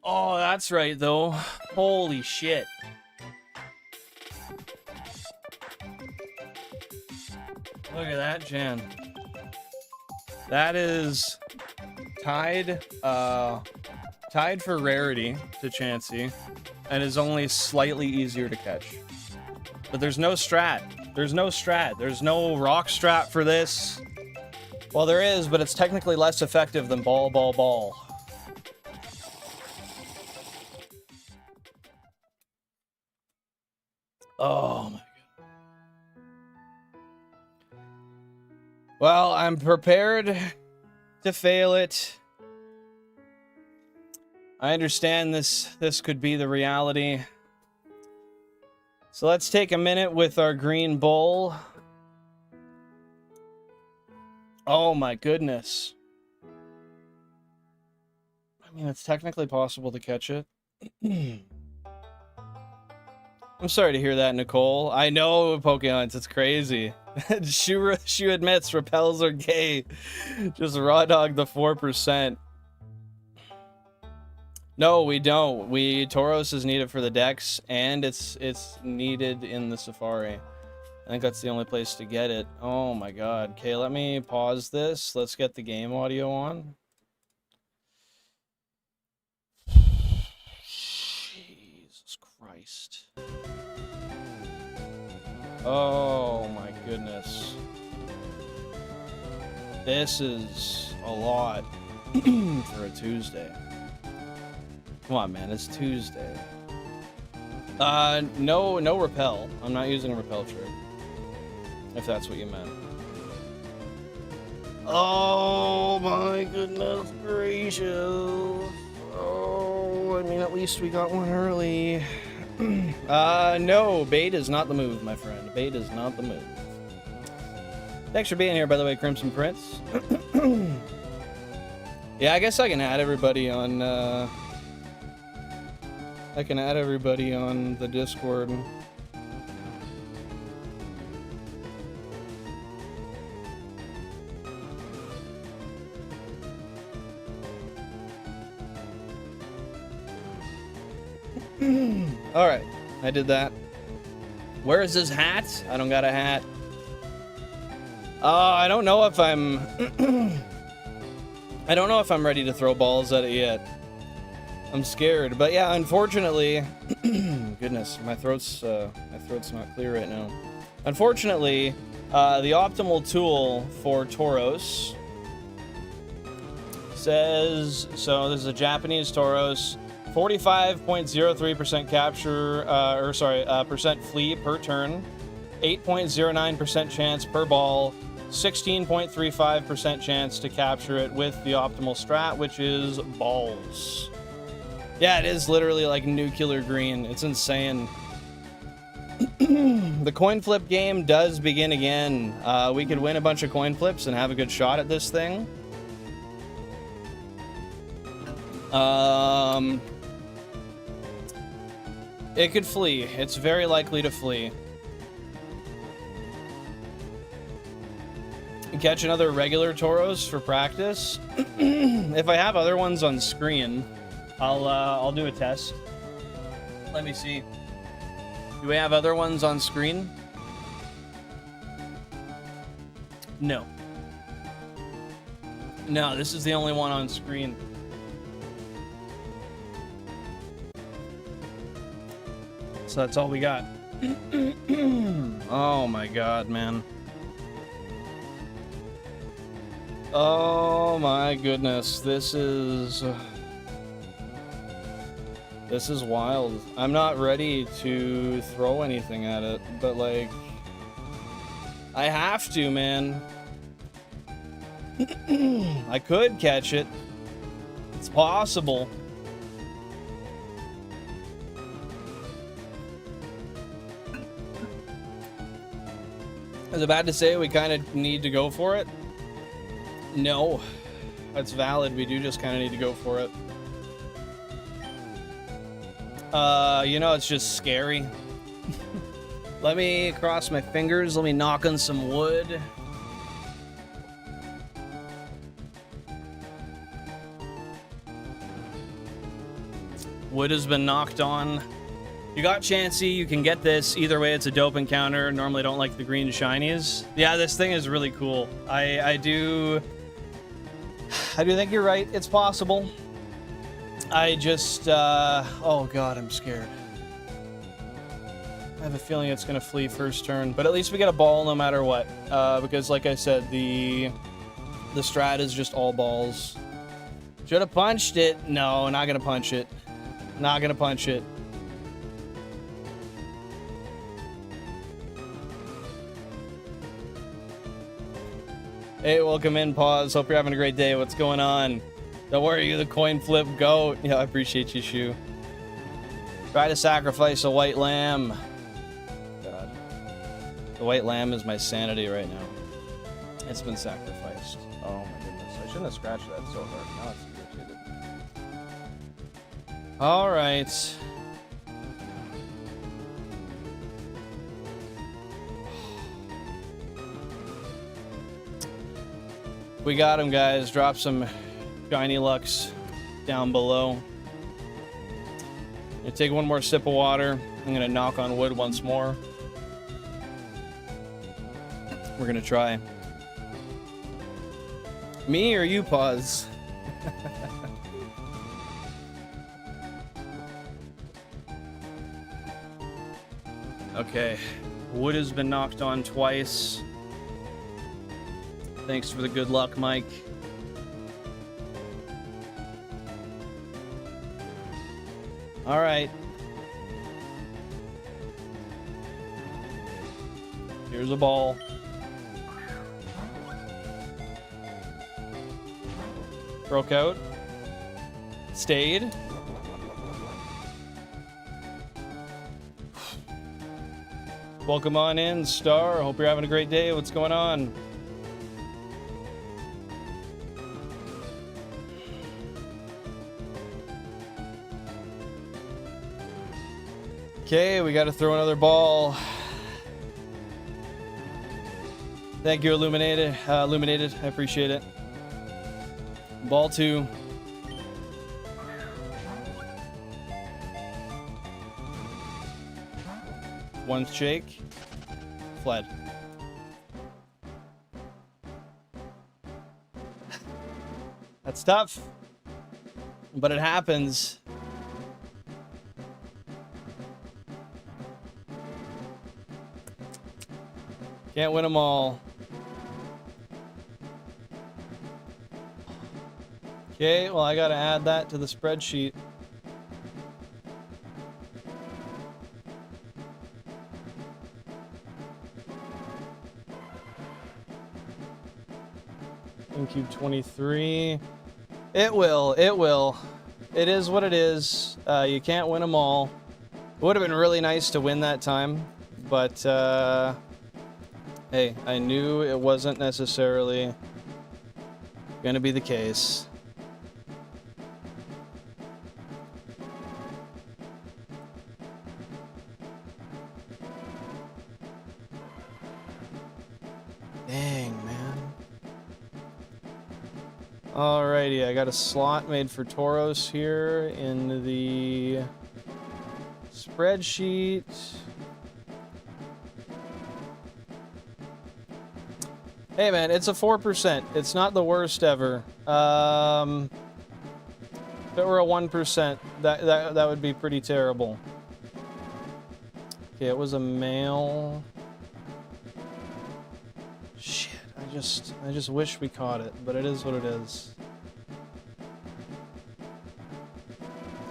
Oh, that's right, though. Holy shit. Look at that, Jan. That is tied for rarity to Chansey, and is only slightly easier to catch. But there's no strat. There's no strat. There's no rock strat for this. Well, there is, but it's technically less effective than ball, ball, ball. Oh my god. Well, I'm prepared to fail it. I understand this could be the reality. So let's take a minute with our green bowl. Oh my goodness. I mean, it's technically possible to catch it. I'm sorry to hear that, Nicole. I know, Pokemon, it's crazy. Shu admits repels are gay. Just raw dog the 4%. No, we don't. Tauros is needed for the Dex, and it's needed in the Safari. I think that's the only place to get it. Oh my god. Okay, let me pause this. Let's get the game audio on. Jesus Christ. Oh my goodness. This is a lot for a Tuesday. Come on, man, it's Tuesday. No repel. I'm not using a repel trick. If that's what you meant. Oh my goodness gracious. Oh, I mean, at least we got one early. No, bait is not the move, my friend. Bait is not the move. Thanks for being here, by the way, Crimson Prince. Yeah, I guess I can add everybody on, the Discord. Alright, I did that. Where is this hat? I don't got a hat. I don't know if I'm... I don't know if I'm ready to throw balls at it yet. I'm scared, but yeah, unfortunately... Goodness, my throat's not clear right now. Unfortunately, the optimal tool for Tauros says... So, this is a Japanese Tauros. 45.03% capture, percent flee per turn, 8.09% chance per ball, 16.35% chance to capture it with the optimal strat, which is balls. Yeah, it is literally like nuclear green. It's insane. The coin flip game does begin again. We could win a bunch of coin flips and have a good shot at this thing. It could flee. It's very likely to flee. Catch another regular Tauros for practice. If I have other ones on screen, I'll do a test. Let me see. Do we have other ones on screen? No. No, this is the only one on screen. So that's all we got. Oh my god, man. Oh my goodness, this is wild. I'm not ready to throw anything at it, but like, I have to, man. I could catch it. It's possible. Is it bad to say we kind of need to go for it? No, that's valid. We do just kind of need to go for it. You know, it's just scary. Let me cross my fingers. Let me knock on some wood. Wood has been knocked on. You got Chansey, you can get this. Either way, it's a dope encounter. Normally don't like the green shinies. Yeah, this thing is really cool. I do think you're right. It's possible. I just, oh god, I'm scared. I have a feeling it's gonna flee first turn, but at least we get a ball no matter what. Because like I said, the strat is just all balls. Should have punched it. No, not gonna punch it. Not gonna punch it. Hey, welcome in, Pause. Hope you're having a great day. What's going on? Don't worry, you're the coin flip goat. Yeah, I appreciate you, Shu. Try to sacrifice a white lamb. God. The white lamb is my sanity right now. It's been sacrificed. Oh my goodness. I shouldn't have scratched that so hard. Now it's irritated. Alright. We got him, guys. Drop some shiny Lux down below. I'm gonna take one more sip of water. I'm gonna knock on wood once more. We're gonna try. Me or you, Pause? Okay. Wood has been knocked on twice. Thanks for the good luck, Mike. All right. Here's a ball. Broke out. Stayed. Welcome on in, Star. Hope you're having a great day. What's going on? Okay, we got to throw another ball. Thank you, Illuminated. Illuminated, I appreciate it. Ball 2. One shake. Fled. That's tough, but it happens. Can't win them all. Okay, well, I gotta add that to the spreadsheet. GameCube 23. It will, it will. It is what it is. You can't win them all. It would have been really nice to win that time, but hey, I knew it wasn't necessarily gonna be the case. Dang, man. Alrighty, I got a slot made for Tauros here in the spreadsheet. Hey man, it's a 4%. It's not the worst ever. If it were a 1%, that would be pretty terrible. Okay, it was a male. Shit, I just wish we caught it, but it is what it is.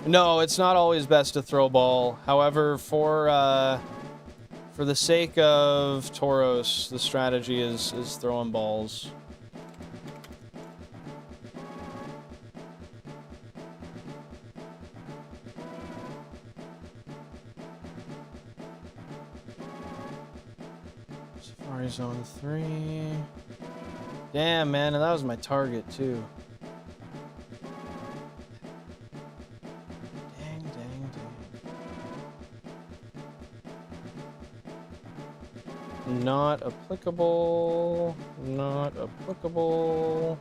No, it's not always best to throw ball. However, for the sake of Tauros, the strategy is throwing balls. Safari Zone 3. Damn, man, and that was my target, too. Dang, dang, dang. Not applicable. Not applicable.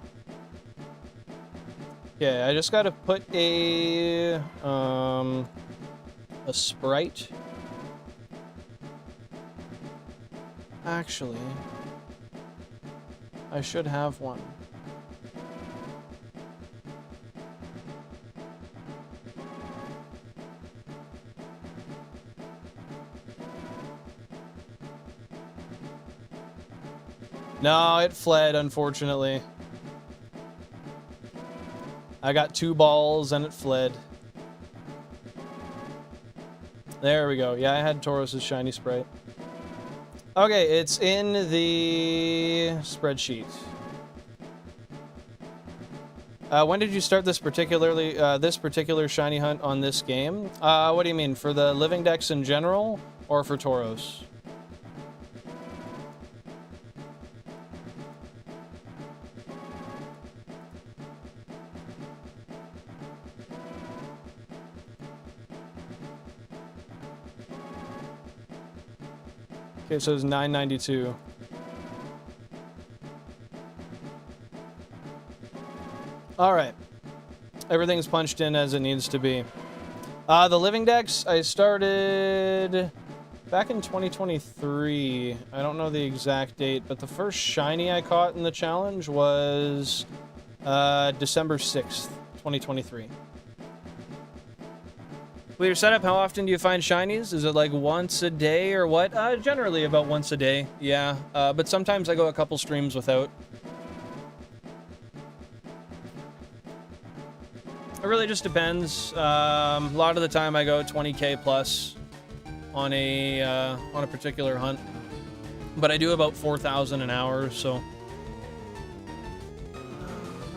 Okay, I just gotta put a sprite Actually, I should have one. No, it fled, unfortunately. I got 2 balls and it fled. There we go. Yeah, I had Tauros' shiny sprite. Okay, it's in the spreadsheet. When did you start this particular shiny hunt on this game? What do you mean, for the living dex in general, or for Tauros? Okay, so it's 992. Alright. Everything's punched in as it needs to be. The living dex, I started back in 2023. I don't know the exact date, but the first shiny I caught in the challenge was December 6th, 2023. With your setup, how often do you find shinies? Is it like once a day or what? Generally about once a day, yeah. But sometimes I go a couple streams without. It really just depends. A lot of the time I go 20k plus on a particular hunt. But I do about 4,000 an hour, so.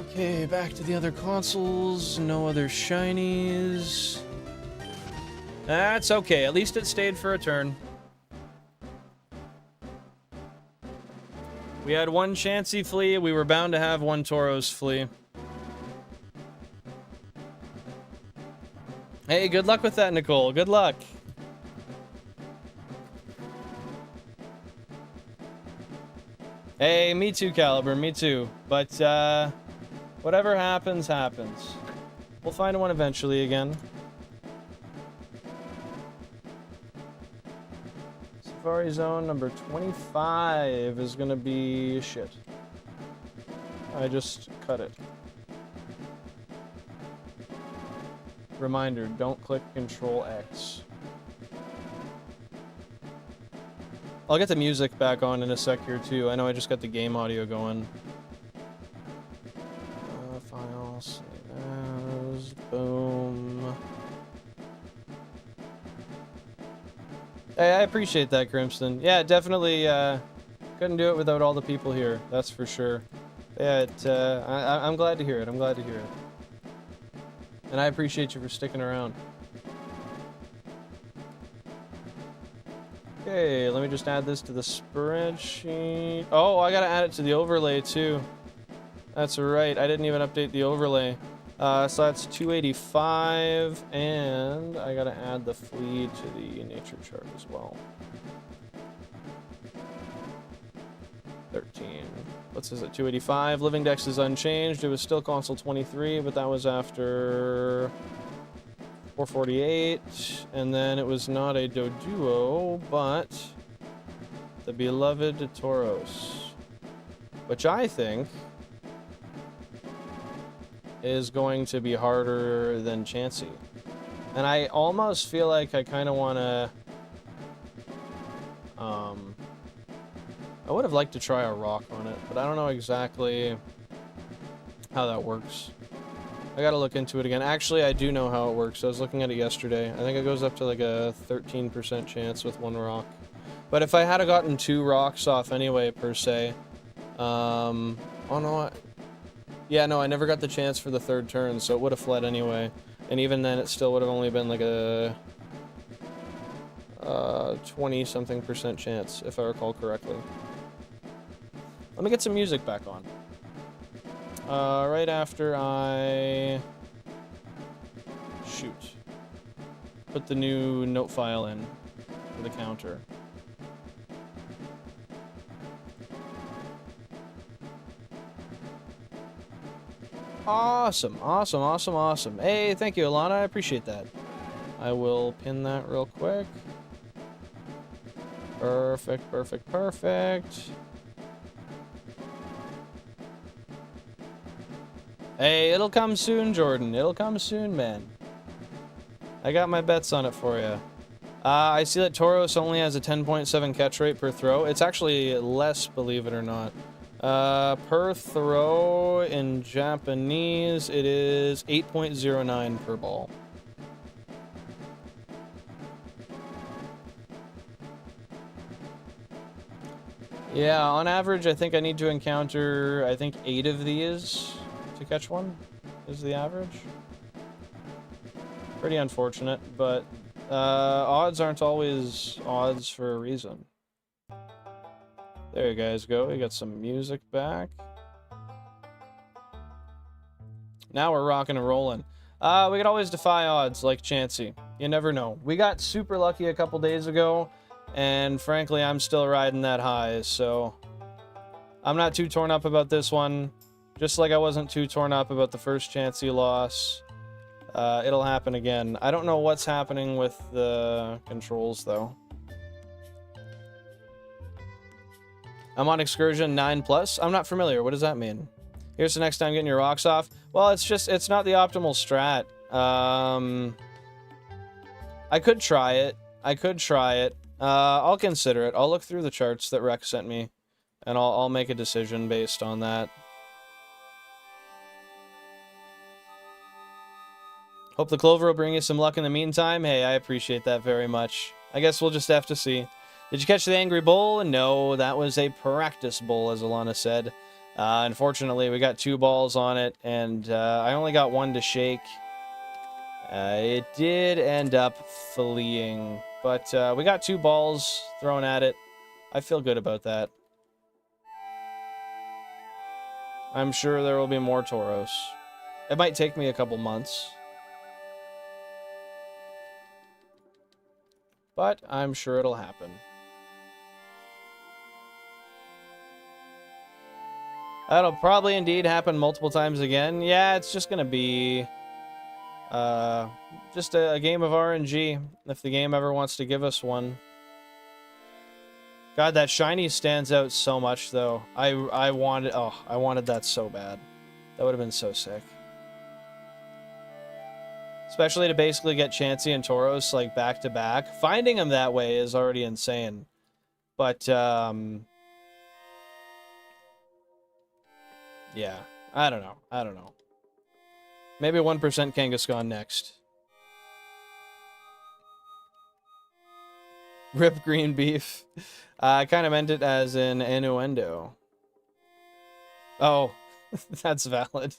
Okay, back to the other consoles. No other shinies. That's okay. At least it stayed for a turn. We had 1 Chansey flea. We were bound to have 1 Tauros flea. Hey, good luck with that, Nicole. Good luck. Hey, me too, Caliber. Me too. But, whatever happens, happens. We'll find one eventually again. Safari Zone number 25 is gonna be shit. I just cut it. Reminder, don't click Control X. I'll get the music back on in a sec here too. I know I just got the game audio going. File, save as, boom. Hey, I appreciate that, Crimson. Yeah, definitely couldn't do it without all the people here. That's for sure. Yeah, I'm glad to hear it. I'm glad to hear it. And I appreciate you for sticking around. Okay, let me just add this to the spreadsheet. Oh, I gotta add it to the overlay too. That's right, I didn't even update the overlay. So that's 285, and I gotta add the flea to the nature chart as well. 13. What's this at 285? Living Dex is unchanged. It was still console 23, but that was after 448. And then it was not a Doduo, but the beloved Tauros, which I think is going to be harder than Chansey. And I almost feel like I kind of want to... I would have liked to try a rock on it, but I don't know exactly how that works. I gotta look into it again. Actually, I do know how it works. I was looking at it yesterday. I think it goes up to like a 13% chance with 1 rock. But if I had gotten 2 rocks off anyway, per se... oh no, yeah, no, I never got the chance for the 3rd turn, so it would have fled anyway. And even then, it still would have only been like a 20-something% chance, if I recall correctly. Let me get some music back on. Right after I... shoot. Put the new note file in for the counter. Awesome, awesome, awesome, awesome. Hey, thank you, Alana. I appreciate that. I will pin that real quick. Perfect, perfect, perfect. Hey, it'll come soon, Jordan. It'll come soon, man. I got my bets on it for you. I see that Tauros only has a 10.7 catch rate per throw. It's actually less, believe it or not. Per throw in Japanese, it is 8.09 per ball. Yeah, on average, I think I need to encounter, 8 of these to catch one, is the average. Pretty unfortunate, but odds aren't always odds for a reason. There you guys go. We got some music back. Now we're rocking and rolling. We could always defy odds like Chansey. You never know. We got super lucky a couple days ago, and frankly, I'm still riding that high, so I'm not too torn up about this one. Just like I wasn't too torn up about the first Chansey loss. It'll happen again. I don't know what's happening with the controls, though. I'm on excursion 9+. I'm not familiar. What does that mean? Here's the next time getting your rocks off. Well, it's not the optimal strat. I could try it. I'll consider it. I'll look through the charts that Rex sent me, and I'll make a decision based on that. Hope the clover will bring you some luck in the meantime. Hey, I appreciate that very much. I guess we'll just have to see. Did you catch the angry bull? No, that was a practice bull, as Alana said. Unfortunately, we got 2 balls on it, and I only got 1 to shake. It did end up fleeing, but we got 2 balls thrown at it. I feel good about that. I'm sure there will be more Tauros. It might take me a couple months, but I'm sure it'll happen. That'll probably indeed happen multiple times again. Yeah, it's just gonna be just a game of RNG, if the game ever wants to give us one. God, that shiny stands out so much, though. I wanted that so bad. That would have been so sick. Especially to basically get Chansey and Tauros, like, back to back. Finding them that way is already insane. But, yeah. I don't know. Maybe 1% Kangaskhan next. Rip green beef. I kind of meant it as an innuendo. Oh, that's valid.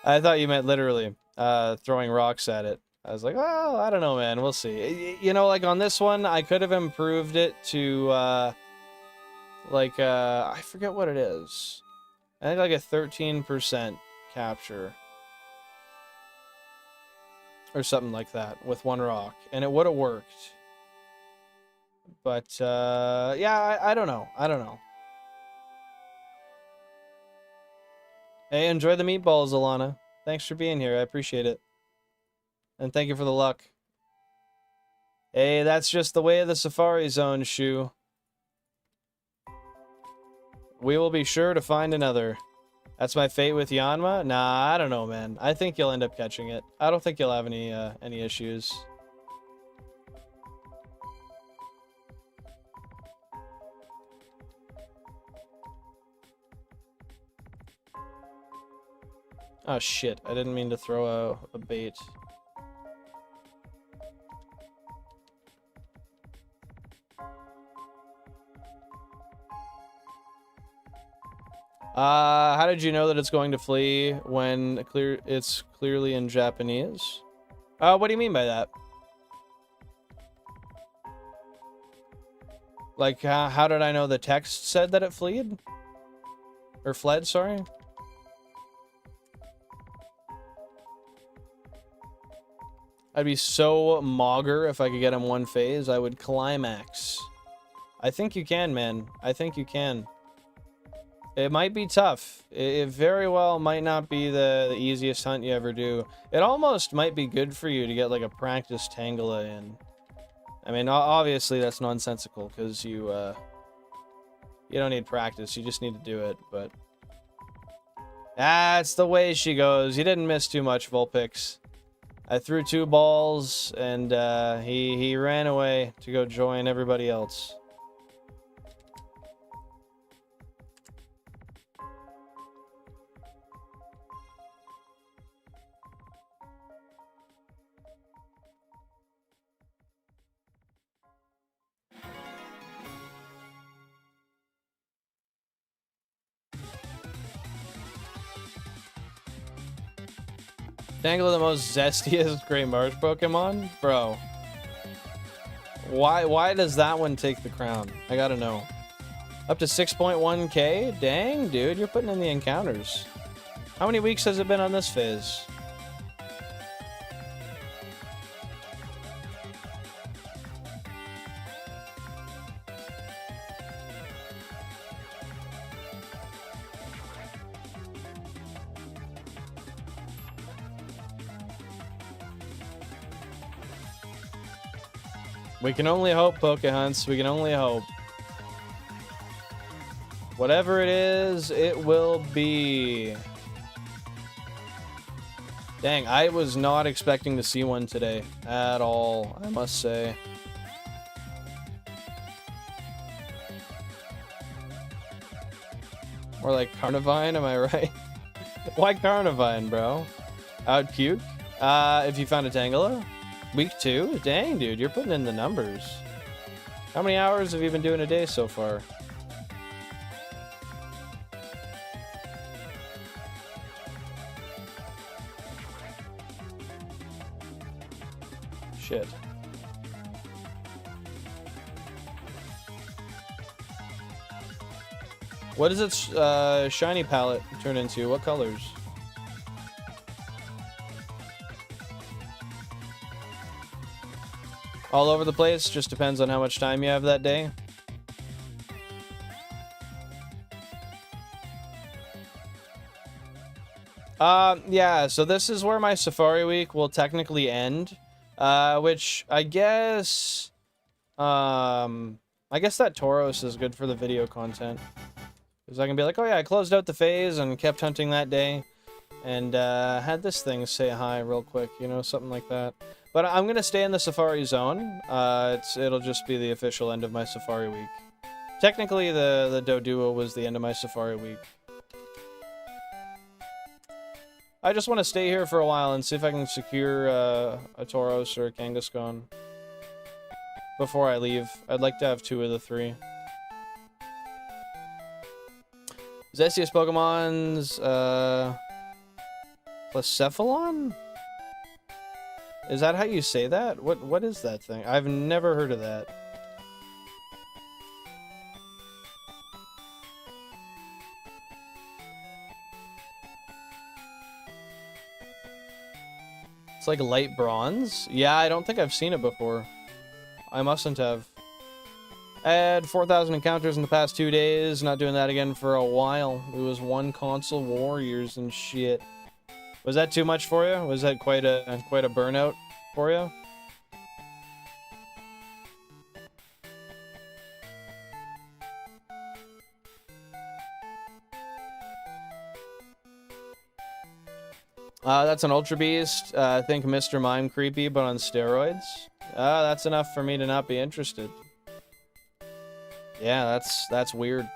I thought you meant literally throwing rocks at it. I was like, well, I don't know, man. We'll see. You know, like on this one, I could have improved it to, I forget what it is. I think like a 13% capture. Or something like that with 1 rock. And it would have worked. But, yeah, I don't know. Hey, enjoy the meatballs, Alana. Thanks for being here. I appreciate it. And thank you for the luck. Hey, that's just the way of the Safari Zone, Shu. We will be sure to find another. That's my fate with Yanma? Nah, I don't know, man. I think you'll end up catching it. I don't think you'll have any issues. Oh, shit. I didn't mean to throw a bait. How did you know that it's going to flee when it's clearly in Japanese? What do you mean by that? Like, how did I know the text said that it fled? Or fled, sorry? I'd be so maugre if I could get him 1 phase. I would climax. I think you can, man. I think you can. It might be tough. It very well might not be the easiest hunt you ever do. It almost might be good for you to get like a practice Tangela in. I mean, obviously that's nonsensical because you don't need practice. You just need to do it. But that's the way she goes. You didn't miss too much, Vulpix. I threw 2 balls, and he ran away to go join everybody else. Tangela, the most zestiest Great Marsh Pokemon? Bro. Why does that one take the crown? I gotta know. Up to 6.1k? Dang, dude, you're putting in the encounters. How many weeks has it been on this phase? We can only hope, Pokehunts. We can only hope. Whatever it is, it will be. Dang, I was not expecting to see one today at all, I must say. More like Carnivine, am I right? Why Carnivine, bro? Out puke? If you found a Tangela? Week 2? Dang, dude, you're putting in the numbers. How many hours have you been doing a day so far? Shit. What does its shiny palette turn into? What colors? All over the place, just depends on how much time you have that day. Yeah, so this is where my Safari Week will technically end. Which I guess that Tauros is good for the video content. Because I can be like, oh yeah, I closed out the phase and kept hunting that day. And had this thing say hi real quick, you know, something like that. But I'm going to stay in the Safari Zone. It'll just be the official end of my Safari Week. Technically, the Doduo was the end of my Safari Week. I just want to stay here for a while and see if I can secure a Tauros or a Kangaskhan before I leave. I'd like to have 2 of the 3. Zestiest Pokemon's Placephalon? Is that how you say that? What is that thing? I've never heard of that. It's like light bronze? Yeah, I don't think I've seen it before. I mustn't have. I had 4,000 encounters in the past 2 days. Not doing that again for a while. It was 1 console warriors and shit. Was that too much for you? Was that quite a burnout for you? That's an Ultra Beast. I think Mr. Mime creepy, but on steroids. That's enough for me to not be interested. Yeah, that's weird.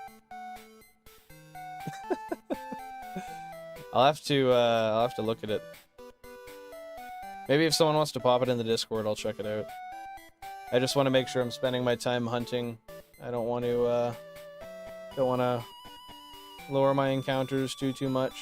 I'll have to look at it. Maybe if someone wants to pop it in the Discord, I'll check it out. I just want to make sure I'm spending my time hunting. I don't want to lower my encounters too much.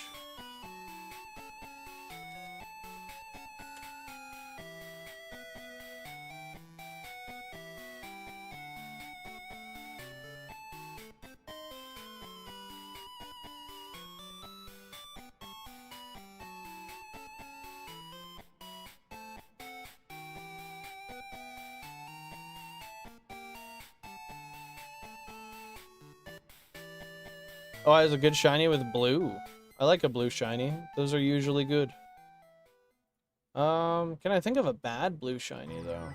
Oh, I has a good shiny with blue. I like a blue shiny. Those are usually good. Can I think of a bad blue shiny though?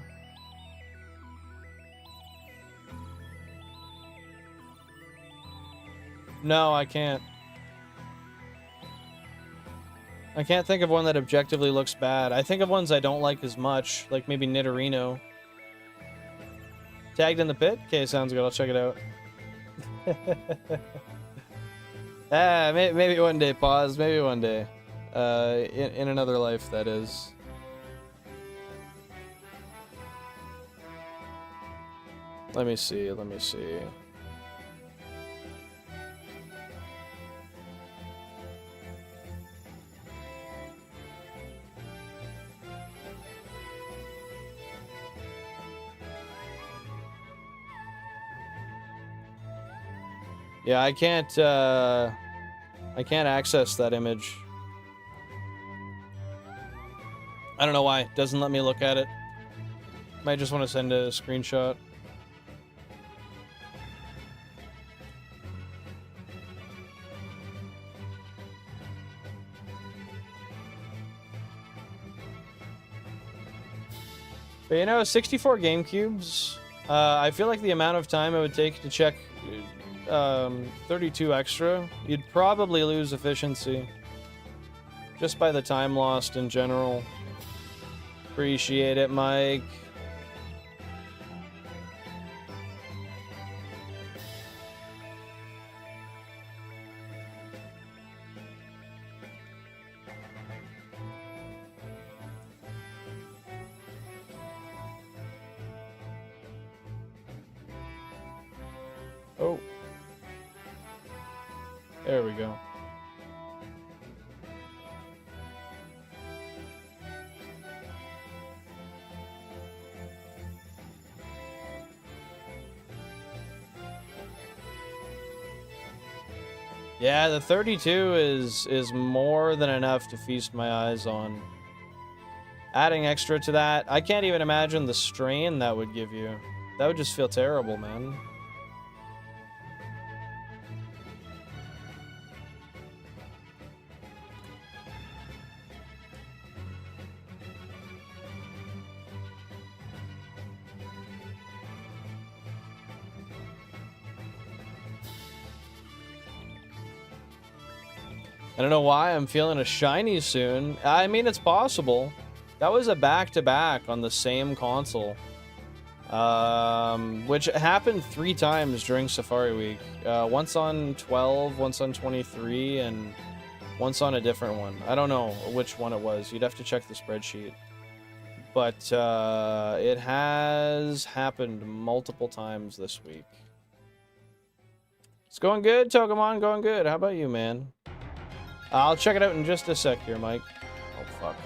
No, I can't. I can't think of one that objectively looks bad. I think of ones I don't like as much, like maybe Nidorino. Tagged in the pit? Okay, sounds good. I'll check it out. Maybe one day. Pause. Maybe one day. In another life, that is. Let me see. Let me see. Yeah, I can't access that image. I don't know why. It doesn't let me look at it. Might just want to send a screenshot. But you know, 64 GameCubes, I feel like the amount of time it would take to check 32 extra, you'd probably lose efficiency. Just by the time lost in general. Appreciate it, Mike. Oh. There we go. Yeah, the 32 is more than enough to feast my eyes on. Adding extra to that, I can't even imagine the strain that would give you. That would just feel terrible, man. I don't know why I'm feeling a shiny soon. I mean, it's possible. That was a back-to-back on the same console. Which happened 3 times during Safari Week. Once on 12, once on 23, and once on a different one. I don't know which one it was. You'd have to check the spreadsheet. But it has happened multiple times this week. It's going good, Togemon. Going good. How about you, man? I'll check it out in just a sec here, Mike. Oh, fuck.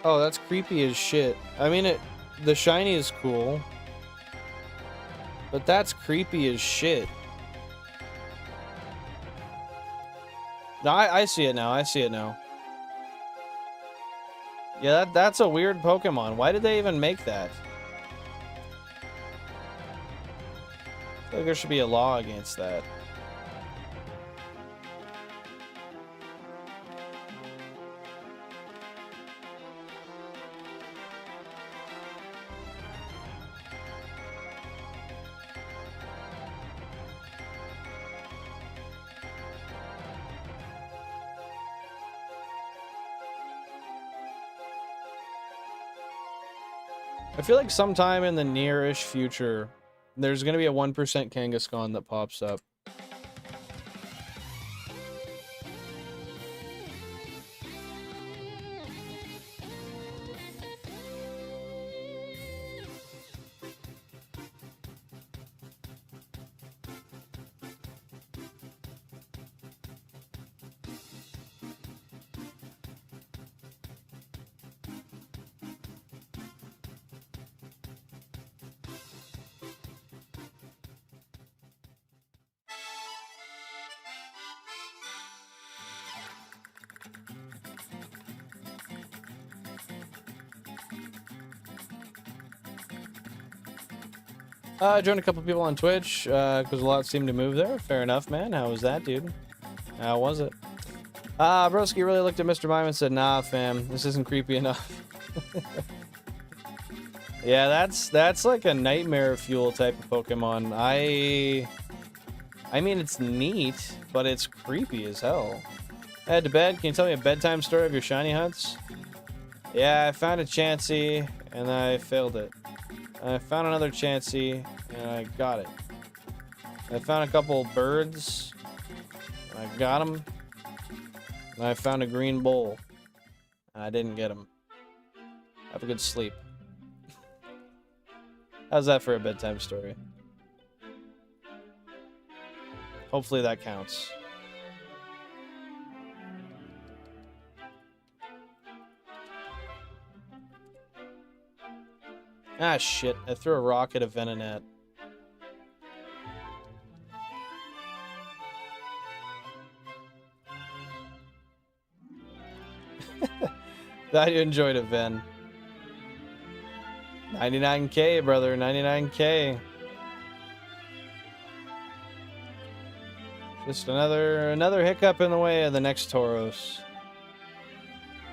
Oh, that's creepy as shit. I mean, the shiny is cool. But that's creepy as shit. No, I see it now. I see it now. Yeah, that's a weird Pokemon. Why did they even make that? I feel like there should be a law against that. I feel like sometime in the nearish future, there's going to be a 1% Kangaskhan that pops up. I joined a couple people on Twitch, because a lot seemed to move there. Fair enough, man. How was that, dude? How was it? Broski really looked at Mr. Mime and said, nah, fam, this isn't creepy enough. Yeah, that's like a nightmare fuel type of Pokemon. I mean, it's neat, but it's creepy as hell. Head to bed. Can you tell me a bedtime story of your shiny hunts? Yeah, I found a Chansey, and I failed it. I found another Chansey, and I got it. I found a couple birds, and I got them. And I found a green bowl, and I didn't get them. Have a good sleep. How's that for a bedtime story? Hopefully that counts. Ah, shit. I threw a rock at a Venonat. Glad you enjoyed it, Ven. 99K, brother. 99K. Just another hiccup in the way of the next Tauros.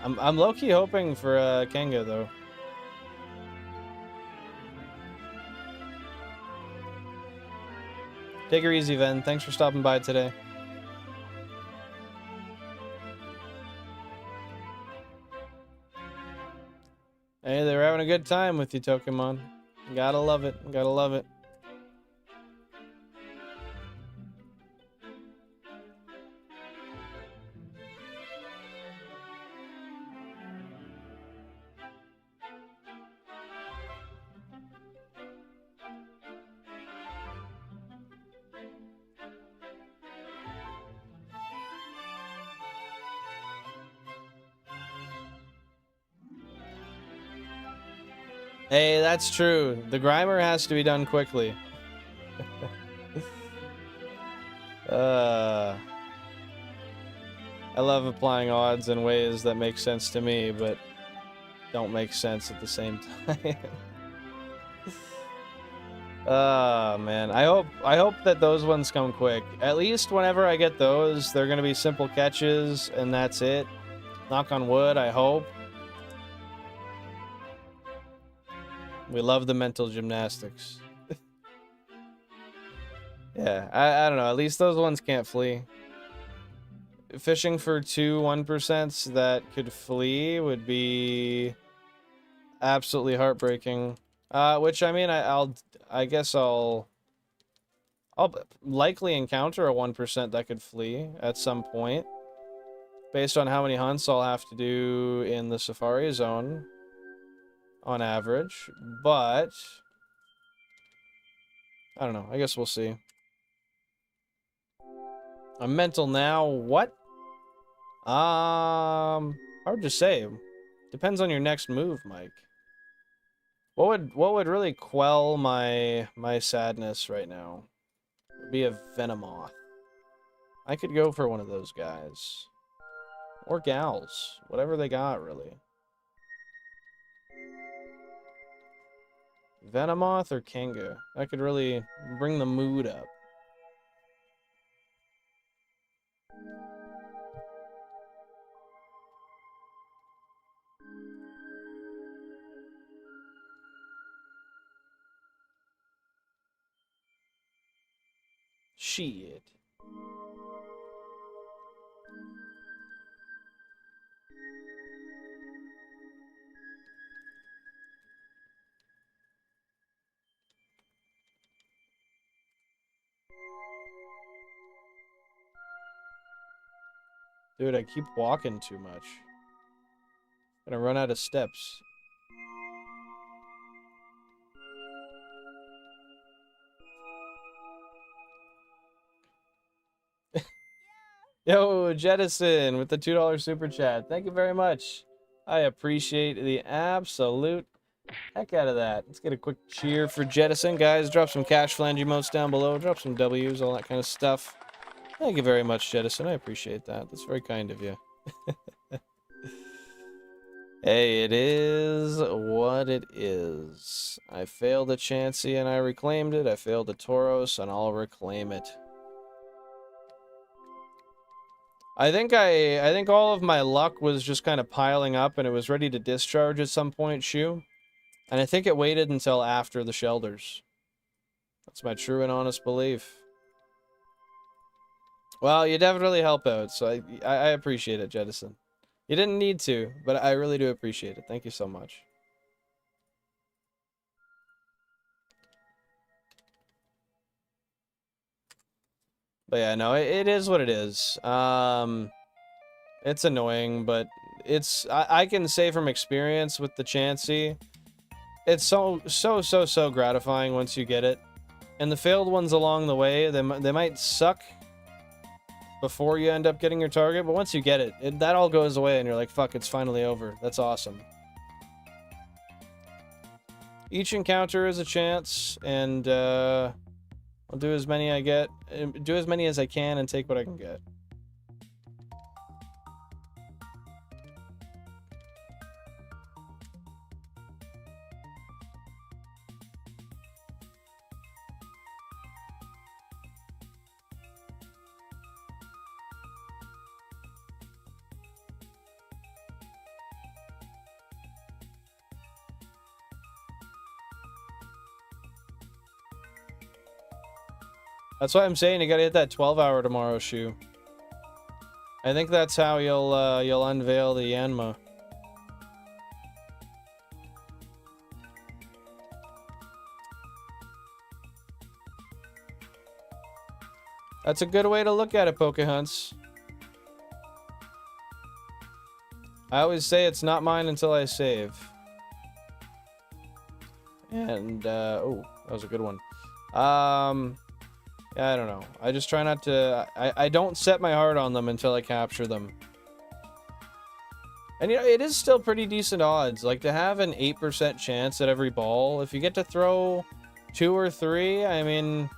I'm low-key hoping for a Kenga, though. Take her easy, Ven. Thanks for stopping by today. Hey, they're having a good time with you, Pokemon. Gotta love it. Gotta love it. Hey, that's true. The Grimer has to be done quickly. I love applying odds in ways that make sense to me, but don't make sense at the same time. Oh man, I hope that those ones come quick. At least whenever I get those, they're gonna be simple catches, and that's it. Knock on wood, I hope. We love the mental gymnastics. Yeah, I don't know. At least those ones can't flee. Fishing for 2 1% that could flee would be absolutely heartbreaking. Which I mean, I guess I'll likely encounter a 1% that could flee at some point, based on how many hunts I'll have to do in the Safari Zone on average. But I don't know. I guess we'll see. I'm mental now. What? Hard to say. Depends on your next move, Mike. What would really quell my sadness right now? Would be a Venomoth. I could go for one of those guys. Or gals. Whatever they got, really. Venomoth or Kanga? That could really bring the mood up. Shit. Dude, I keep walking too much. Gonna run out of steps. Yo, Jettison with the $2 super chat. Thank you very much. I appreciate the absolute heck out of that. Let's get a quick cheer for Jettison, guys. Drop some cash flange emotes down below. Drop some W's, all that kind of stuff. Thank you very much, Jettison. I appreciate that. That's very kind of you. Hey, it is what it is. I failed a Chansey and I reclaimed it. I failed a Tauros and I'll reclaim it. I think all of my luck was just kind of piling up and it was ready to discharge at some point, Shu. And I think it waited until after the Shelders. That's my true and honest belief. Well, you definitely help out, so I appreciate it, Jettison. You didn't need to, but I really do appreciate it. Thank you so much. But yeah, no, it is what it is. It's annoying, but I can say from experience with the Chansey, it's so gratifying once you get it. And the failed ones along the way, they might suck before you end up getting your target, but once you get it, that all goes away and you're like, fuck, it's finally over. That's awesome. Each encounter is a chance, and I'll do as many as I can and take what I can get. That's why I'm saying you gotta hit that 12-hour tomorrow, Shu. I think that's how you'll unveil the Yanma. That's a good way to look at it, Pokehunts. I always say it's not mine until I save. And, oh, that was a good one. I don't know. I just try not to... I don't set my heart on them until I capture them. And, you know, it is still pretty decent odds. Like, to have an 8% chance at every ball, if you get to throw 2 or 3, I mean...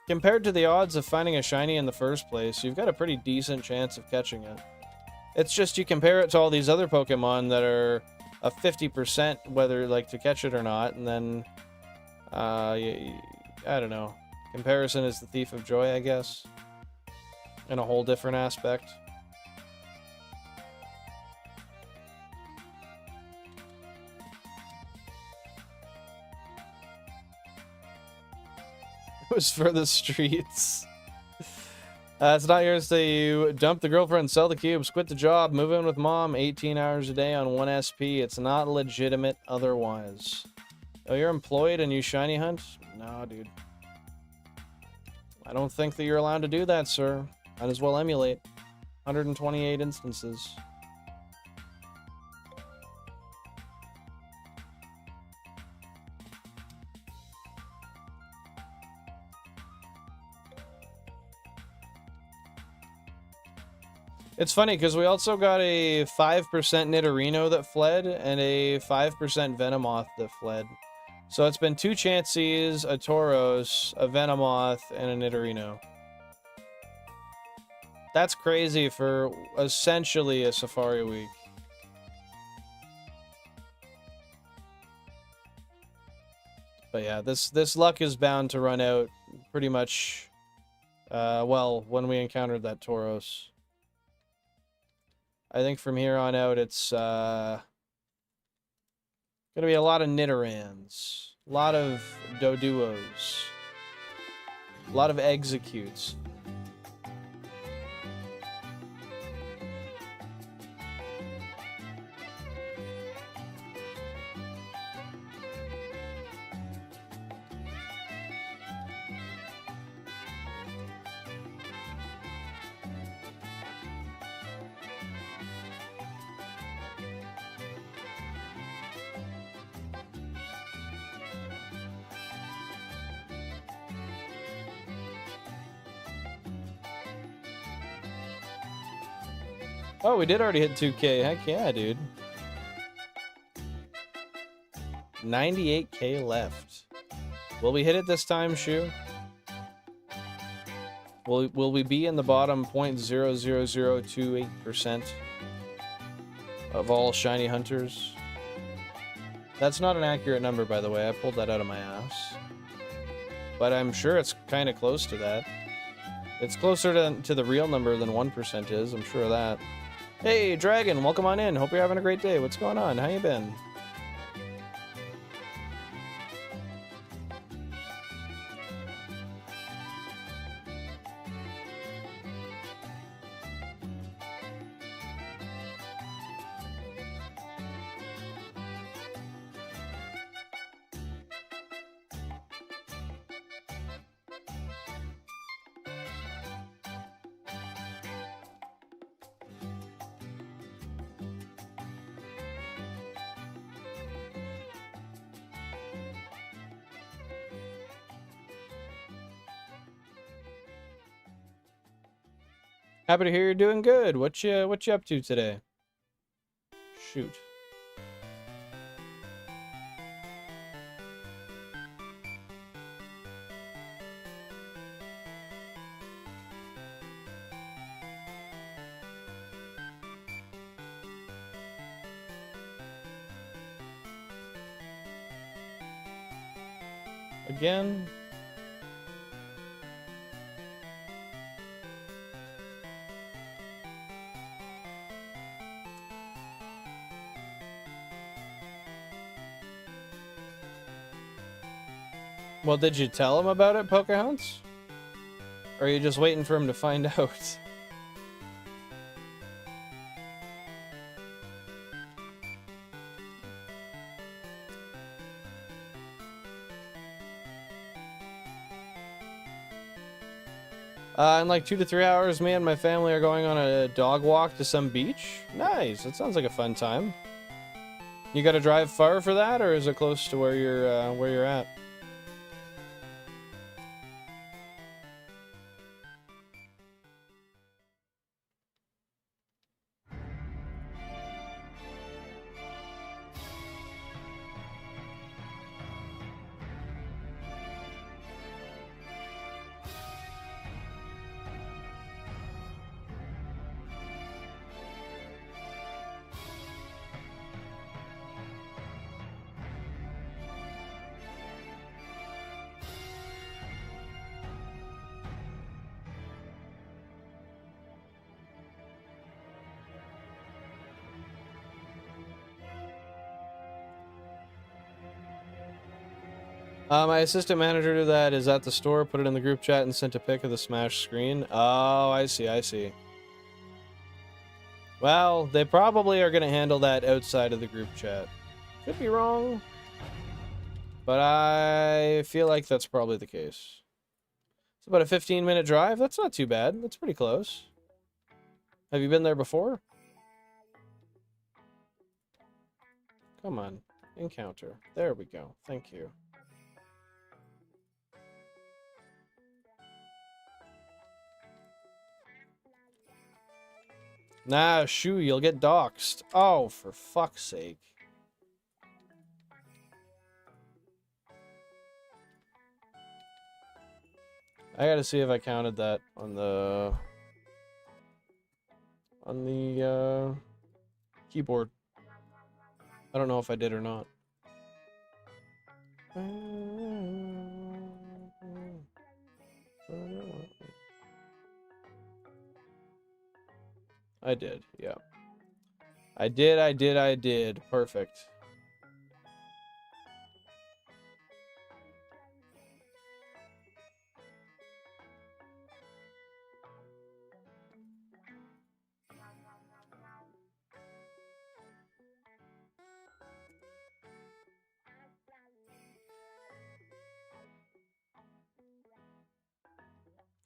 Compared to the odds of finding a shiny in the first place, you've got a pretty decent chance of catching it. It's just you compare it to all these other Pokemon that are a 50% whether, like, to catch it or not, and then... I don't know. Comparison is the thief of joy, I guess. In a whole different aspect. It was for the streets. It's not yours till you dump the girlfriend, sell the cubes, quit the job, move in with mom, 18 hours a day on 1 SP. It's not legitimate otherwise. Oh, you're employed and you shiny hunt? No, dude. I don't think that you're allowed to do that, sir. Might as well emulate. 128 instances. It's funny because we also got a 5% Nidorino that fled and a 5% Venomoth that fled. So it's been 2 Chanseys, a Tauros, a Venomoth, and a Nidorino. That's crazy for essentially a Safari week. But yeah, this luck is bound to run out pretty much, well, when we encountered that Tauros. I think from here on out, it's gonna be a lot of Nidorans, a lot of Doduos, a lot of Executes. Oh, we did already hit 2K. Heck yeah, dude. 98K left. Will we hit it this time, Shu? Will we be in the bottom 0.00028% of all shiny hunters? That's not an accurate number, by the way. I pulled that out of my ass. But I'm sure it's kind of close to that. It's closer to the real number than 1% is, I'm sure of that. Hey, Dragon, welcome on in. Hope you're having a great day. What's going on? How you been? Happy to hear you're doing good. What you up to today? Shoot. Again? Well, did you tell him about it, Pocahontas? Or are you just waiting for him to find out? In like 2 to 3 hours, me and my family are going on a dog walk to some beach. Nice. That sounds like a fun time. You got to drive far for that, or is it close to where you're at? My assistant manager to that is at the store, put it in the group chat, and sent a pic of the smashed screen. Oh, I see, I see. Well, they probably are going to handle that outside of the group chat. Could be wrong, but I feel like that's probably the case. It's about a 15-minute drive. That's not too bad. That's pretty close. Have you been there before? Come on. Encounter. There we go. Thank you. Nah, shoo, you'll get doxxed. Oh, for fuck's sake. I gotta see if I counted that on the keyboard. I don't know if I did or not. I did, yeah. I did. Perfect.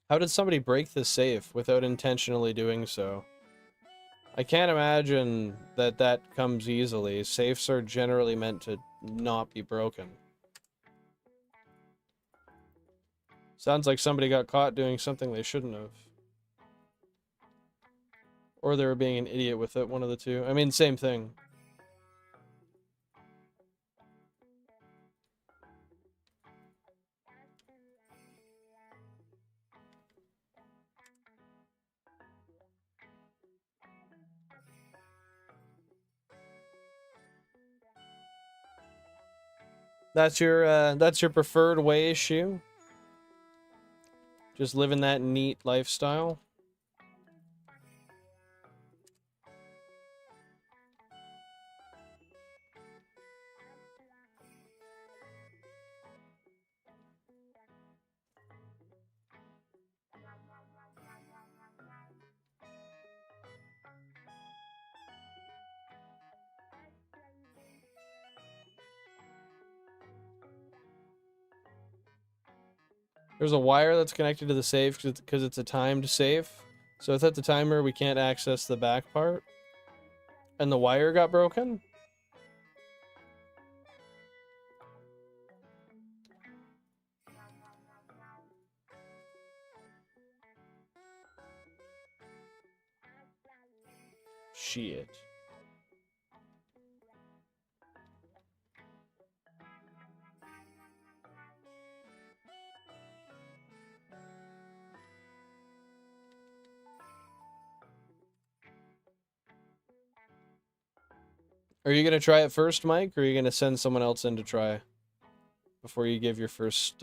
How did somebody break the safe without intentionally doing so? I can't imagine that that comes easily. Safes are generally meant to not be broken. Sounds like somebody got caught doing something they shouldn't have. Or they were being an idiot with it, one of the two. I mean, same thing. That's your preferred way, Shu? Just living that neat lifestyle. There's a wire that's connected to the save because it's a timed save. So without the timer, we can't access the back part. And the wire got broken? Shit. Are you gonna try it first, Mike, or are you gonna send someone else in to try before you give your first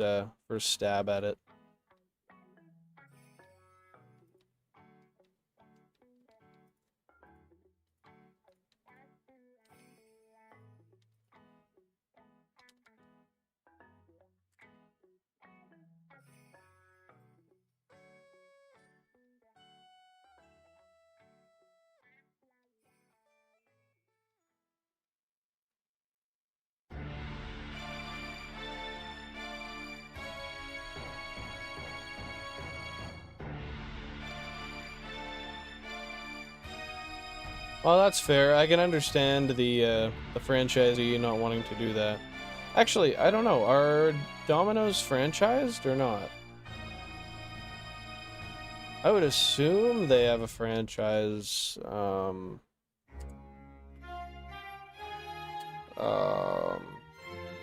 stab at it? Well, that's fair. I can understand the franchisee not wanting to do that. Actually, I don't know. Are Domino's franchised or not? I would assume they have a franchise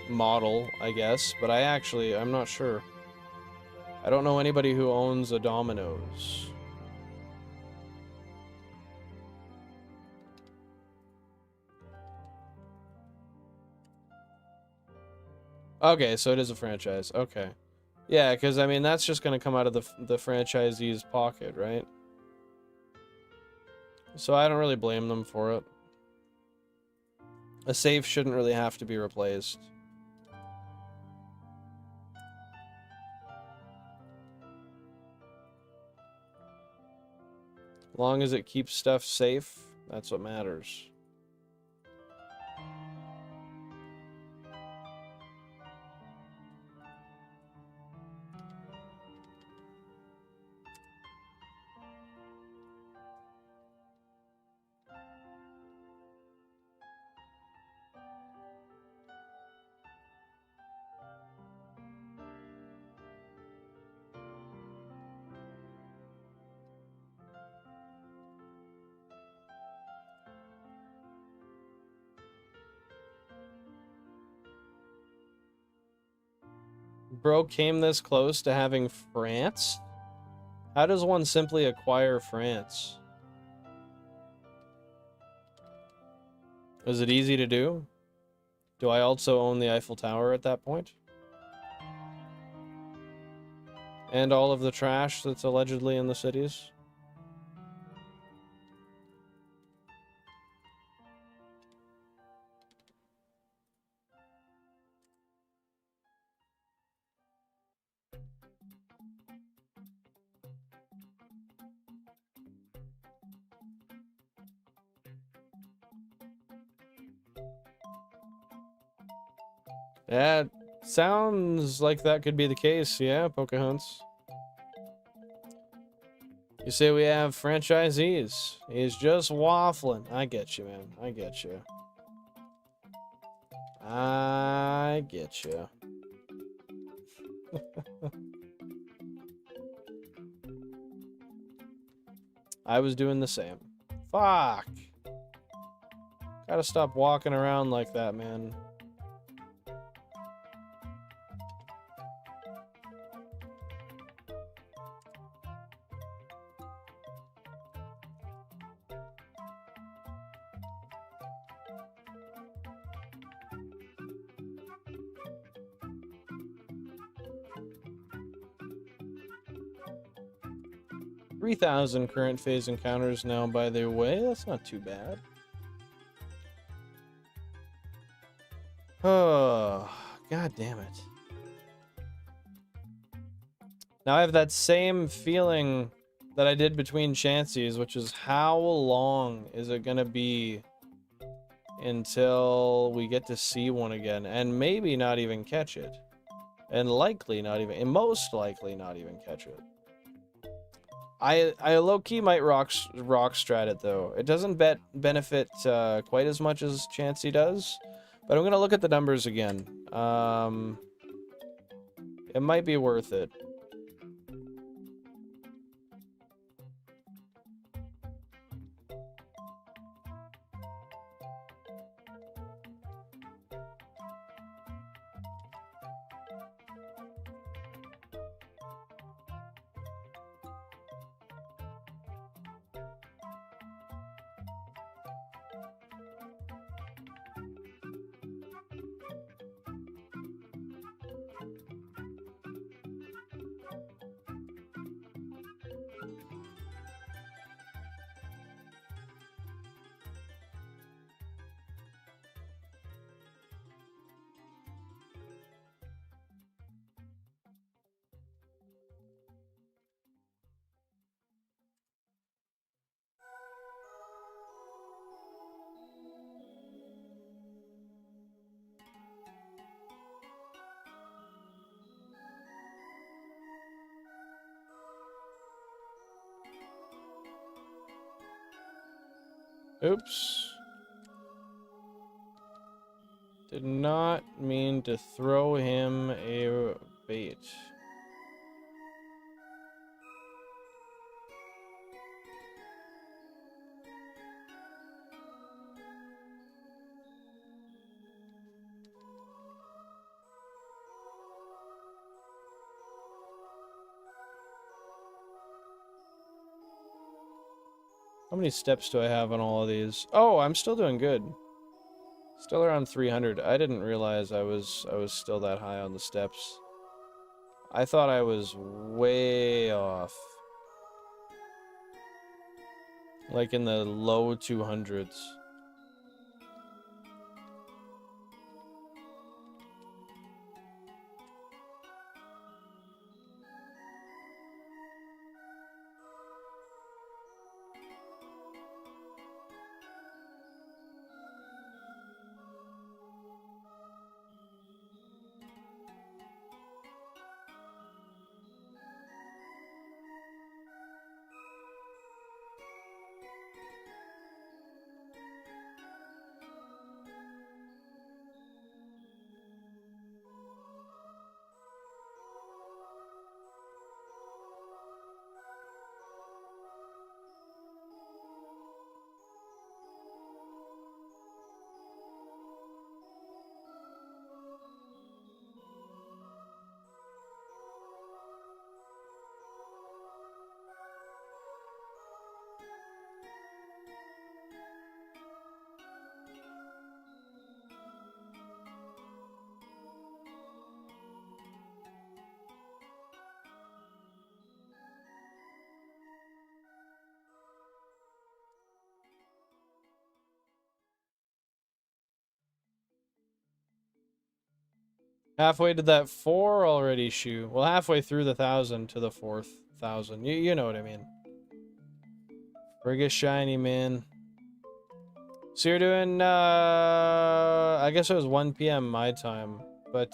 model, I guess, but I'm not sure. I don't know anybody who owns a Domino's. Okay, so it is a franchise. Okay. Yeah, because, I mean, that's just going to come out of the franchisee's pocket, right? So I don't really blame them for it. A safe shouldn't really have to be replaced. As long as it keeps stuff safe, that's what matters. Bro came this close to having France? How does one simply acquire France? Is it easy to do? Do I also own the Eiffel Tower at that point? And all of the trash that's allegedly in the cities? Yeah, sounds like that could be the case, yeah, Pocahontas. You say we have franchisees. He's just waffling. I get you, man. I get you. I get you. I was doing the same. Fuck. Gotta stop walking around like that, man. 3,000 current phase encounters now by their way. That's not too bad. Oh, god damn it. Now I have that same feeling that I did between Chanseys, which is how long is it gonna be until we get to see one again, and maybe not even catch it, and likely not even, and most likely not even catch it. I low-key might rock strat it though. It doesn't benefit quite as much as Chansey does, but I'm gonna look at the numbers again. It might be worth it. Oops. Did not mean to throw him a bait. How many steps do I have on all of these? Oh, I'm still doing good. Still around 300. I didn't realize I was still that high on the steps. I thought I was way off. Like in the low 200s. Halfway to that 4 already, Shu. Well, halfway through the 1,000 to the 4,000. You know what I mean. Friggin' shiny, man. So you're doing, I guess it was 1 p.m. my time, but,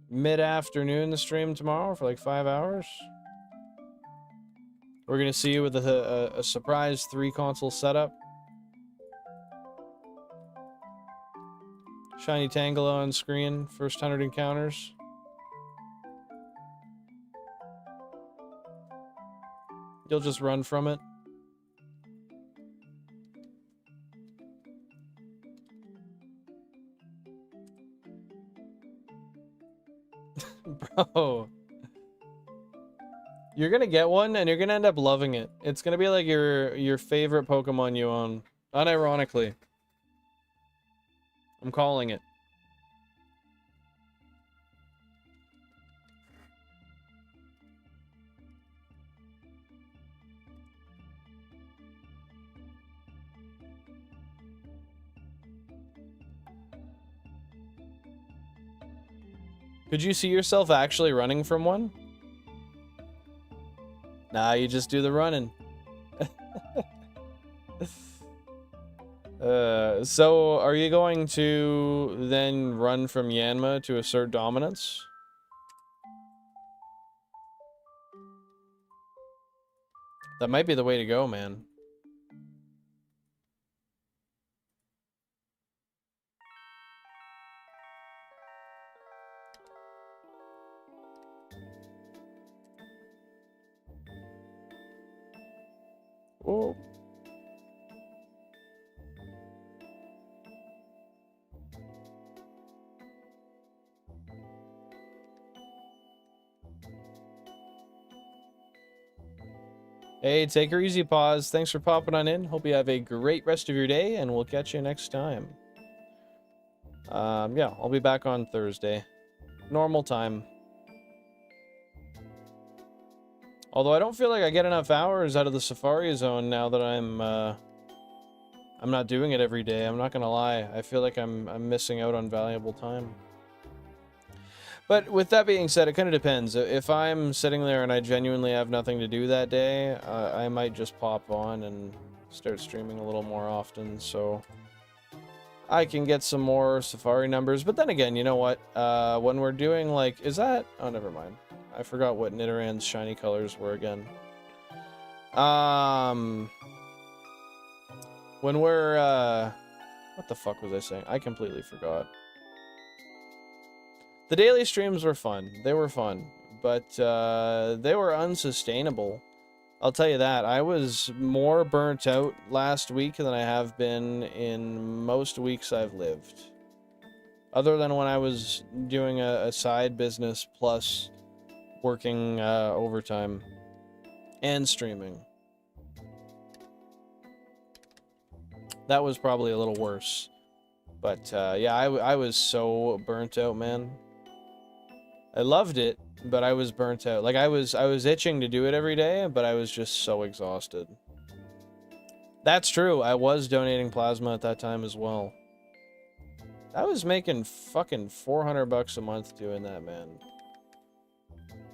mid-afternoon the stream tomorrow for like 5 hours. We're gonna see you with a surprise 3-console setup. Shiny Tangela on screen, first 100 encounters. You'll just run from it. Bro. You're gonna get one and you're gonna end up loving it. It's gonna be like your favorite Pokemon you own. Unironically. I'm calling it. Could you see yourself actually running from one? Nah, you just do the running. So are you going to then run from Yanma to assert dominance? That might be the way to go, man. Oh. Hey, take her easy, Paws. Thanks for popping on in. Hope you have a great rest of your day, and we'll catch you next time. Yeah, I'll be back on Thursday. Normal time. Although I don't feel like I get enough hours out of the Safari Zone now that I'm not doing it every day. I'm not gonna lie. I feel like I'm missing out on valuable time. But with that being said, it kind of depends. If I'm sitting there and I genuinely have nothing to do that day, I might just pop on and start streaming a little more often, so I can get some more Safari numbers. But then again, you know what? When we're doing, like, is that... Oh, never mind. I forgot what Nidorann's shiny colors were again. When we're, what the fuck was I saying? I completely forgot. The daily streams were fun. They were fun. But, they were unsustainable. I'll tell you that. I was more burnt out last week than I have been in most weeks I've lived. Other than when I was doing a side business plus working overtime and streaming. That was probably a little worse. But, yeah, I was so burnt out, man. I loved it, but I was burnt out. Like, I was itching to do it every day, but I was just so exhausted. That's true. I was donating plasma at that time as well. I was making fucking $400 a month doing that, man.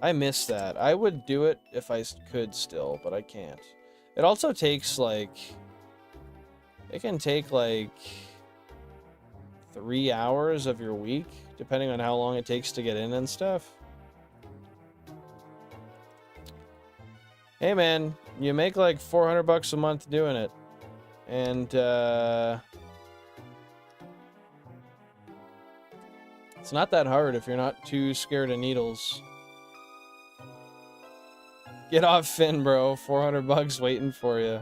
I miss that. I would do it if I could still, but I can't. It also takes, like... It can take, like... 3 hours of your week, depending on how long it takes to get in and stuff. Hey man, you make like $400 a month doing it. And it's not that hard if you're not too scared of needles. Get off Finn, bro. $400 waiting for you.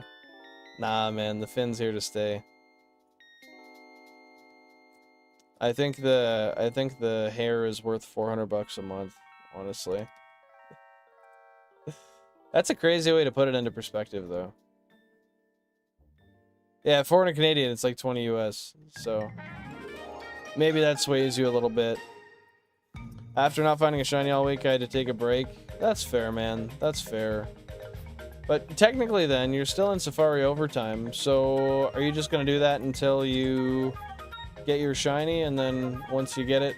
Nah, man, the Finn's here to stay. I think the hair is worth $400 a month, honestly. That's a crazy way to put it into perspective, though. Yeah, foreign and Canadian, it's like 20 US, so maybe that sways you a little bit. After not finding a shiny all week, I had to take a break. That's fair, man. That's fair. But technically, then, you're still in Safari overtime, so are you just gonna do that until you get your shiny, and then once you get it,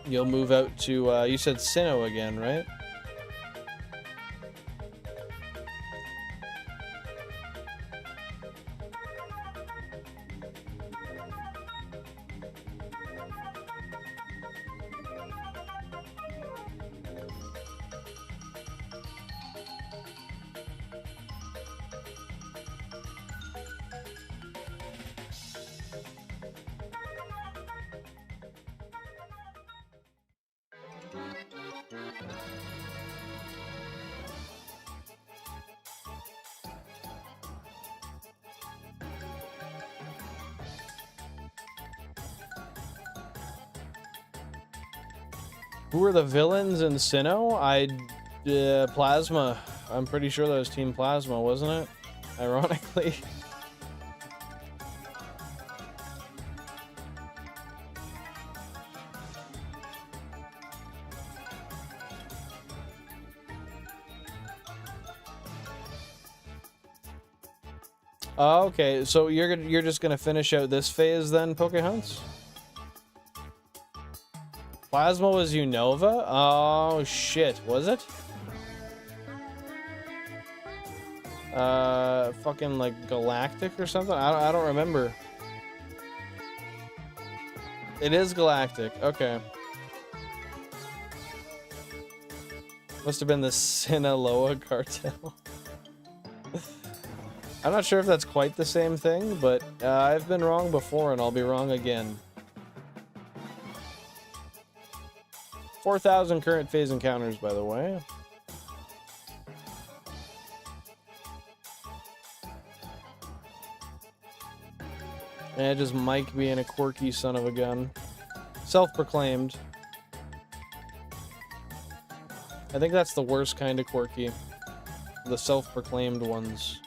you'll move out to, you said Sinnoh again, right? Who are the villains in Sinnoh? Plasma. I'm pretty sure that was Team Plasma, wasn't it? Ironically. Oh, okay, so you're just gonna finish out this phase then, Pokehunts? Plasma was Unova? Oh, shit. Was it? Fucking, like, Galactic or something? I don't remember. It is Galactic. Okay. Must have been the Sinaloa cartel. I'm not sure if that's quite the same thing, but I've been wrong before and I'll be wrong again. 4,000 current phase encounters, by the way. And just Mike being a quirky son of a gun. Self-proclaimed. I think that's the worst kind of quirky. The self-proclaimed ones.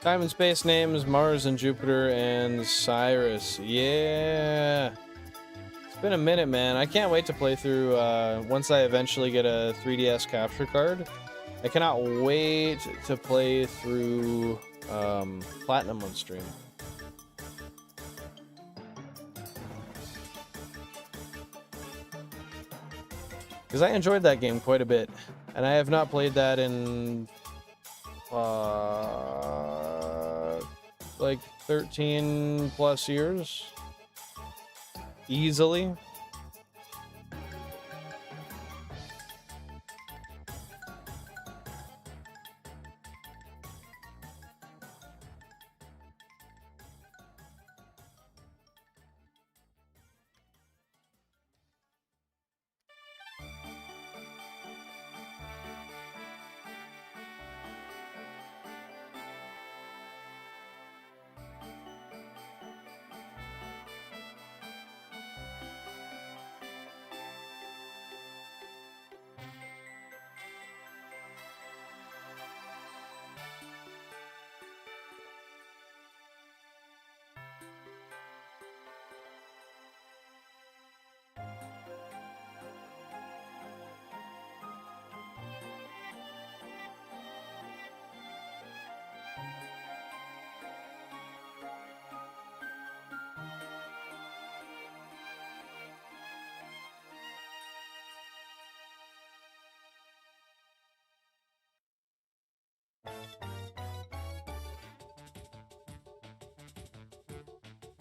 Time and space names, Mars and Jupiter and Cyrus. Yeah. It's been a minute, man. I can't wait to play through, once I eventually get a 3DS capture card. I cannot wait to play through, Platinum on stream. Because I enjoyed that game quite a bit. And I have not played that in... like 13 plus years easily.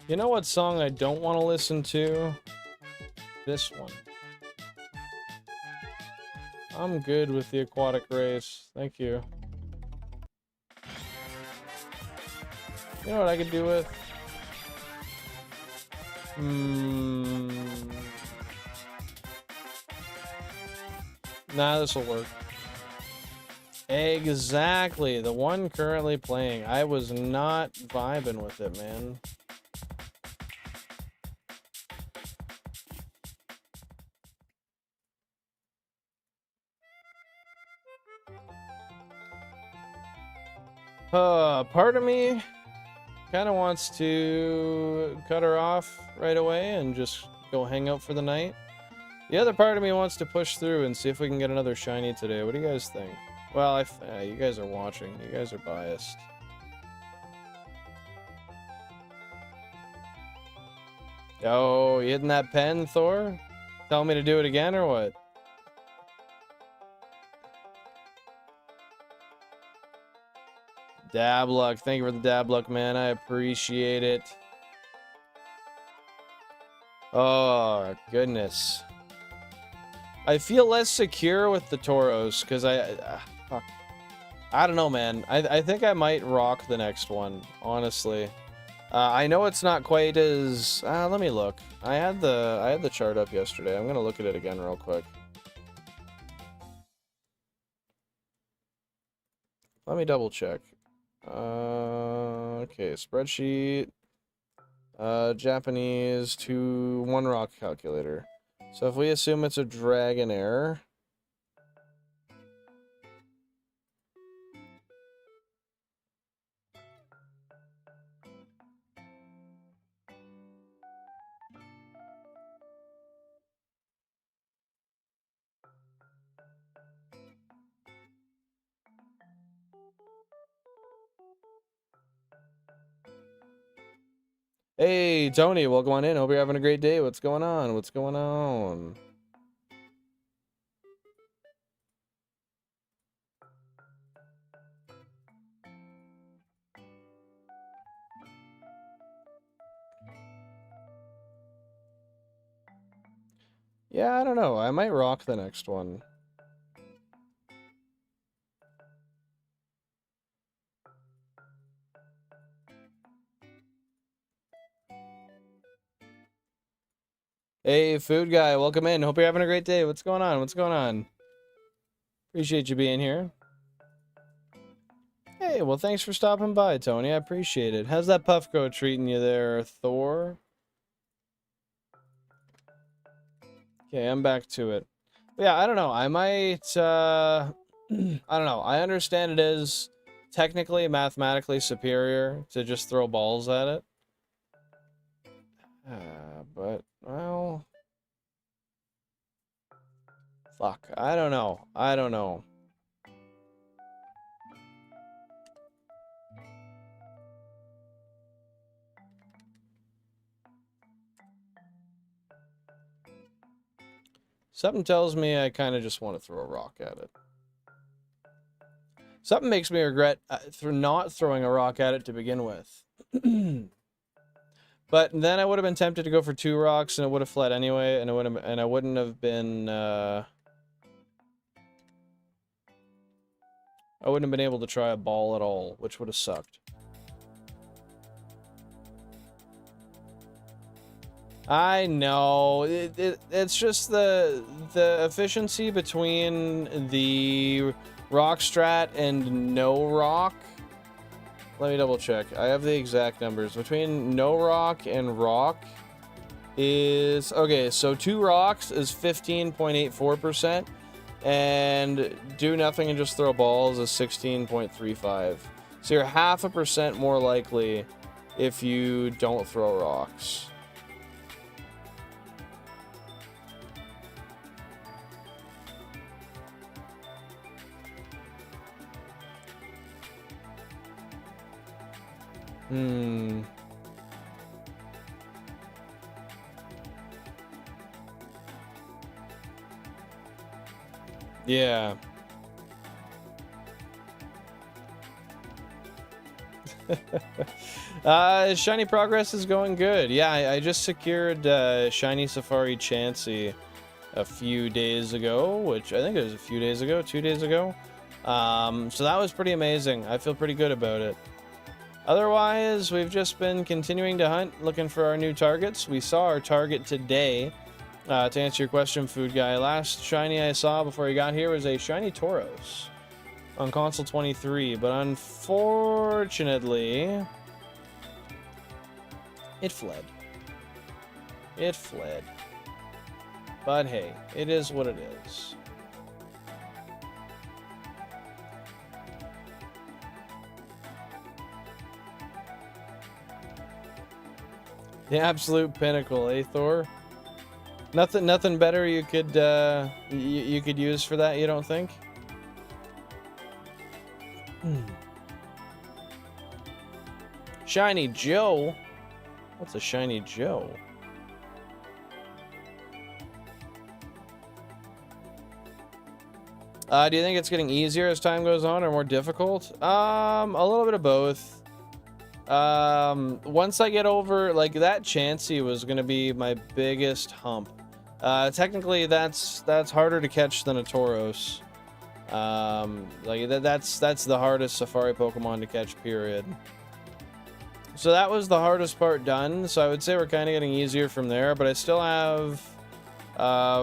You know what song I don't want to listen to? This one. I'm good with the aquatic race. Thank you. You know what I could do with? Nah, this will work. Exactly. The one currently playing. I was not vibing with it, man. Part of me kind of wants to cut her off right away and just go hang out for the night. The other part of me wants to push through and see if we can get another shiny today. What do you guys think? Well, you guys are watching. You guys are biased. Oh, you hitting that pen, Thor? Telling me to do it again or what? Dab luck. Thank you for the dab luck, man. I appreciate it. Oh, goodness. I feel less secure with the Tauros, because I don't know, man. I think I might rock the next one, honestly. I know it's not quite as... let me look. I had the chart up yesterday. I'm gonna look at it again real quick. Let me double check. Okay, spreadsheet. Japanese to 1 rock calculator. So if we assume it's a Dragonair. Hey, Tony, welcome on in. Hope you're having a great day. What's going on? What's going on? Yeah, I don't know. I might rock the next one. Hey, food guy, welcome in. Hope you're having a great day. What's going on? What's going on? Appreciate you being here. Hey, well, thanks for stopping by, Tony. I appreciate it. How's that Puffco treating you there, Thor? Okay, I'm back to it. Yeah, I don't know. I might, I don't know. I understand it is technically, mathematically superior to just throw balls at it. But, well... Fuck. I don't know. I don't know. Something tells me I kind of just want to throw a rock at it. Something makes me regret for not throwing a rock at it to begin with. But then I would have been tempted to go for 2 rocks, and it would have fled anyway, and I wouldn't have been I wouldn't have been able to try a ball at all, which would have sucked. I know it's just the efficiency between the rock strat and no rock. Let me double check. I have the exact numbers. Between no rock and rock is... Okay, so 2 rocks is 15.84%. And do nothing and just throw balls is 16.35. So you're 0.5% more likely if you don't throw rocks. Yeah. Shiny progress is going good. Yeah, I just secured Shiny Safari Chansey a few days ago, which I think it was a few days ago, 2 days ago. So that was pretty amazing. I feel pretty good about it. Otherwise, we've just been continuing to hunt, looking for our new targets. We saw our target today. To answer your question, food guy, last shiny I saw before he got here was a shiny Tauros on console 23, but unfortunately, it fled. It fled. But hey, it is what it is. The absolute pinnacle, eh, Thor? Nothing better you could you could use for that, you don't think? Shiny Joe? What's a Shiny Joe? Do you think it's getting easier as time goes on or more difficult? A little bit of both. Once I get over, like, that Chansey was gonna be my biggest hump. Technically, that's harder to catch than a Tauros. Like, that's the hardest Safari Pokemon to catch, period. So that was the hardest part done, so I would say we're kind of getting easier from there, but I still have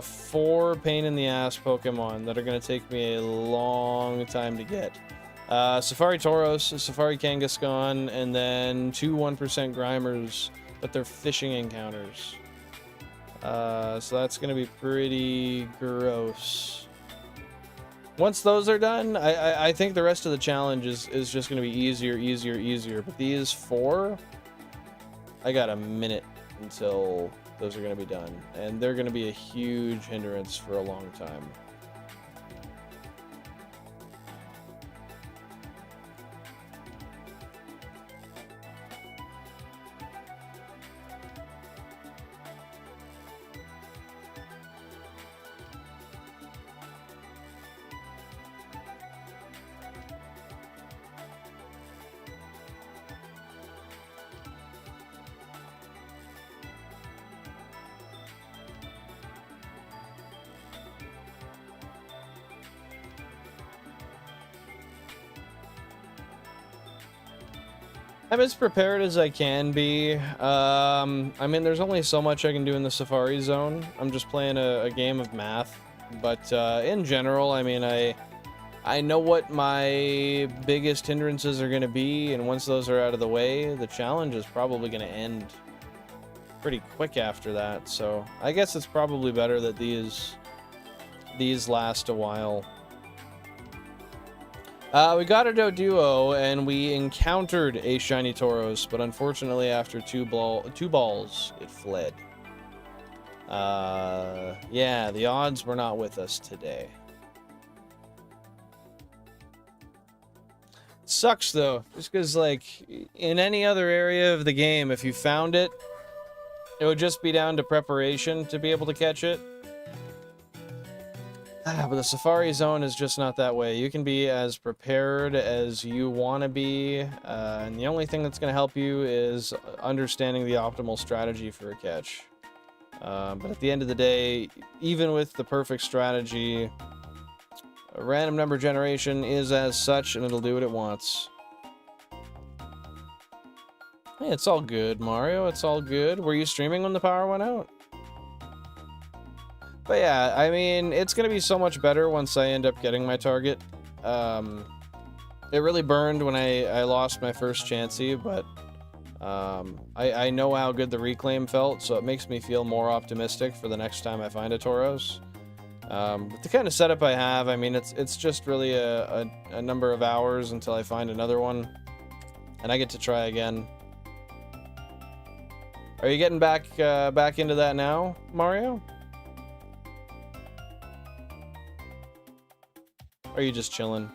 4 pain-in-the-ass Pokemon that are going to take me a long time to get. Safari Tauros, Safari Kangaskhan, and then 2 1% Grimers, but they're fishing encounters. So that's going to be pretty gross. Once those are done, I think the rest of the challenge is just going to be easier. But these 4, I got a minute until those are going to be done. And they're going to be a huge hindrance for a long time. I'm as prepared as I can be. I mean, there's only so much I can do in the Safari Zone. I'm just playing a game of math. But in general, I mean, I know what my biggest hindrances are going to be, and once those are out of the way, the challenge is probably going to end pretty quick after that. So I guess it's probably better that these last a while. We got a Doduo, and we encountered a Shiny Tauros, but unfortunately after two balls, it fled. Yeah, the odds were not with us today. Sucks, though, just because, like, in any other area of the game, if you found it, it would just be down to preparation to be able to catch it. But the Safari Zone is just not that way. You can be as prepared as you want to be, and the only thing that's going to help you is understanding the optimal strategy for a catch. But at the end of the day, even with the perfect strategy, random number generation is as such, and it'll do what it wants. Hey, it's all good, Mario. It's all good. Were you streaming when the power went out? But yeah, I mean, it's going to be so much better once I end up getting my target. It really burned when I lost my first Chansey, but I know how good the reclaim felt, so it makes me feel more optimistic for the next time I find a Tauros. With the kind of setup I have, I mean, it's just really a number of hours until I find another one, and I get to try again. Are you getting back into that now, Mario? Or are you just chilling?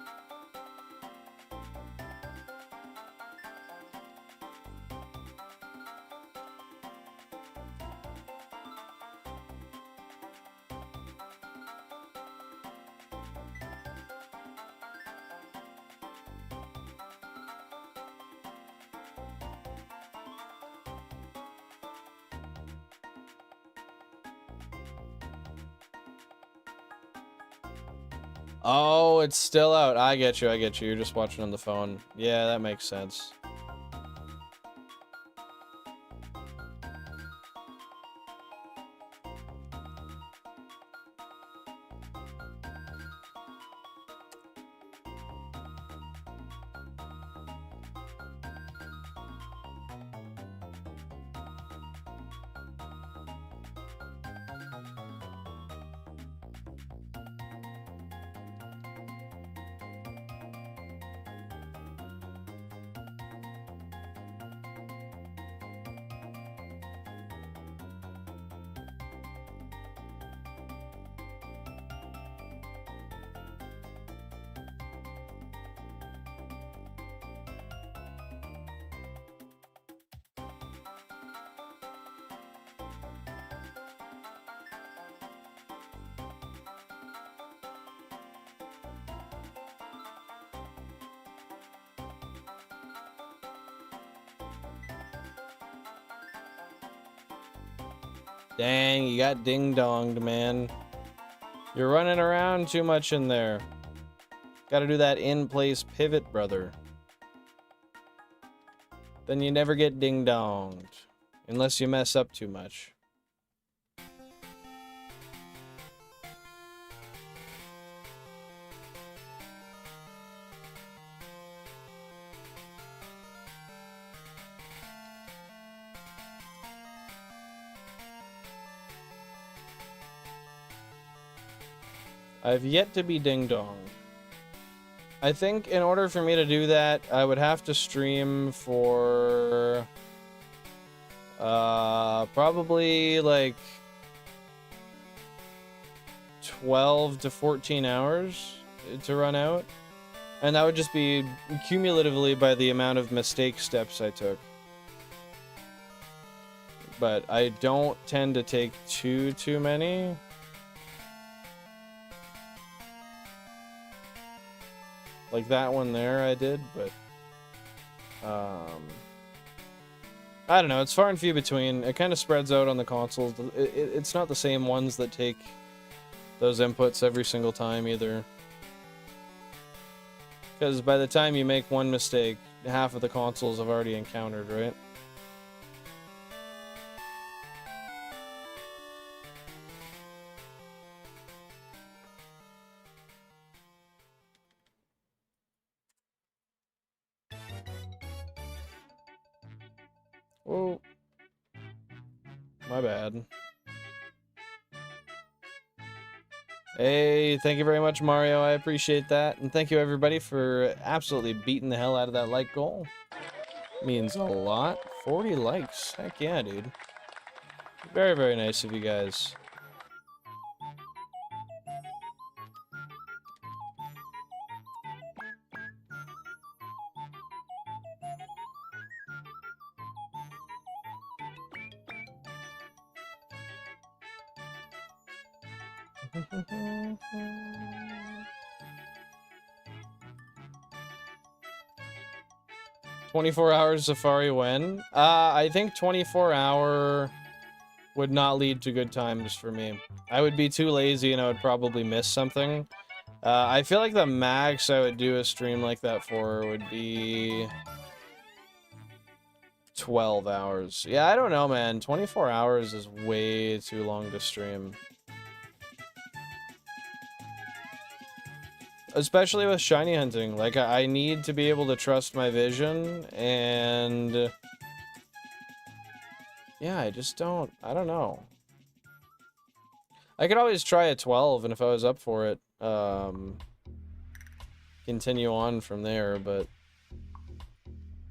Oh, it's still out. I get you. You're just watching on the phone. Yeah, that makes sense. Dang, you got ding-donged, man. You're running around too much in there. Gotta do that in-place pivot, brother. Then you never get ding-donged. Unless you mess up too much. I've yet to be ding-donged. I think in order for me to do that, I would have to stream for probably like 12 to 14 hours to run out. And that would just be cumulatively by the amount of mistake steps I took. But I don't tend to take too many. Like that one there I did, but I don't know, it's far and few between. It kind of spreads out on the consoles. It's not the same ones that take those inputs every single time either. Because by the time you make one mistake, half of the consoles I've already encountered, right? Whoa. My bad. Hey, thank you very much, Mario. I appreciate that. And thank you, everybody, for absolutely beating the hell out of that like goal. Means a lot. 40 likes. Heck yeah, dude. Very, very nice of you guys. "24 hours Safari when?" I think 24-hour would not lead to good times for me. I would be too lazy and I would probably miss something. I feel like the max I would do a stream like that for would be 12 hours. Yeah, I don't know, man. 24 hours is way too long to stream. Especially with shiny hunting. Like, I need to be able to trust my vision, and... yeah, I just don't... I don't know. I could always try a 12, and if I was up for it, continue on from there, but...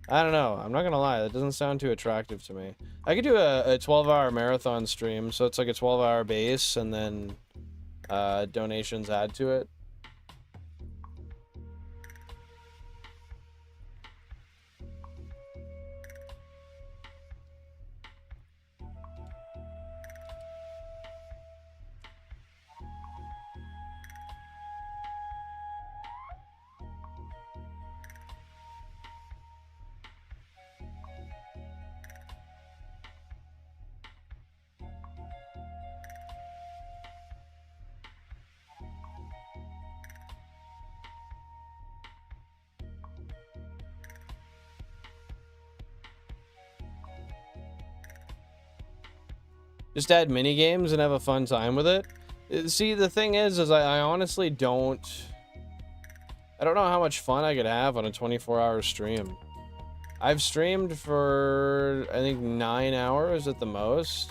I don't know. I'm not gonna lie, that doesn't sound too attractive to me. I could do a 12-hour marathon stream, so it's like a 12-hour base, and then donations add to it. Just add mini games and have a fun time with it. See, the thing is I honestly don't... I don't know how much fun I could have on a 24-hour stream. I've streamed for, I think, 9 hours at the most.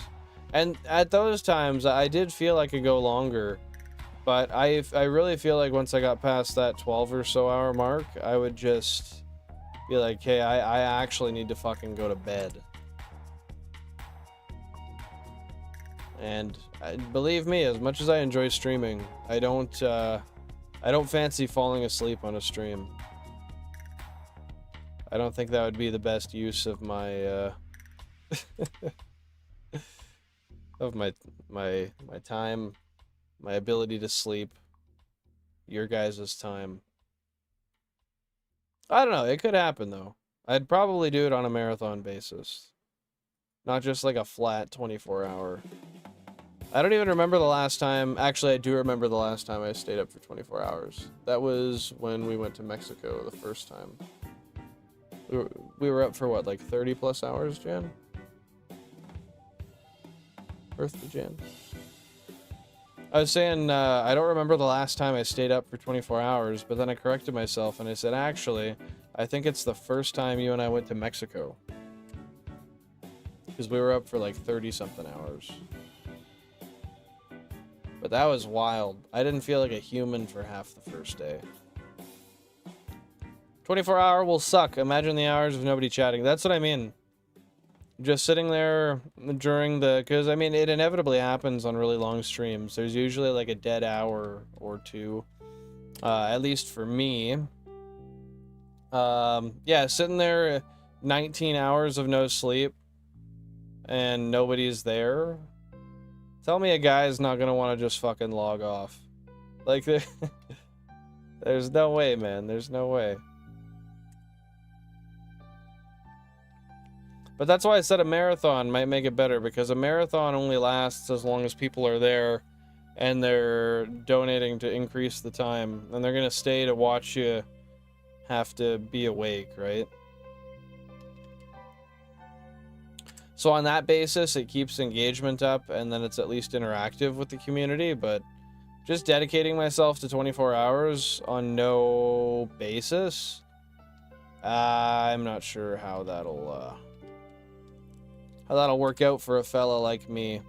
And at those times, I did feel I could go longer. But I really feel like once I got past that 12 or so hour mark, I would just be like, hey, I actually need to fucking go to bed. And believe me, as much as I enjoy streaming, I don't fancy falling asleep on a stream. I don't think that would be the best use of my of my time, my ability to sleep, your guys' time. I don't know, it could happen though. I'd probably do it on a marathon basis. Not just like a flat 24-hour. I don't even remember the last time. Actually, I do remember the last time I stayed up for 24 hours. That was when we went to Mexico the first time. We were up for what, like 30 plus hours, Jan? Earth to Jan. I was saying, I don't remember the last time I stayed up for 24 hours, but then I corrected myself and I said, actually, I think it's the first time you and I went to Mexico. Because we were up for like 30-something hours. But that was wild. I didn't feel like a human for half the first day. 24-hour will suck. Imagine the hours of nobody chatting. That's what I mean. Just sitting there during the... Because, I mean, it inevitably happens on really long streams. There's usually like a dead hour or two. At least for me. Yeah, sitting there 19 hours of no sleep. And nobody's there. Tell me a guy's not gonna want to just fucking log off. Like, there's no way, man. There's no way. But that's why I said a marathon might make it better, because a marathon only lasts as long as people are there and they're donating to increase the time. And they're gonna stay to watch you have to be awake, right? So on that basis, it keeps engagement up, and then it's at least interactive with the community, but just dedicating myself to 24 hours on no basis, I'm not sure how that'll work out for a fella like me.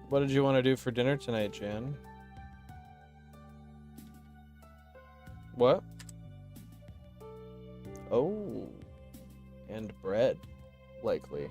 What did you want to do for dinner tonight, Jan? What? Oh. And bread, likely.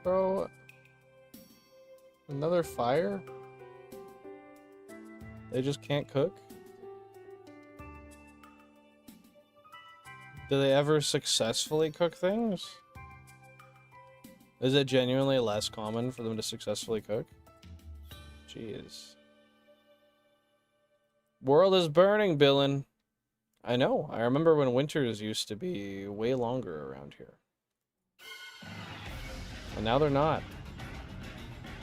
Bro, another fire? They just can't cook? Do they ever successfully cook things? Is it genuinely less common for them to successfully cook? Jeez. World is burning, Billin. I know. I remember when winters used to be way longer around here. And now they're not.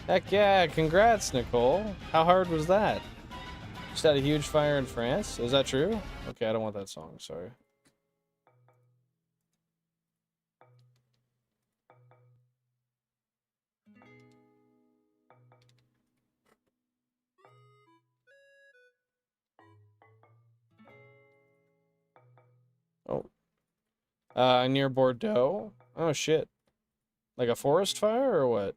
Heck yeah, congrats, Nicole. How hard was that? Just had a huge fire in France? Is that true? Okay, I don't want that song, sorry. Oh. Near Bordeaux? Oh shit. Like a forest fire or what?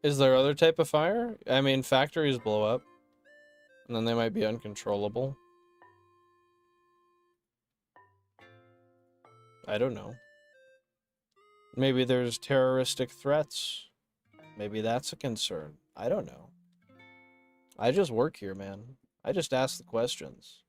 Is there other type of fire? I mean, factories blow up. And then they might be uncontrollable. I don't know. Maybe there's terroristic threats. Maybe that's a concern. I don't know. I just work here, man. I just ask the questions.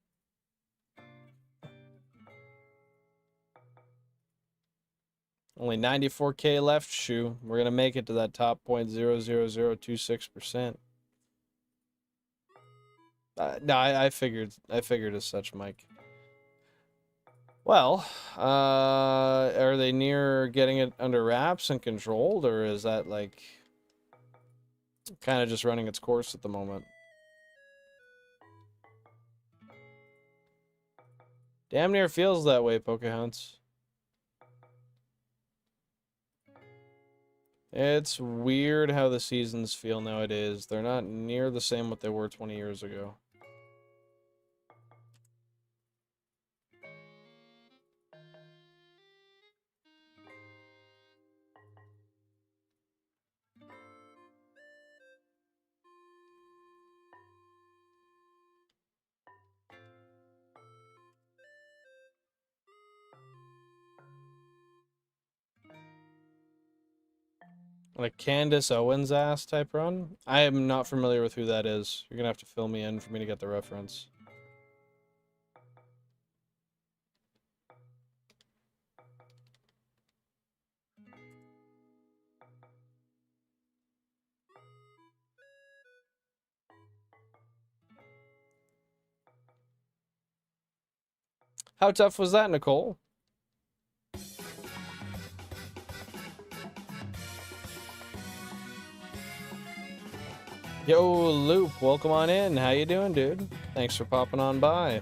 Only 94k left, Shu. We're gonna make it to that top 0.00026%. No, I figured as such, Mike. Well, are they near getting it under wraps and controlled, or is that like kind of just running its course at the moment? Damn near feels that way, Pokehunts. It's weird how the seasons feel nowadays. They're not near the same what they were 20 years ago. Like Candace Owens ass type run? I am not familiar with who that is. You're gonna have to fill me in for me to get the reference. How tough was that, Nicole? Yo, Loop, welcome on in. How you doing, dude? Thanks for popping on by.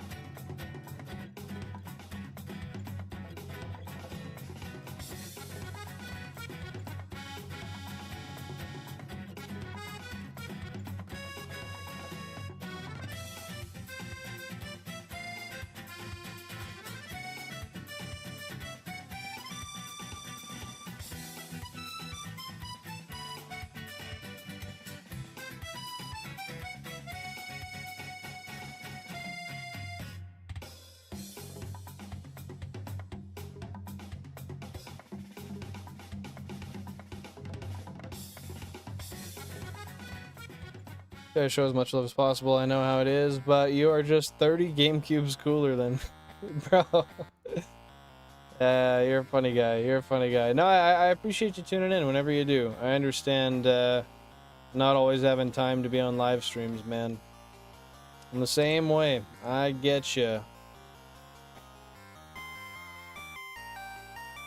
Try to show as much love as possible. I know how it is, but you are just 30 GameCubes cooler than, bro. You're a funny guy. You're a funny guy. No, I appreciate you tuning in whenever you do. I understand not always having time to be on live streams, man. I'm the same way. I get you.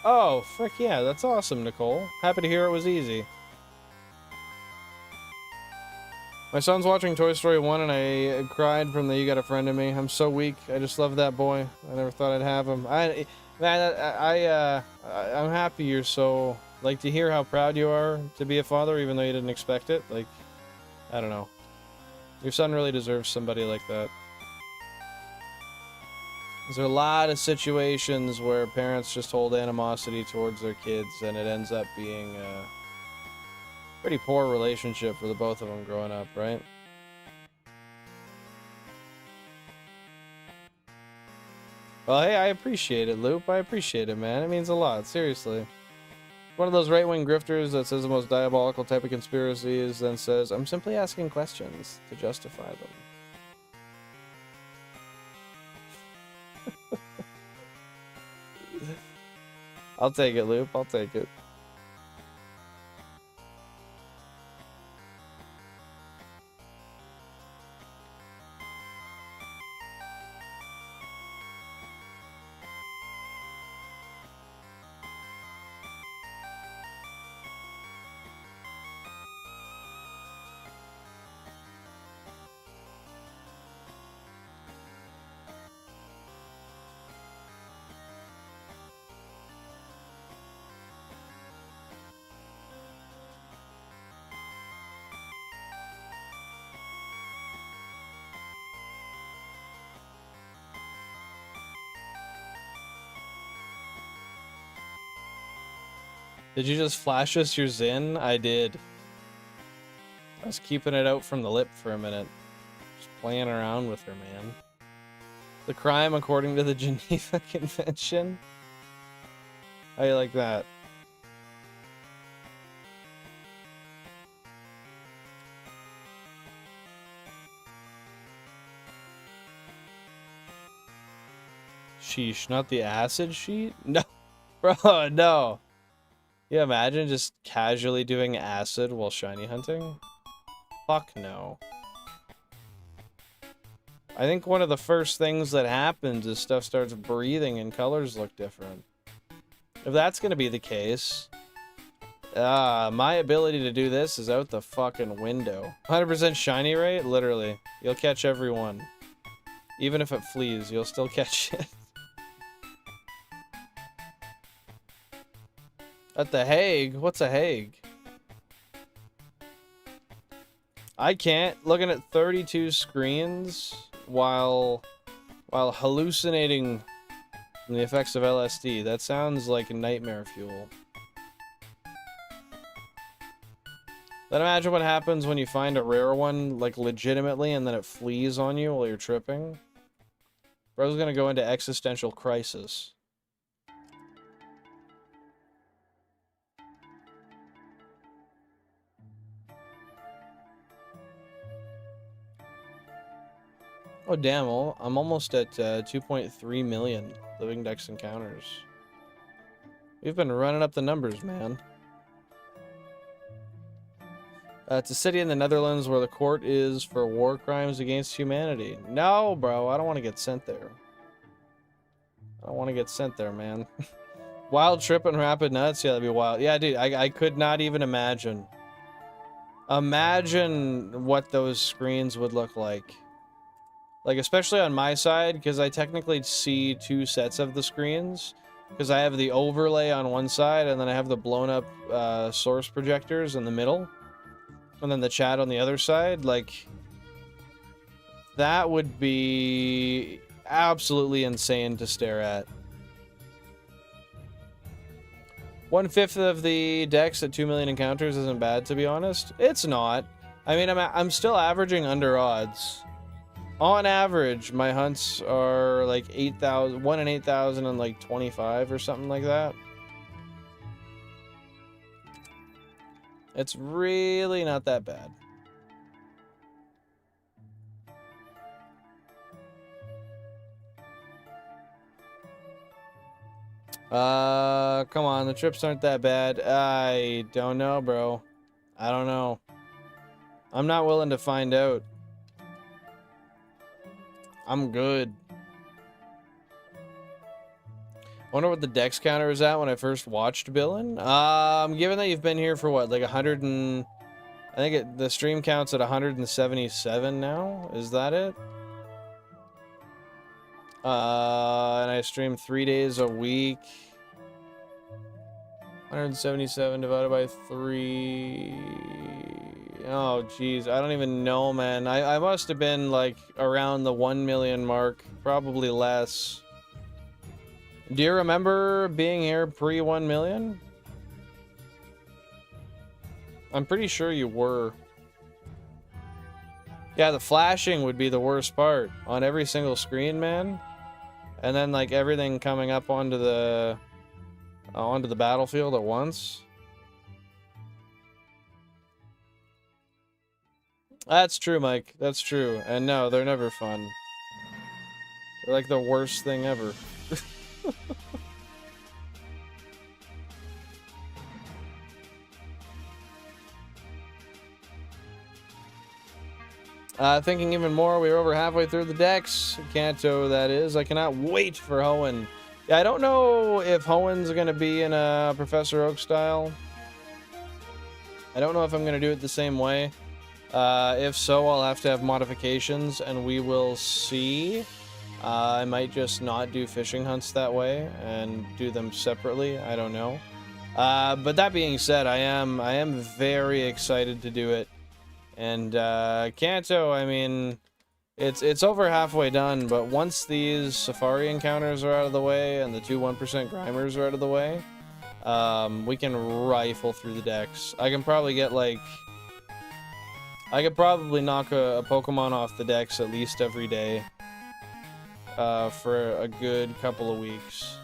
Oh, frick yeah. That's awesome, Nicole. Happy to hear it was easy. My son's watching Toy Story 1 and I cried from the You Got a Friend in Me. I'm so weak. I just love that boy. I never thought I'd have him. I'm happy you're so, like, to hear how proud you are to be a father even though you didn't expect it. Like, I don't know. Your son really deserves somebody like that. There's a lot of situations where parents just hold animosity towards their kids and it ends up being pretty poor relationship for the both of them growing up, right? Well, hey, I appreciate it, Loop. I appreciate it, man. It means a lot, seriously. One of those right-wing grifters that says the most diabolical type of conspiracies, then says, I'm simply asking questions to justify them. I'll take it, Loop. I'll take it. Did you just flash us your Zin? I did. I was keeping it out from the lip for a minute. Just playing around with her, man. The crime according to the Geneva Convention? How you like that? Sheesh, not the acid sheet? No, bro, no. Yeah, imagine just casually doing acid while shiny hunting? Fuck no. I think one of the first things that happens is stuff starts breathing and colors look different. If that's gonna be the case, my ability to do this is out the fucking window. 100% shiny rate? Literally. You'll catch every one. Even if it flees, you'll still catch it. At the Hague? What's a Hague? I can't. Looking at 32 screens while hallucinating from the effects of LSD. That sounds like nightmare fuel. Then imagine what happens when you find a rare one, like legitimately, and then it flees on you while you're tripping. Bro's gonna go into existential crisis. Oh damn, I'm almost at 2.3 million Living Dex encounters. We've been running up the numbers, man. It's a city in the Netherlands where the court is for war crimes against humanity. No, bro, I don't want to get sent there. I don't want to get sent there, man. Wild Trip and Rapid Nuts? Yeah, that'd be wild. Yeah, dude, I could not even imagine. Imagine what those screens would look like. Like, especially on my side, because I technically see two sets of the screens. Because I have the overlay on one side, and then I have the blown up source projectors in the middle. And then the chat on the other side. Like, that would be absolutely insane to stare at. 1/5 of the decks at 2 million encounters isn't bad, to be honest. It's not. I mean, I'm still averaging under odds. On average, my hunts are like 8,000, 1 in 8,000 and like 25 or something like that. It's really not that bad. Come on, the trips aren't that bad. I don't know, bro. I don't know. I'm not willing to find out. I'm good. I wonder what the dex counter was at when I first watched Billin. Given that you've been here for what, like 100 and... I think the stream counts at 177 now. Is that it? And I stream 3 days a week. 177 divided by 3. Oh, jeez. I don't even know, man. I must have been, like, around the 1 million mark. Probably less. Do you remember being here pre-1 million? I'm pretty sure you were. Yeah, the flashing would be the worst part. On every single screen, man. And then, like, everything coming up onto the battlefield at once. That's true, Mike. That's true. And no, they're never fun. They're like the worst thing ever. Thinking even more, we were over halfway through the decks. Kanto, that is. I cannot wait for Hoenn. Yeah, I don't know if Hoenn's going to be in a Professor Oak style. I don't know if I'm going to do it the same way. If so, I'll have to have modifications, and we will see. I might just not do fishing hunts that way and do them separately. I don't know. But that being said, I am very excited to do it. And Kanto, I mean, it's over halfway done, but once these Safari encounters are out of the way and the 2 1% Grimers are out of the way, we can rifle through the decks. I can probably get, like... I could probably knock a Pokemon off the decks at least every day for a good couple of weeks.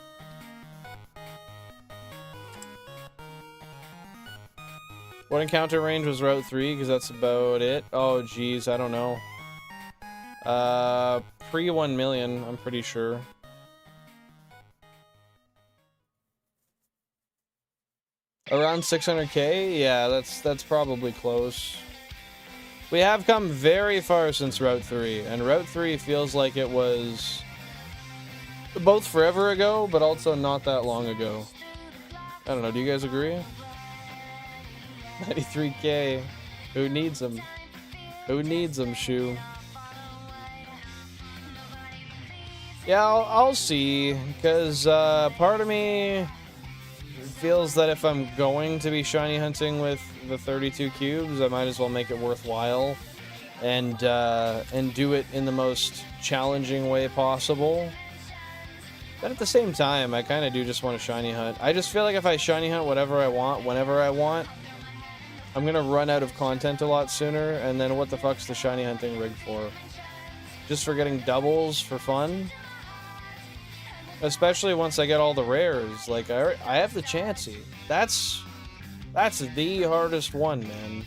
What encounter range was Route 3? Because that's about it. Oh, geez, I don't know. Pre-1 million, I'm pretty sure. Around 600k? Yeah, that's probably close. We have come very far since Route 3, and Route 3 feels like it was both forever ago, but also not that long ago. I don't know, do you guys agree? 93k. Who needs them? Who needs them, Shu? Yeah, I'll see, because part of me feels that if I'm going to be shiny hunting with the 32 cubes, I might as well make it worthwhile and do it in the most challenging way possible. But at the same time, I kind of do just want to shiny hunt. I just feel like if I shiny hunt whatever I want, whenever I want, I'm gonna run out of content a lot sooner, and then what the fuck's the shiny hunting rig for? Just for getting doubles for fun? Especially once I get all the rares. Like, I have the Chansey. That's the hardest one, man.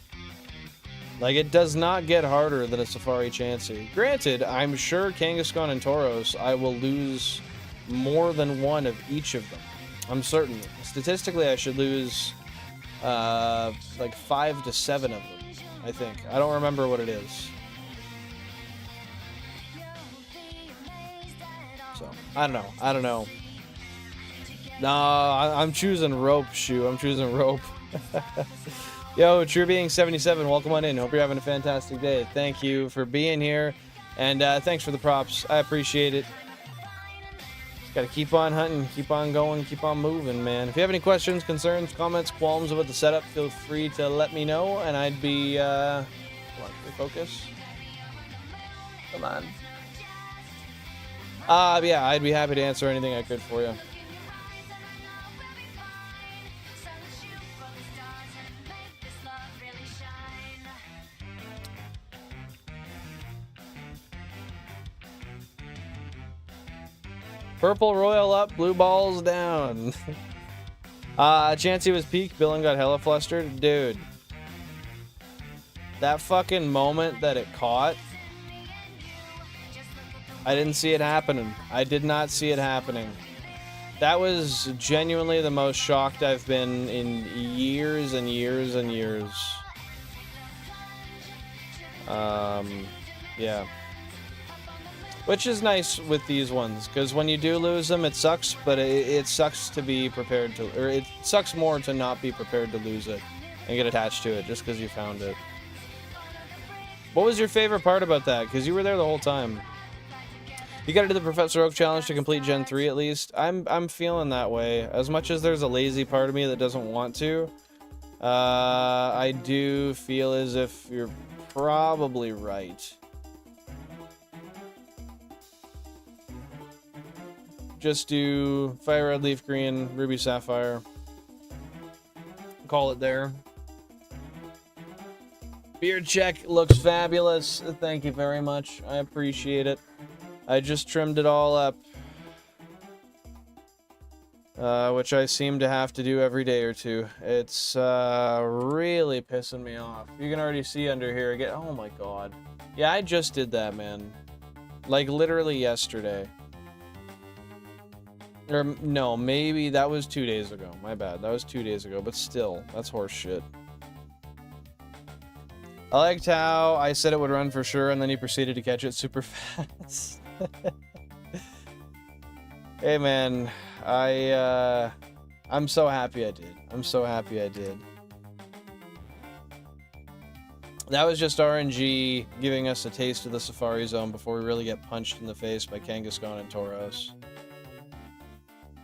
Like, it does not get harder than a Safari Chansey. Granted, I'm sure Kangaskhan and Tauros, I will lose more than one of each of them. I'm certain. Statistically, I should lose like 5 to 7 of them, I think. I don't remember what it is. So, I don't know. No, I'm choosing rope, Shu. I'm choosing rope. Yo, True Being 77, welcome on in. Hope you're having a fantastic day. Thank you for being here, and thanks for the props. I appreciate it. Just gotta keep on hunting, keep on going, keep on moving, man. If you have any questions, concerns, comments, qualms about the setup, feel free to let me know, and I'd be, come on, refocus. Come on. Yeah, I'd be happy to answer anything I could for you. Purple Royal up, blue balls down. Chansey was peak, Billin got hella flustered. Dude. That fucking moment that it caught, I didn't see it happening. I did not see it happening. That was genuinely the most shocked I've been in years and years and years. Yeah. Which is nice with these ones, because when you do lose them, it sucks, but it sucks to be prepared to, or it sucks more to not be prepared to lose it and get attached to it just because you found it. What was your favorite part about that? Because you were there the whole time. You gotta do the Professor Oak challenge to complete Gen 3 at least. I'm feeling that way. As much as there's a lazy part of me that doesn't want to, I do feel as if you're probably right. Just do FireRed, LeafGreen, Ruby Sapphire. Call it there. Beard check looks fabulous. Thank you very much. I appreciate it. I just trimmed it all up. Which I seem to have to do every day or two. It's really pissing me off. You can already see under here again. Oh my god. Yeah, I just did that, man. Like literally yesterday. Or, no, maybe that was 2 days ago. My bad. That was 2 days ago, but still, that's horse shit. I liked how I said it would run for sure, and then he proceeded to catch it super fast. Hey, man, I'm so happy I did. I'm so happy I did. That was just RNG giving us a taste of the Safari Zone before we really get punched in the face by Kangaskhan and Tauros.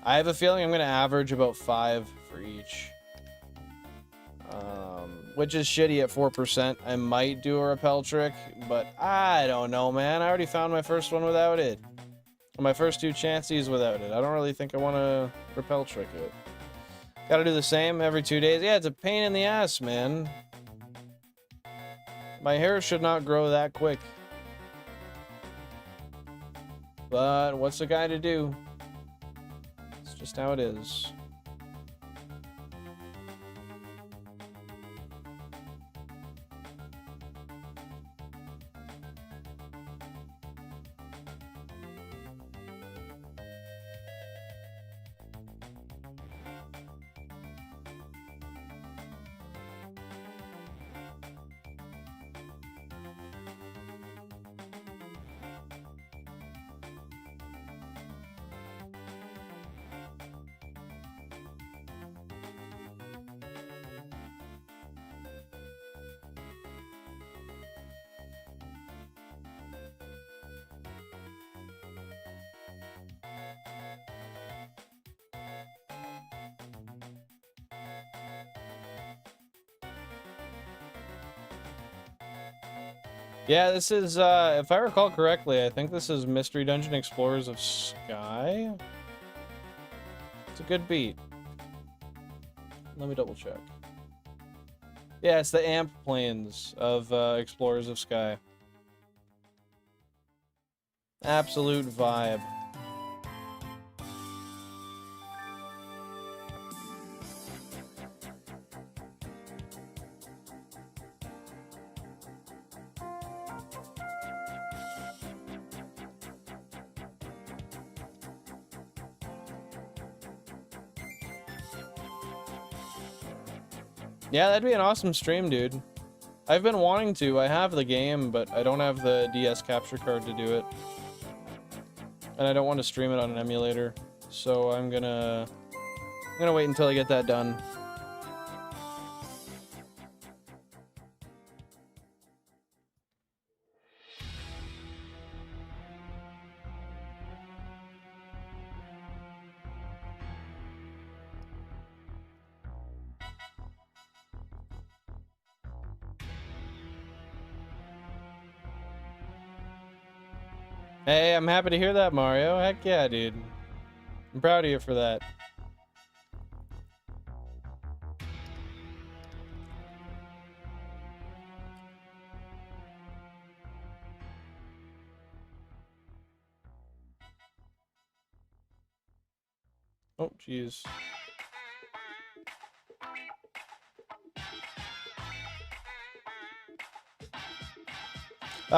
I have a feeling I'm going to average about 5 for each. Which is shitty at 4%. I might do a repel trick, but I don't know, man. I already found my first one without it. My first 2 chances without it. I don't really think I want to repel trick it. Gotta do the same every 2 days. Yeah, it's a pain in the ass, man. My hair should not grow that quick. But what's a guy to do? Just how it is. Yeah, this is, if I recall correctly, I think this is Mystery Dungeon Explorers of Sky. It's a good beat. Let me double check. Yeah, it's the Amp Plains of Explorers of Sky. Absolute vibe. Yeah, that'd be an awesome stream, dude. I've been wanting to. I have the game, but I don't have the DS capture card to do it. And I don't want to stream it on an emulator. So I'm gonna gonna wait until I get that done. Hey, I'm happy to hear that, Mario. Heck yeah, dude. I'm proud of you for that. Oh, jeez.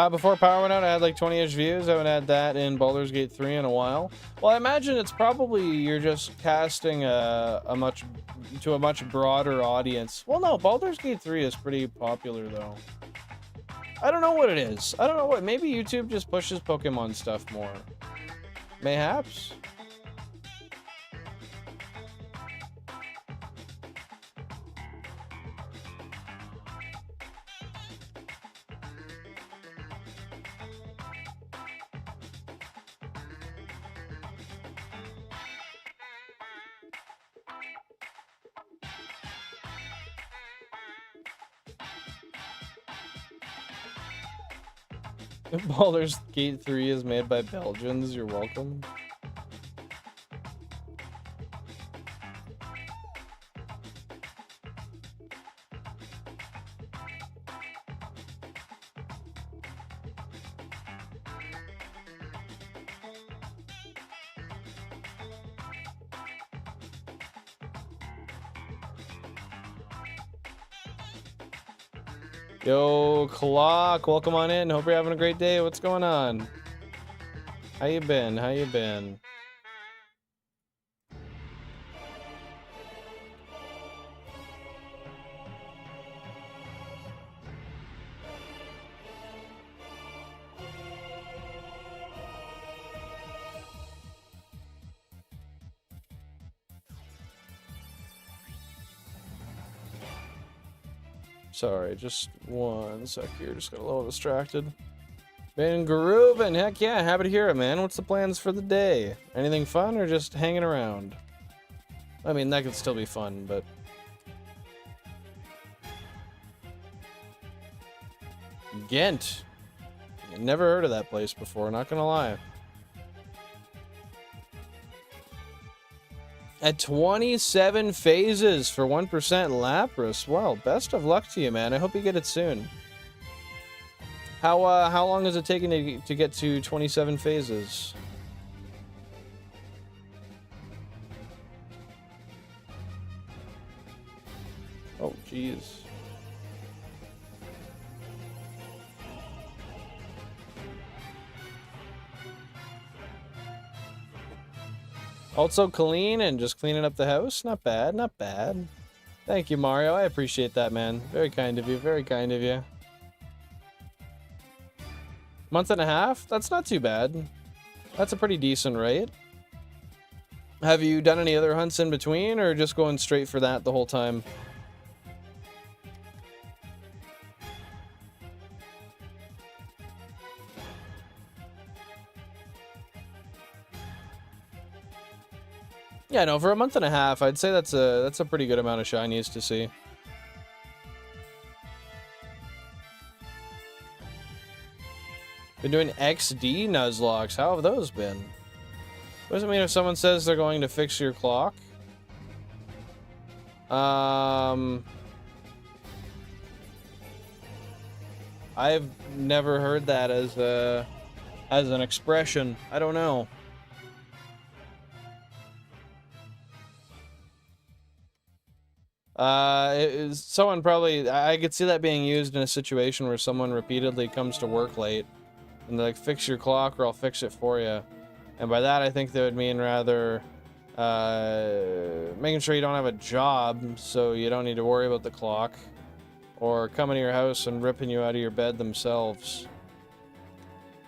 Before power went out, I had like 20-ish views. I haven't had that in Baldur's Gate 3 in a while. Well, I imagine it's probably you're just casting a much broader audience. Well, no, Baldur's Gate 3 is pretty popular though. I don't know what it is. I don't know what. Maybe YouTube just pushes Pokemon stuff more. Mayhaps. If Baldur's Gate 3 is made by Belgians, you're welcome. Yo, Clock, welcome on in. Hope you're having a great day. What's going on? How you been? How you been? Sorry, just one sec here. Just got a little distracted. Been grooving. Heck yeah, happy to hear it, man. What's the plans for the day? Anything fun or just hanging around? I mean, that could still be fun, but... Ghent. Never heard of that place before, not gonna lie. At 27 phases for 1% Lapras. Wow, best of luck to you, man. I hope you get it soon. How long is it taking to get to 27 phases? Oh, jeez. Also clean and just cleaning up the house. Not bad, not bad. Thank you, Mario. I appreciate that, man. Very kind of you, very kind of you. Month and a half? That's not too bad. That's a pretty decent rate. Have you done any other hunts in between, or just going straight for that the whole time? Yeah, no, for a month and a half, I'd say that's a pretty good amount of shinies to see. Been doing XD Nuzlocks. How have those been? What does it mean if someone says they're going to fix your clock? I've never heard that as an expression. I don't know. Someone probably, I could see that being used in a situation where someone repeatedly comes to work late and they're like, fix your clock or I'll fix it for you. And by that, I think they would mean rather making sure you don't have a job so you don't need to worry about the clock, or coming to your house and ripping you out of your bed themselves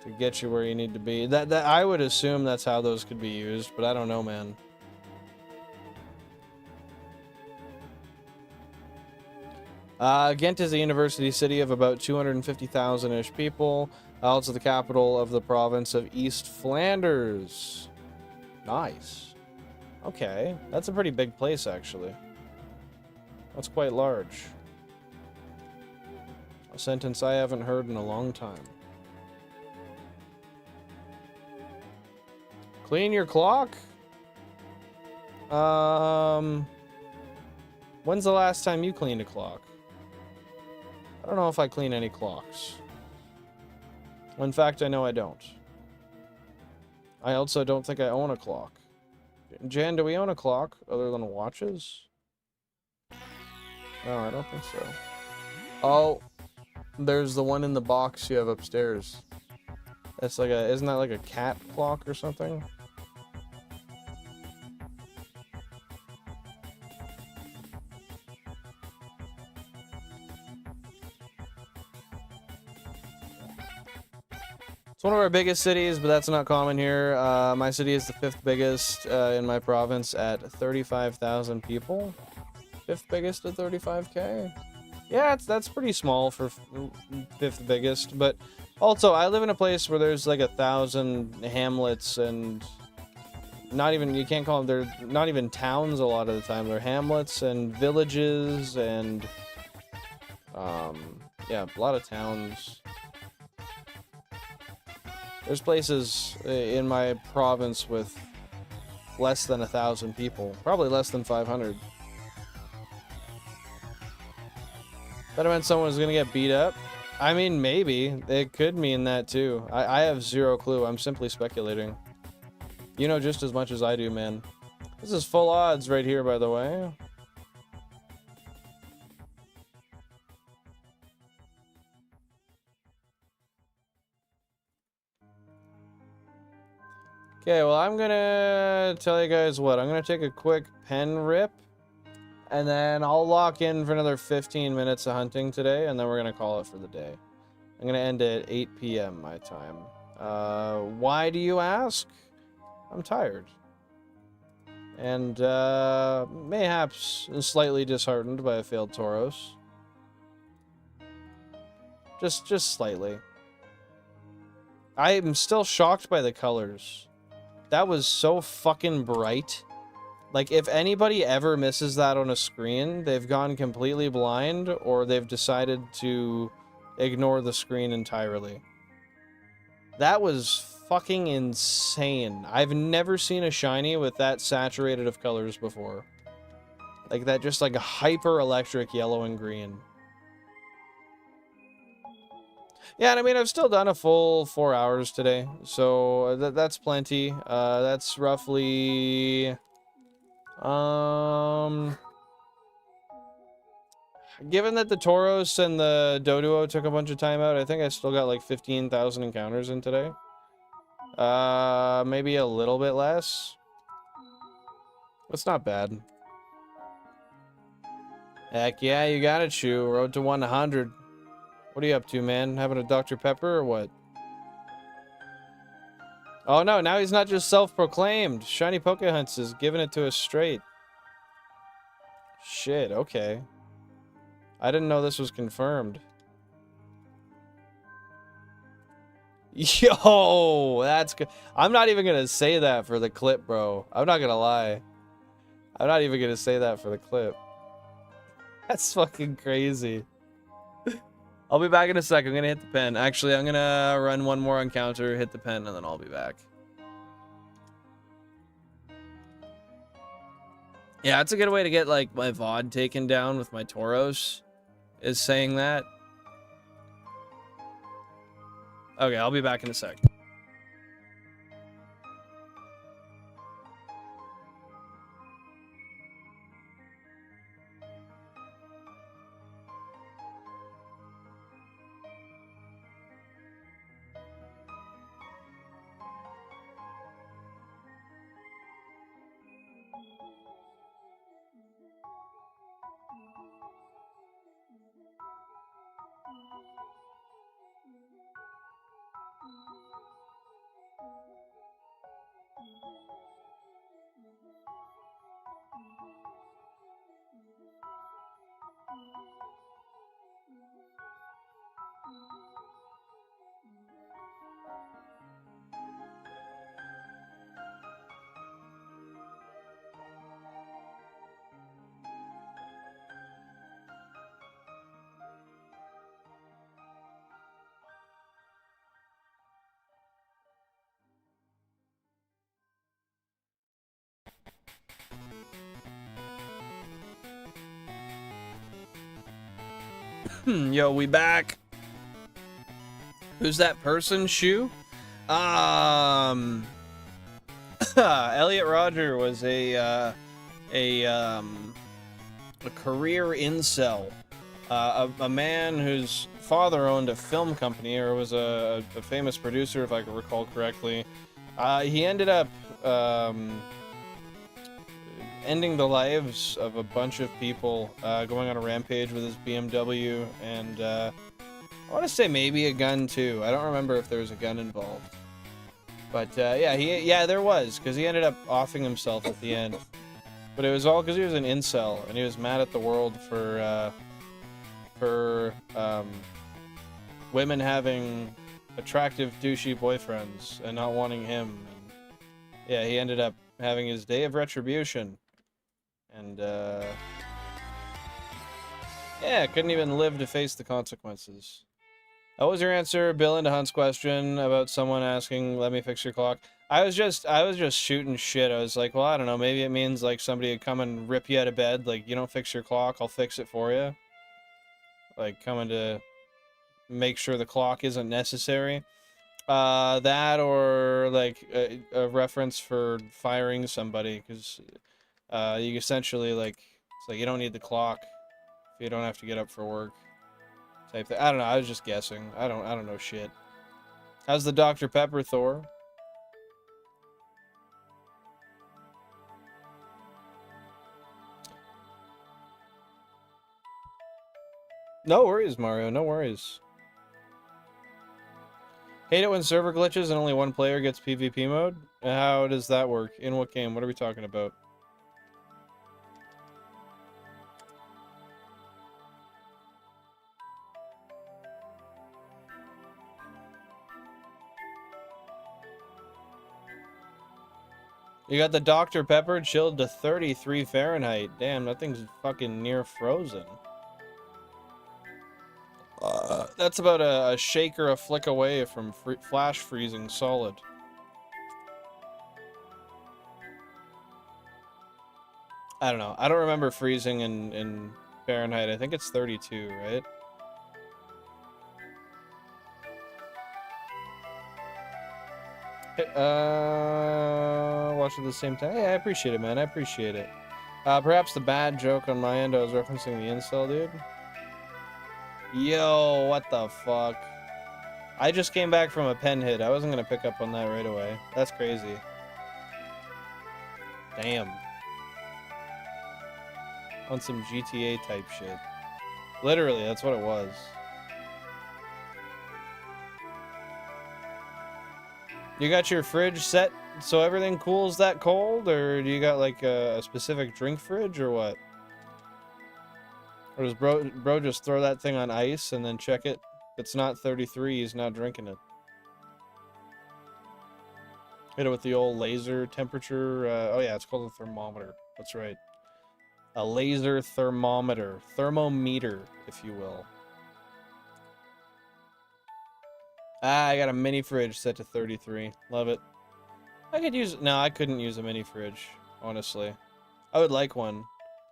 to get you where you need to be. That I would assume that's how those could be used, but I don't know, man. Ghent is a university city of about 250,000-ish people. Also the capital of the province of East Flanders. Nice. Okay, that's a pretty big place, actually. That's quite large. A sentence I haven't heard in a long time. Clean your clock? When's the last time you cleaned a clock? I don't know if I clean any clocks. In fact, I know I don't. I also don't think I own a clock. Jan, do we own a clock other than watches? No, I don't think so. Oh, there's the one in the box you have upstairs. That's like a, isn't that like a cat clock or something? It's one of our biggest cities, but that's not common here. My city is the 5th biggest in my province at 35,000 people. 5th biggest at 35K. Yeah, that's pretty small for 5th biggest, but also I live in a place where there's like 1,000 hamlets and not even, you can't call them, they're not even towns a lot of the time. They're hamlets and villages and yeah, a lot of towns. There's places in my province with less than 1,000 people, probably less than 500. That meant someone was gonna get beat up. I mean, maybe. It could mean that too. I have zero clue. I'm simply speculating. You know just as much as I do, man. This is full odds right here, by the way. Okay, well, I'm gonna tell you guys what. I'm gonna take a quick pen rip. And then I'll lock in for another 15 minutes of hunting today, and then we're going to call it for the day. I'm going to end at 8 p.m. my time. Why do you ask? I'm tired. And mayhaps slightly disheartened by a failed Tauros. Just slightly. I am still shocked by the colors. That was so fucking bright. Like, if anybody ever misses that on a screen, they've gone completely blind, or they've decided to ignore the screen entirely. That was fucking insane. I've never seen a shiny with that saturated of colors before. Like that, just like a hyper electric yellow and green. Yeah, and I mean, I've still done a full 4 hours today, so that's plenty. That's roughly... given that the Tauros and the Doduo took a bunch of time out, I think I still got like 15,000 encounters in today. Maybe a little bit less. That's not bad. Heck yeah, you got it, Chew. Road to 100. What are you up to, man? Having a Dr. Pepper or what? Oh no, now he's not just self-proclaimed. Shiny Pokehunts is giving it to us straight. Shit, okay. I didn't know this was confirmed. Yo, that's good. I'm not even gonna say that for the clip, bro. I'm not gonna lie. I'm not even gonna say that for the clip. That's fucking crazy. I'll be back in a sec. I'm gonna hit the pen. Actually, I'm gonna run one more encounter, hit the pen, and then I'll be back. Yeah, it's a good way to get like my VOD taken down with my Tauros. Is saying that. Okay, I'll be back in a sec. Yo, we back. Who's that person, Shu? Elliot Rodger was a career incel. A man whose father owned a film company, or was a famous producer, if I can recall correctly. He ended up ending the lives of a bunch of people, going on a rampage with his BMW, and I want to say maybe a gun too. I don't remember if there was a gun involved. But yeah, there was, because he ended up offing himself at the end. But it was all because he was an incel, and he was mad at the world for women having attractive, douchey boyfriends and not wanting him. And yeah, he ended up having his day of retribution. And yeah, couldn't even live to face the consequences. What was your answer, Bill, into Hunt's question about someone asking, "Let me fix your clock"? I was just shooting shit. I was like, well, I don't know, maybe it means like somebody would come and rip you out of bed, like, you don't fix your clock, I'll fix it for you. Like, coming to make sure the clock isn't necessary. That, or like a reference for firing somebody, because you essentially, like, it's like you don't need the clock if you don't have to get up for work type thing. I don't know, I was just guessing. I don't know shit. How's the Dr. Pepper, Thor? No worries, Mario, no worries. Hate it when server glitches and only one player gets PvP mode? How does that work? In what game? What are we talking about? You got the Dr. Pepper chilled to 33 Fahrenheit. Damn, that thing's fucking near frozen. That's about a shake or a flick away from flash freezing solid. I don't know. I don't remember freezing in Fahrenheit. I think it's 32, right? Watch at the same time. Hey, I appreciate it, man. I appreciate it. Perhaps the bad joke on my end, I was referencing the incel dude. Yo, what the fuck? I just came back from a pen hit. I wasn't gonna pick up on that right away. That's crazy. Damn. On some GTA type shit. Literally, that's what it was. You got your fridge set so everything cools that cold, or do you got like a specific drink fridge, or what? Or does bro just throw that thing on ice and then check it? If it's not 33, he's not drinking it. Hit it with the old laser temperature. Oh yeah, it's called a thermometer. That's right. A laser thermometer. Thermometer, if you will. Ah, I got a mini fridge set to 33. Love it. I could use... No, I couldn't use a mini fridge, honestly. I would like one.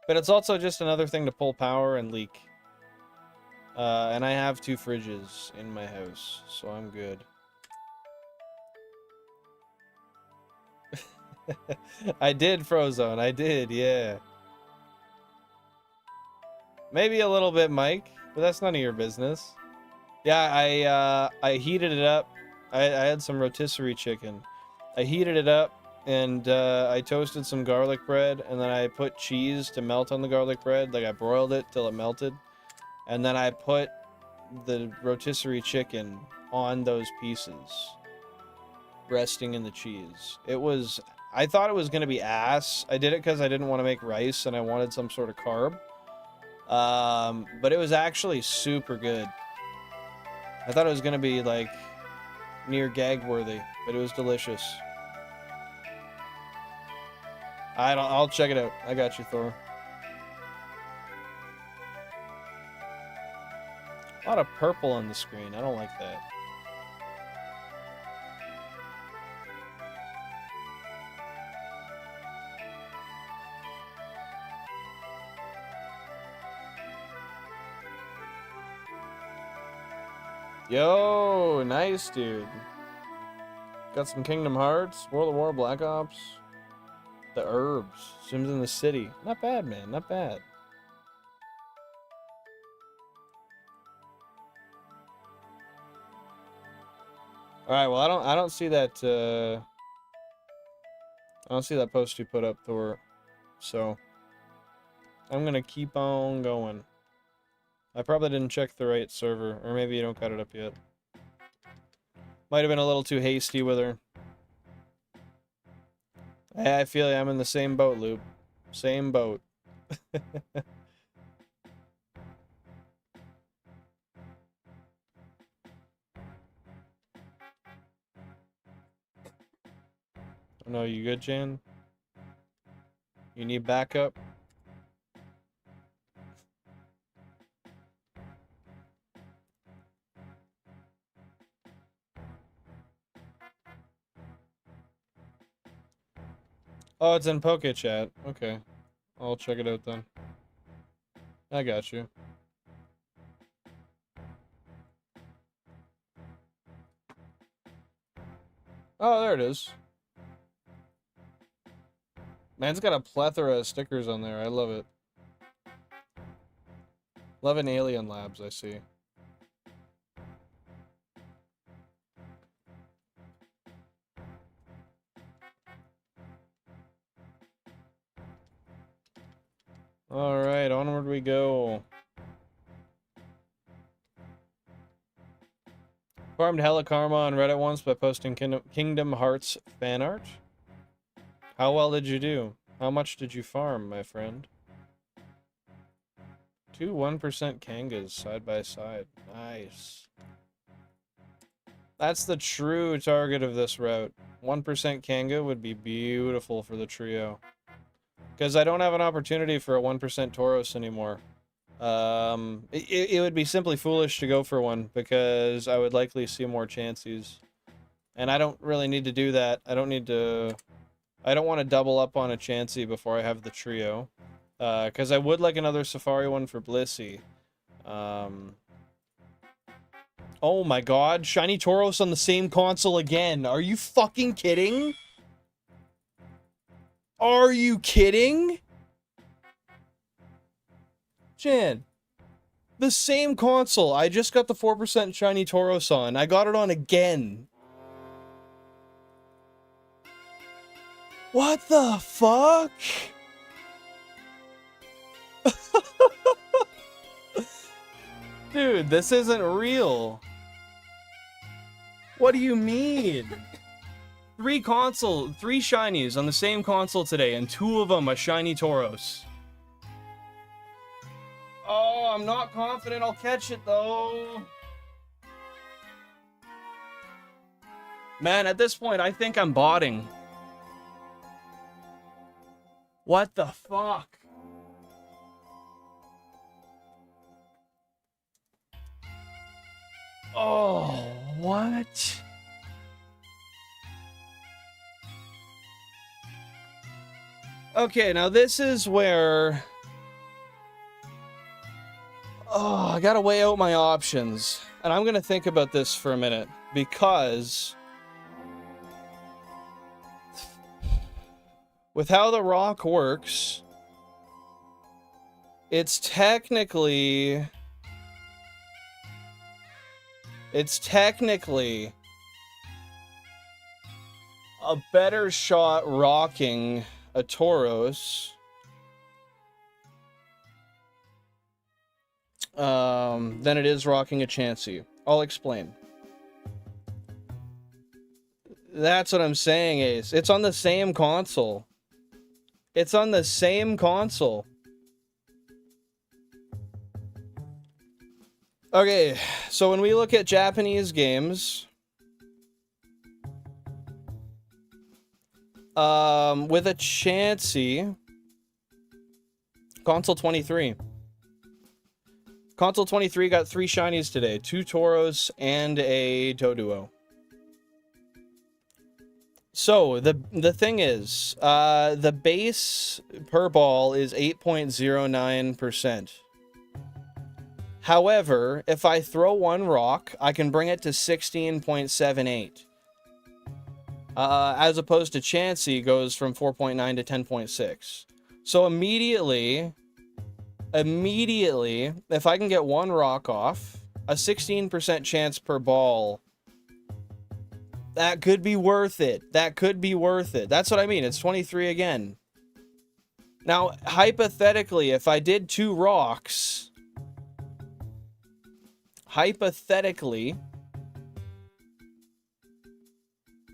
But it's also just another thing to pull power and leak. And I have 2 fridges in my house, so I'm good. I did, Frozone. I did, yeah. Maybe a little bit, Mike, but that's none of your business. Yeah, I heated it up. I had some rotisserie chicken. I heated it up, and I toasted some garlic bread, and then I put cheese to melt on the garlic bread. Like, I broiled it till it melted. And then I put the rotisserie chicken on those pieces, resting in the cheese. It was... I thought it was going to be ass. I did it because I didn't want to make rice, and I wanted some sort of carb. But it was actually super good. I thought it was gonna be like near gag worthy, but it was delicious. I'll check it out. I got you, Thor. A lot of purple on the screen. I don't like that. Yo, nice, dude. Got some Kingdom Hearts, World of War, Black Ops, The Herbs, Sims in the City. Not bad, man. Not bad. All right. Well, I don't see that. I don't see that post you put up, Thor. So I'm gonna keep on going. I probably didn't check the right server, or maybe you don't got it up yet. Might have been a little too hasty with her. I feel like I'm in the same boat, Loop. Same boat. Oh no, you good, Jan? You need backup? Oh, it's in Poke Chat. Okay. I'll check it out then. I got you. Oh, there it is. Man, it's got a plethora of stickers on there. I love it. 11 Alien Labs, I see. Alright, onward we go. Farmed hella karma on Reddit once by posting Kingdom Hearts fan art. How well did you do? How much did you farm, my friend? 2 1% Kangas side by side. Nice. That's the true target of this route. 1% Kanga would be beautiful for the trio. Because I don't have an opportunity for a 1% Tauros anymore. It would be simply foolish to go for one, because I would likely see more chances. And I don't really need to do that. I don't want to double up on a Chansey before I have the trio. Because I would like another Safari one for Blissey. Oh my god, Shiny Tauros on the same console again. Are you fucking kidding? Are you kidding? Jan, the same console. I just got the 4% Shiny Tauros on. I got it on again. What the fuck? Dude, this isn't real. What do you mean? 3 shinies on the same console today, and 2 of them a Shiny Tauros. Oh, I'm not confident I'll catch it, though. Man, at this point, I think I'm botting. What the fuck? Oh, what? Okay, now this is where... Oh, I gotta weigh out my options. And I'm gonna think about this for a minute, because... with how the rock works, it's technically a better shot rocking a Tauros than it is rocking a Chansey. I'll explain. That's what I'm saying, Ace. It's on the same console. It's on the same console. Okay, so when we look at Japanese games, with a Chansey, Console 23. Console 23 got 3 shinies today, 2 Tauros and a Doduo. So the thing is, the base per ball is 8.09%. However, if I throw 1 rock, I can bring it to 16.78. As opposed to Chansey goes from 4.9 to 10.6. So immediately, if I can get 1 rock off, a 16% chance per ball, that could be worth it. That could be worth it. That's what I mean. It's 23 again. Now, hypothetically, if I did 2 rocks, hypothetically,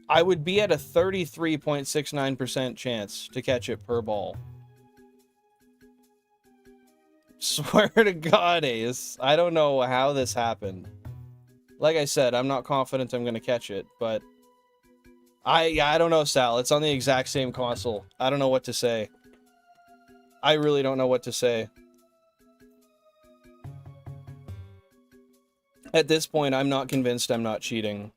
I would be at a 33.69% chance to catch it per ball. Swear to God, Ace. I don't know how this happened. Like I said, I'm not confident I'm going to catch it, but I don't know, Sal. It's on the exact same console. I don't know what to say. I really don't know what to say. At this point, I'm not convinced I'm not cheating.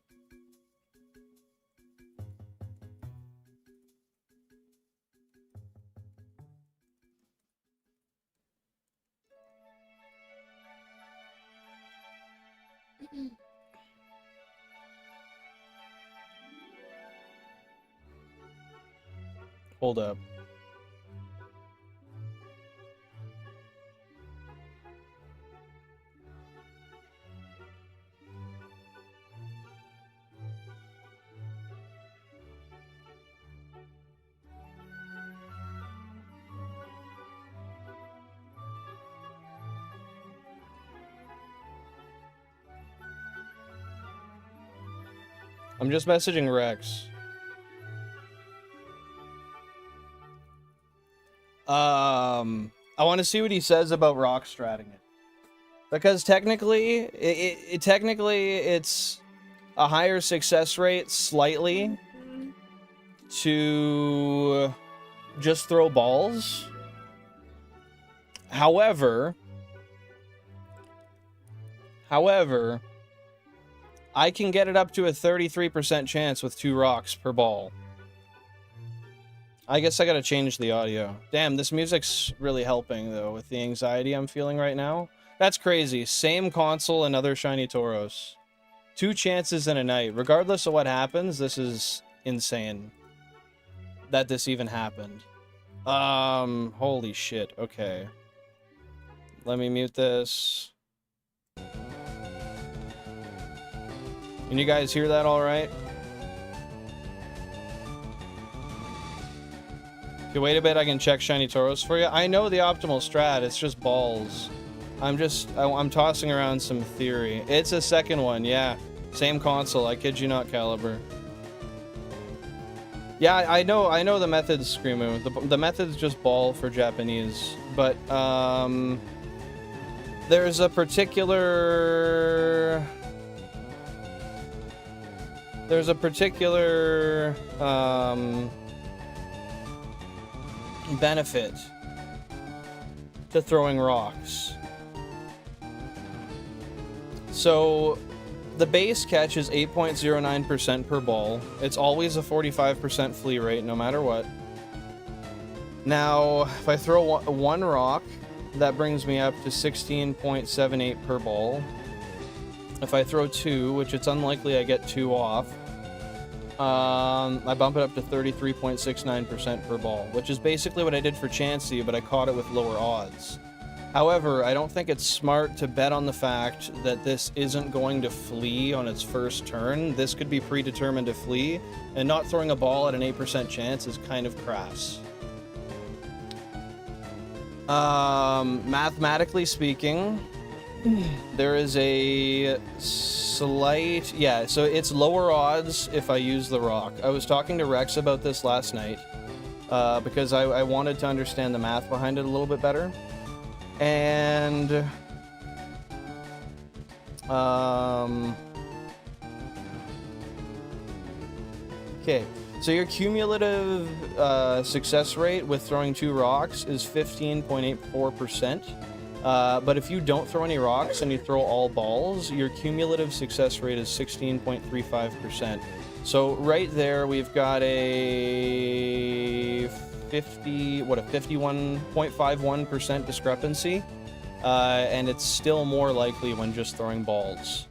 Hold up. I'm just messaging Rex. I want to see what he says about rock stratting it. Because technically, it's a higher success rate slightly to just throw balls. However, I can get it up to a 33% chance with 2 rocks per ball. I guess I gotta change the audio. Damn, this music's really helping, though, with the anxiety I'm feeling right now. That's crazy. Same console, another Shiny Tauros. 2 chances in a night. Regardless of what happens, this is insane. That this even happened. Holy shit. Okay. Let me mute this. Can you guys hear that all right? If you wait a bit, I can check Shiny Tauros for you. I know the optimal strat, it's just balls. I'm tossing around some theory. It's a second one, yeah. Same console, I kid you not, Caliber. Yeah, I know the method's Screamo. The method's just ball for Japanese. But, there's a particular... benefit to throwing rocks. So the base catch is 8.09% per ball. It's always a 45% flee rate no matter what. Now if I throw 1 rock, that brings me up to 16.78 per ball. If I throw 2, which it's unlikely I get 2 off, I bump it up to 33.69% per ball, which is basically what I did for Chansey, but I caught it with lower odds. However, I don't think it's smart to bet on the fact that this isn't going to flee on its first turn. This could be predetermined to flee, and not throwing a ball at an 8% chance is kind of crass. Mathematically speaking, there is a slight... Yeah, so it's lower odds if I use the rock. I was talking to Rex about this last night, because I wanted to understand the math behind it a little bit better. And Okay, so your cumulative success rate with throwing 2 rocks is 15.84%. But if you don't throw any rocks and you throw all balls, your cumulative success rate is 16.35%. So right there, we've got a 51.51% discrepancy, and it's still more likely when just throwing balls.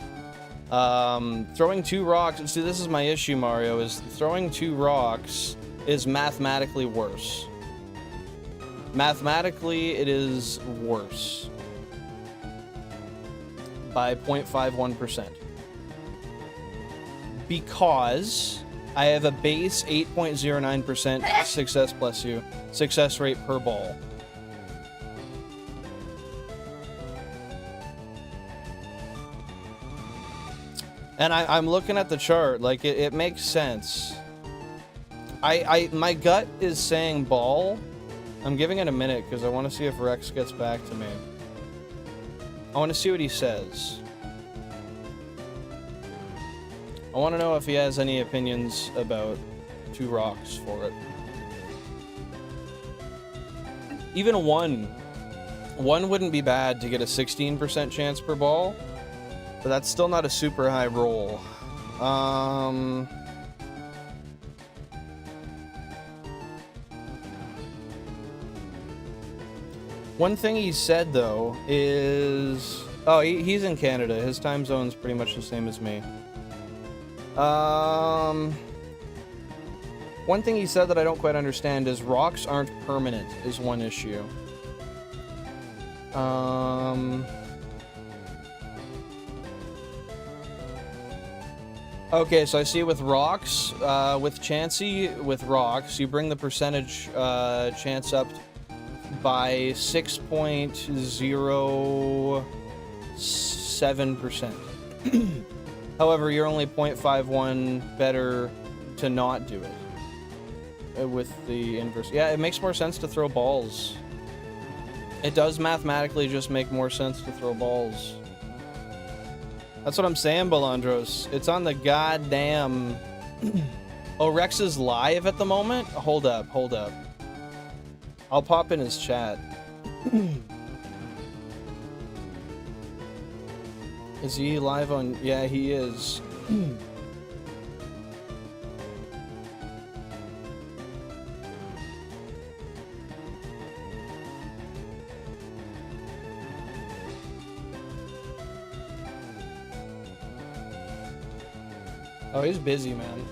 Throwing 2 rocks, see, this is my issue, Mario, is throwing 2 rocks is mathematically worse. Mathematically, it is worse by 0.51%. Because I have a base 8.09% success, bless you, success rate per ball. And I'm looking at the chart, like, it makes sense. My gut is saying ball. I'm giving it a minute because I want to see if Rex gets back to me. I want to see what he says. I want to know if he has any opinions about 2 rocks for it. Even one wouldn't be bad to get a 16% chance per ball, but that's still not a super high roll. One thing he said, though, is... Oh, he's in Canada. His time zone's pretty much the same as me. One thing he said that I don't quite understand is rocks aren't permanent, is one issue. Okay, so I see with rocks, with Chansey, with rocks, you bring the percentage chance up by 6.07%. However, you're only 0.51 better to not do it with the inverse. Yeah, it makes more sense to throw balls. It does mathematically just make more sense to throw balls. That's what I'm saying, Balandros. It's on the goddamn... Oh, Rex is live at the moment? Hold up, hold up. I'll pop in his chat. Is he live on... Yeah, he is. Oh, he's busy, man.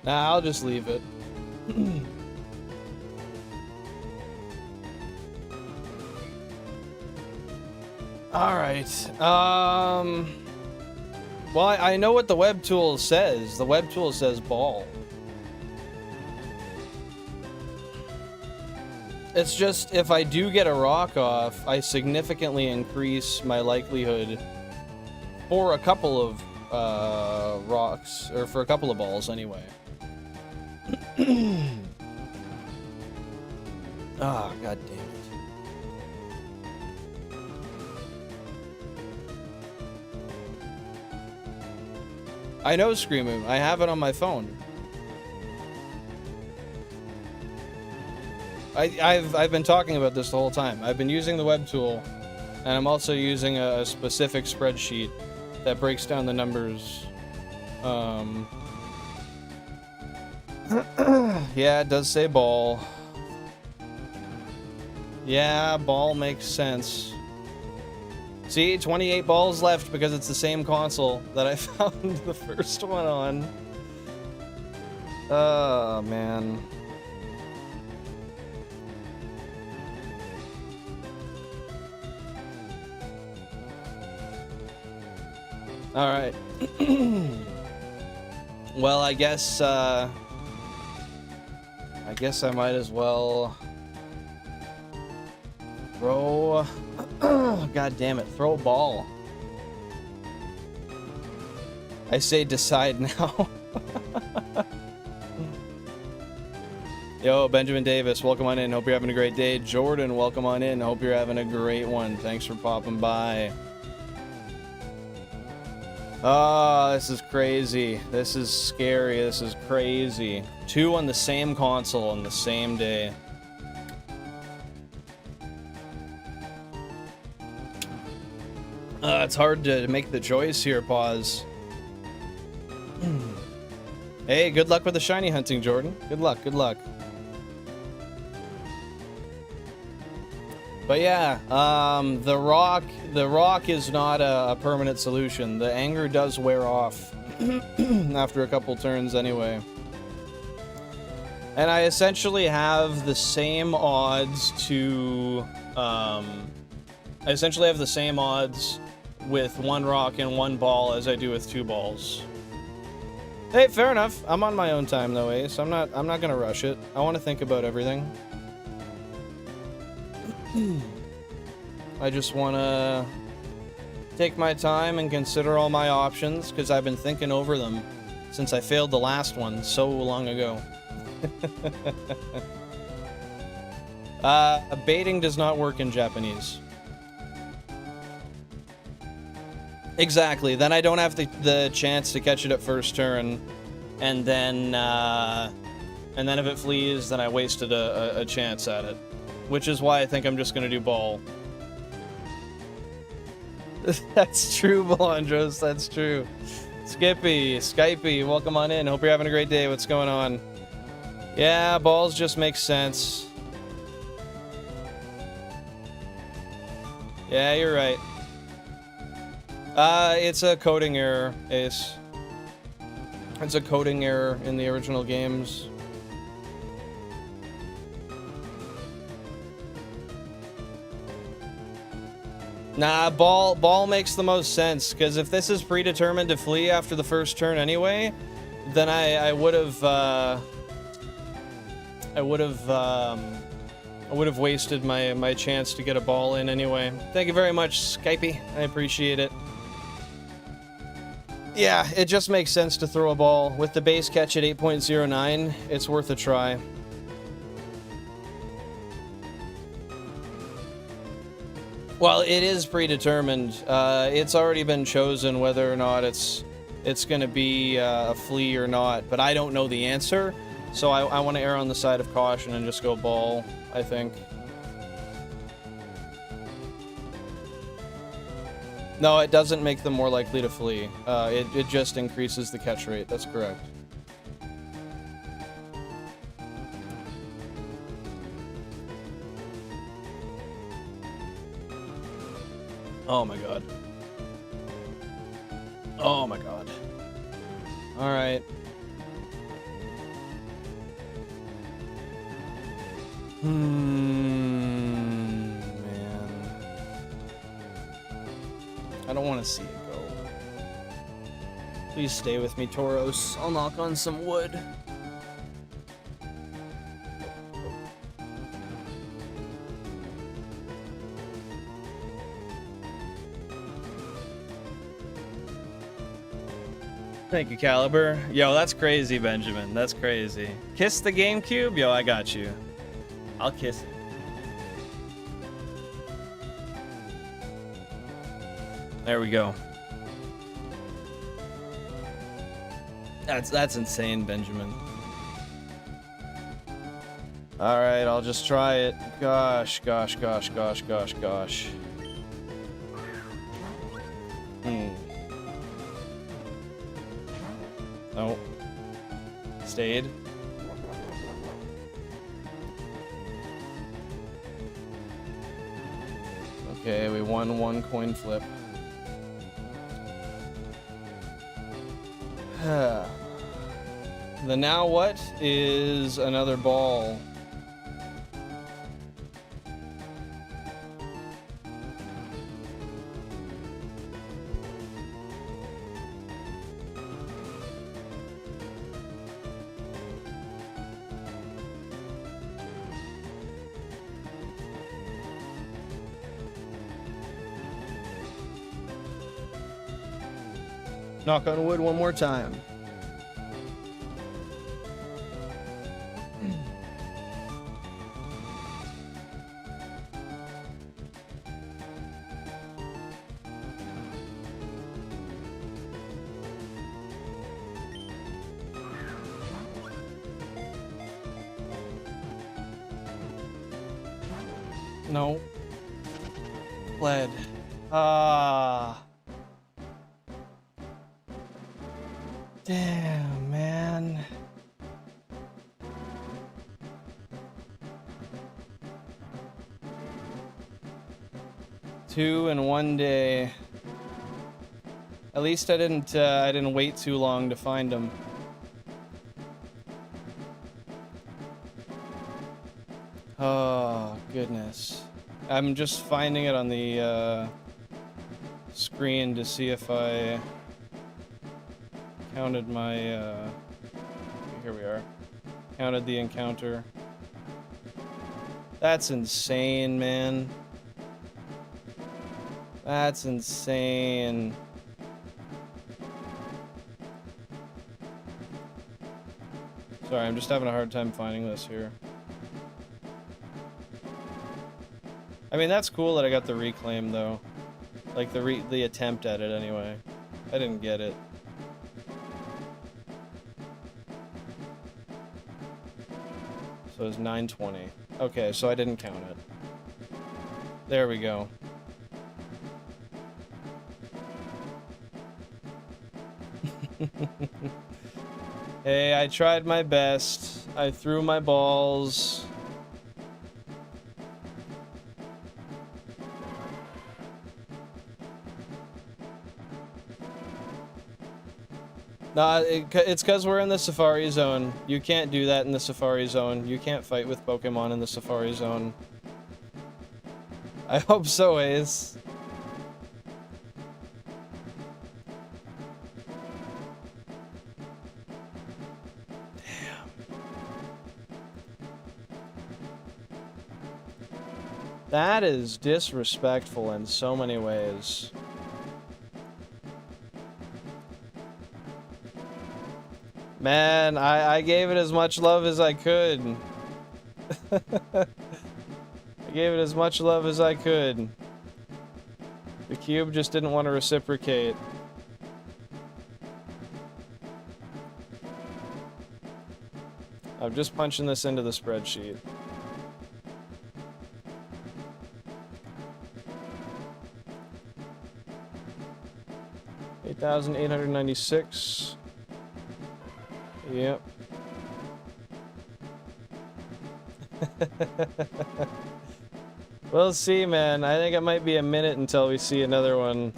Nah, I'll just leave it. Alright, well, I know what the web tool says. The web tool says ball. It's just, if I do get a rock off, I significantly increase my likelihood for a couple of rocks, or for a couple of balls anyway. Ah, god damn it. I know Screamoo. I have it on my phone. I've been talking about this the whole time. I've been using the web tool, and I'm also using a specific spreadsheet that breaks down the numbers. Yeah, it does say ball. Yeah, ball makes sense. See, 28 balls left because it's the same console that I found the first one on. Oh, man. All right. Well, I guess I might as well throw. God damn it! Throw a ball. I say decide now. Yo, Benjamin Davis, welcome on in. Hope you're having a great day. Jordan, welcome on in. Hope you're having a great one. Thanks for popping by. Oh, this is crazy. This is scary. This is crazy. 2 on the same console on the same day. It's hard to make the choice here, Pause. Hey, good luck with the shiny hunting, Jordan. Good luck, good luck. But yeah, the rock is not a permanent solution. The anger does wear off after a couple turns anyway. And I essentially have the same odds to, with 1 rock and 1 ball as I do with 2 balls. Hey, fair enough. I'm on my own time though, Ace. I'm not gonna rush it. I want to think about everything. I just want to take my time and consider all my options, because I've been thinking over them since I failed the last one so long ago. Baiting does not work in Japanese. Exactly. Then I don't have the chance to catch it at first turn, and then if it flees, then I wasted a chance at it. Which is why I think I'm just gonna do ball. That's true, Belandros. That's true. Skippy, Skypey, welcome on in. Hope you're having a great day. What's going on? Yeah, balls just make sense. Yeah, you're right. It's a coding error, Ace. It's a coding error in the original games. Nah, ball makes the most sense, because if this is predetermined to flee after the first turn anyway, then I would have wasted my chance to get a ball in anyway. Thank you very much, Skypey. I appreciate it. Yeah, it just makes sense to throw a ball. With the base catch at 8.09, it's worth a try. Well, it is predetermined. It's already been chosen whether or not it's going to be a flea or not, but I don't know the answer, so I want to err on the side of caution and just go ball, I think. No, it doesn't make them more likely to flee. It just increases the catch rate. That's correct. Oh my god. Oh my god. Alright. Man. I don't want to see it go. Please stay with me, Tauros. I'll knock on some wood. Thank you, Caliber. Yo, that's crazy, Benjamin. That's crazy. Kiss the GameCube? Yo, I got you. I'll kiss it. There we go. That's insane, Benjamin. Alright, I'll just try it. Gosh. Oh. Stayed. Okay, we won 1 coin flip. The now what is another ball. Knock on wood one more time. No. Lead. Ah. Damn, man. Two in one day. At least I didn't wait too long to find them. Oh, goodness. I'm just finding it on the screen to see if I counted my here we are. Counted the encounter. That's insane, man. That's insane. Sorry, I'm just having a hard time finding this here. I mean, that's cool that I got the reclaim, though. Like, the attempt at it, anyway. I didn't get it. So it was 920. Okay, so I didn't count it. There we go. Hey, I tried my best. I threw my balls. Nah, it's because we're in the Safari Zone. You can't do that in the Safari Zone. You can't fight with Pokemon in the Safari Zone. I hope so, Ace. That is disrespectful in so many ways. Man, I gave it as much love as I could. I gave it as much love as I could. The cube just didn't want to reciprocate. I'm just punching this into the spreadsheet. $8,896. Yep. We'll see, man. I think it might be a minute until we see another one.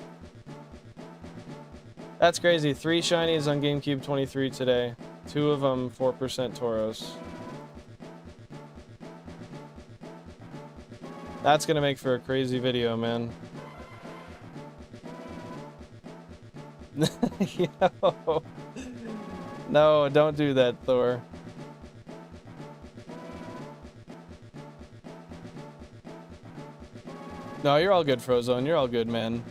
That's crazy. 3 shinies on GameCube 23 today. 2 of them 4% Tauros. That's gonna make for a crazy video, man. Yo. No, don't do that, Thor. No, you're all good, Frozone. You're all good, man.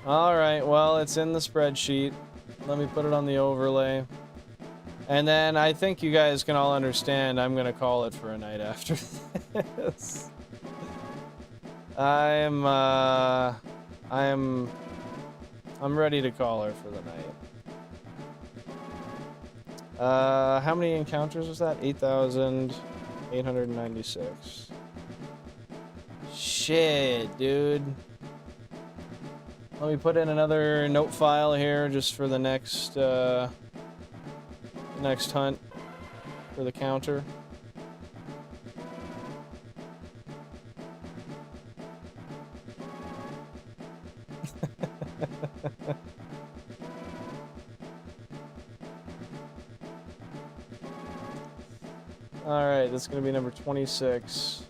Alright, well, it's in the spreadsheet. Let me put it on the overlay. And then I think you guys can all understand I'm gonna call it for a night after this. I'm ready to call her for the night. How many encounters was that? 8,896. Shit, dude. Let me put in another note file here just for the next hunt for the counter. Alright, that's gonna be number 26.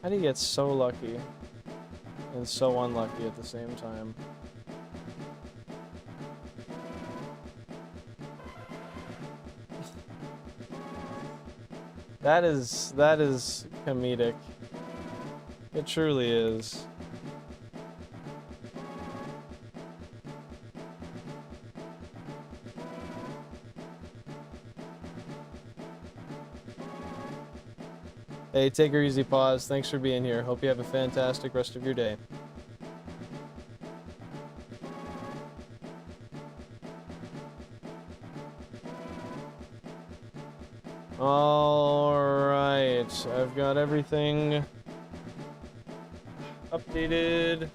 How do you get so lucky and so unlucky at the same time? That is comedic. It truly is. Hey, take her easy, Pause. Thanks for being here. Hope you have a fantastic rest of your day. Alright, I've got everything updated.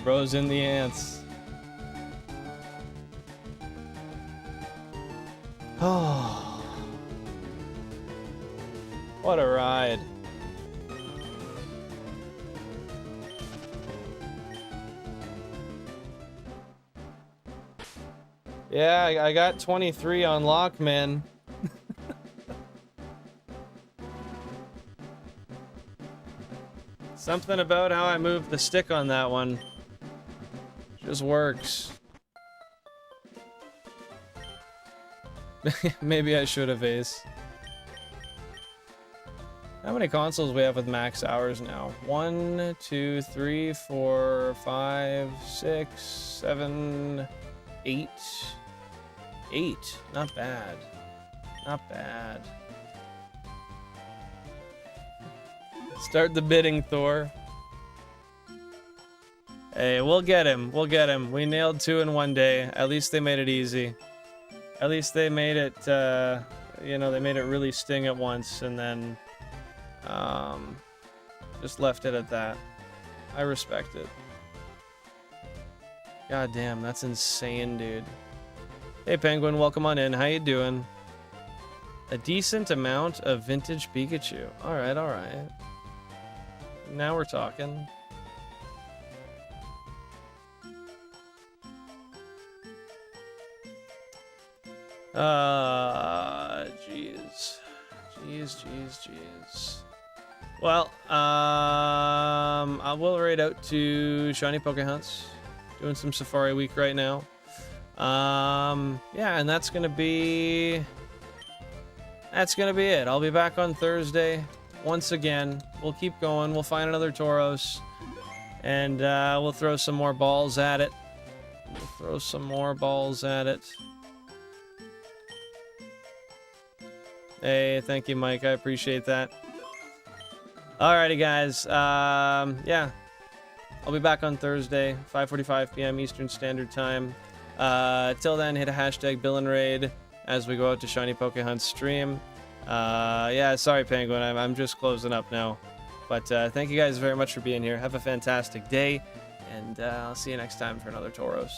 Bro's in the ants. Oh, what a ride. Yeah, I got 23 on lock, man. Something about how I moved the stick on that one just works. Maybe I should have, Ace. How many consoles we have with max hours now? 1, 2, 3, 4, 5, 6, 7, 8. 8. Not bad. Not bad. Start the bidding, Thor. Hey, we'll get him. We'll get him. We nailed 2 in one day. At least they made it easy. At least they made it, you know, they made it really sting at once and then just left it at that. I respect it. God damn, that's insane, dude. Hey, Penguin, welcome on in. How you doing? A decent amount of vintage Pikachu. All right, all right. Now we're talking. Jeez. Jeez. Well, I will raid out to Shiny Pokehunts. Doing some Safari Week right now. Yeah, and that's gonna be it. I'll be back on Thursday once again. We'll keep going. We'll find another Tauros, and we'll throw some more balls at it. Hey, thank you, Mike. I appreciate that. Alrighty, guys. Yeah, I'll be back on Thursday, 5:45 p.m. Eastern Standard Time. Till then, hit a hashtag Bill and Raid as we go out to Shiny Pokehunt stream. Yeah, sorry, Penguin. I'm just closing up now. But thank you guys very much for being here. Have a fantastic day, and I'll see you next time for another Tauros.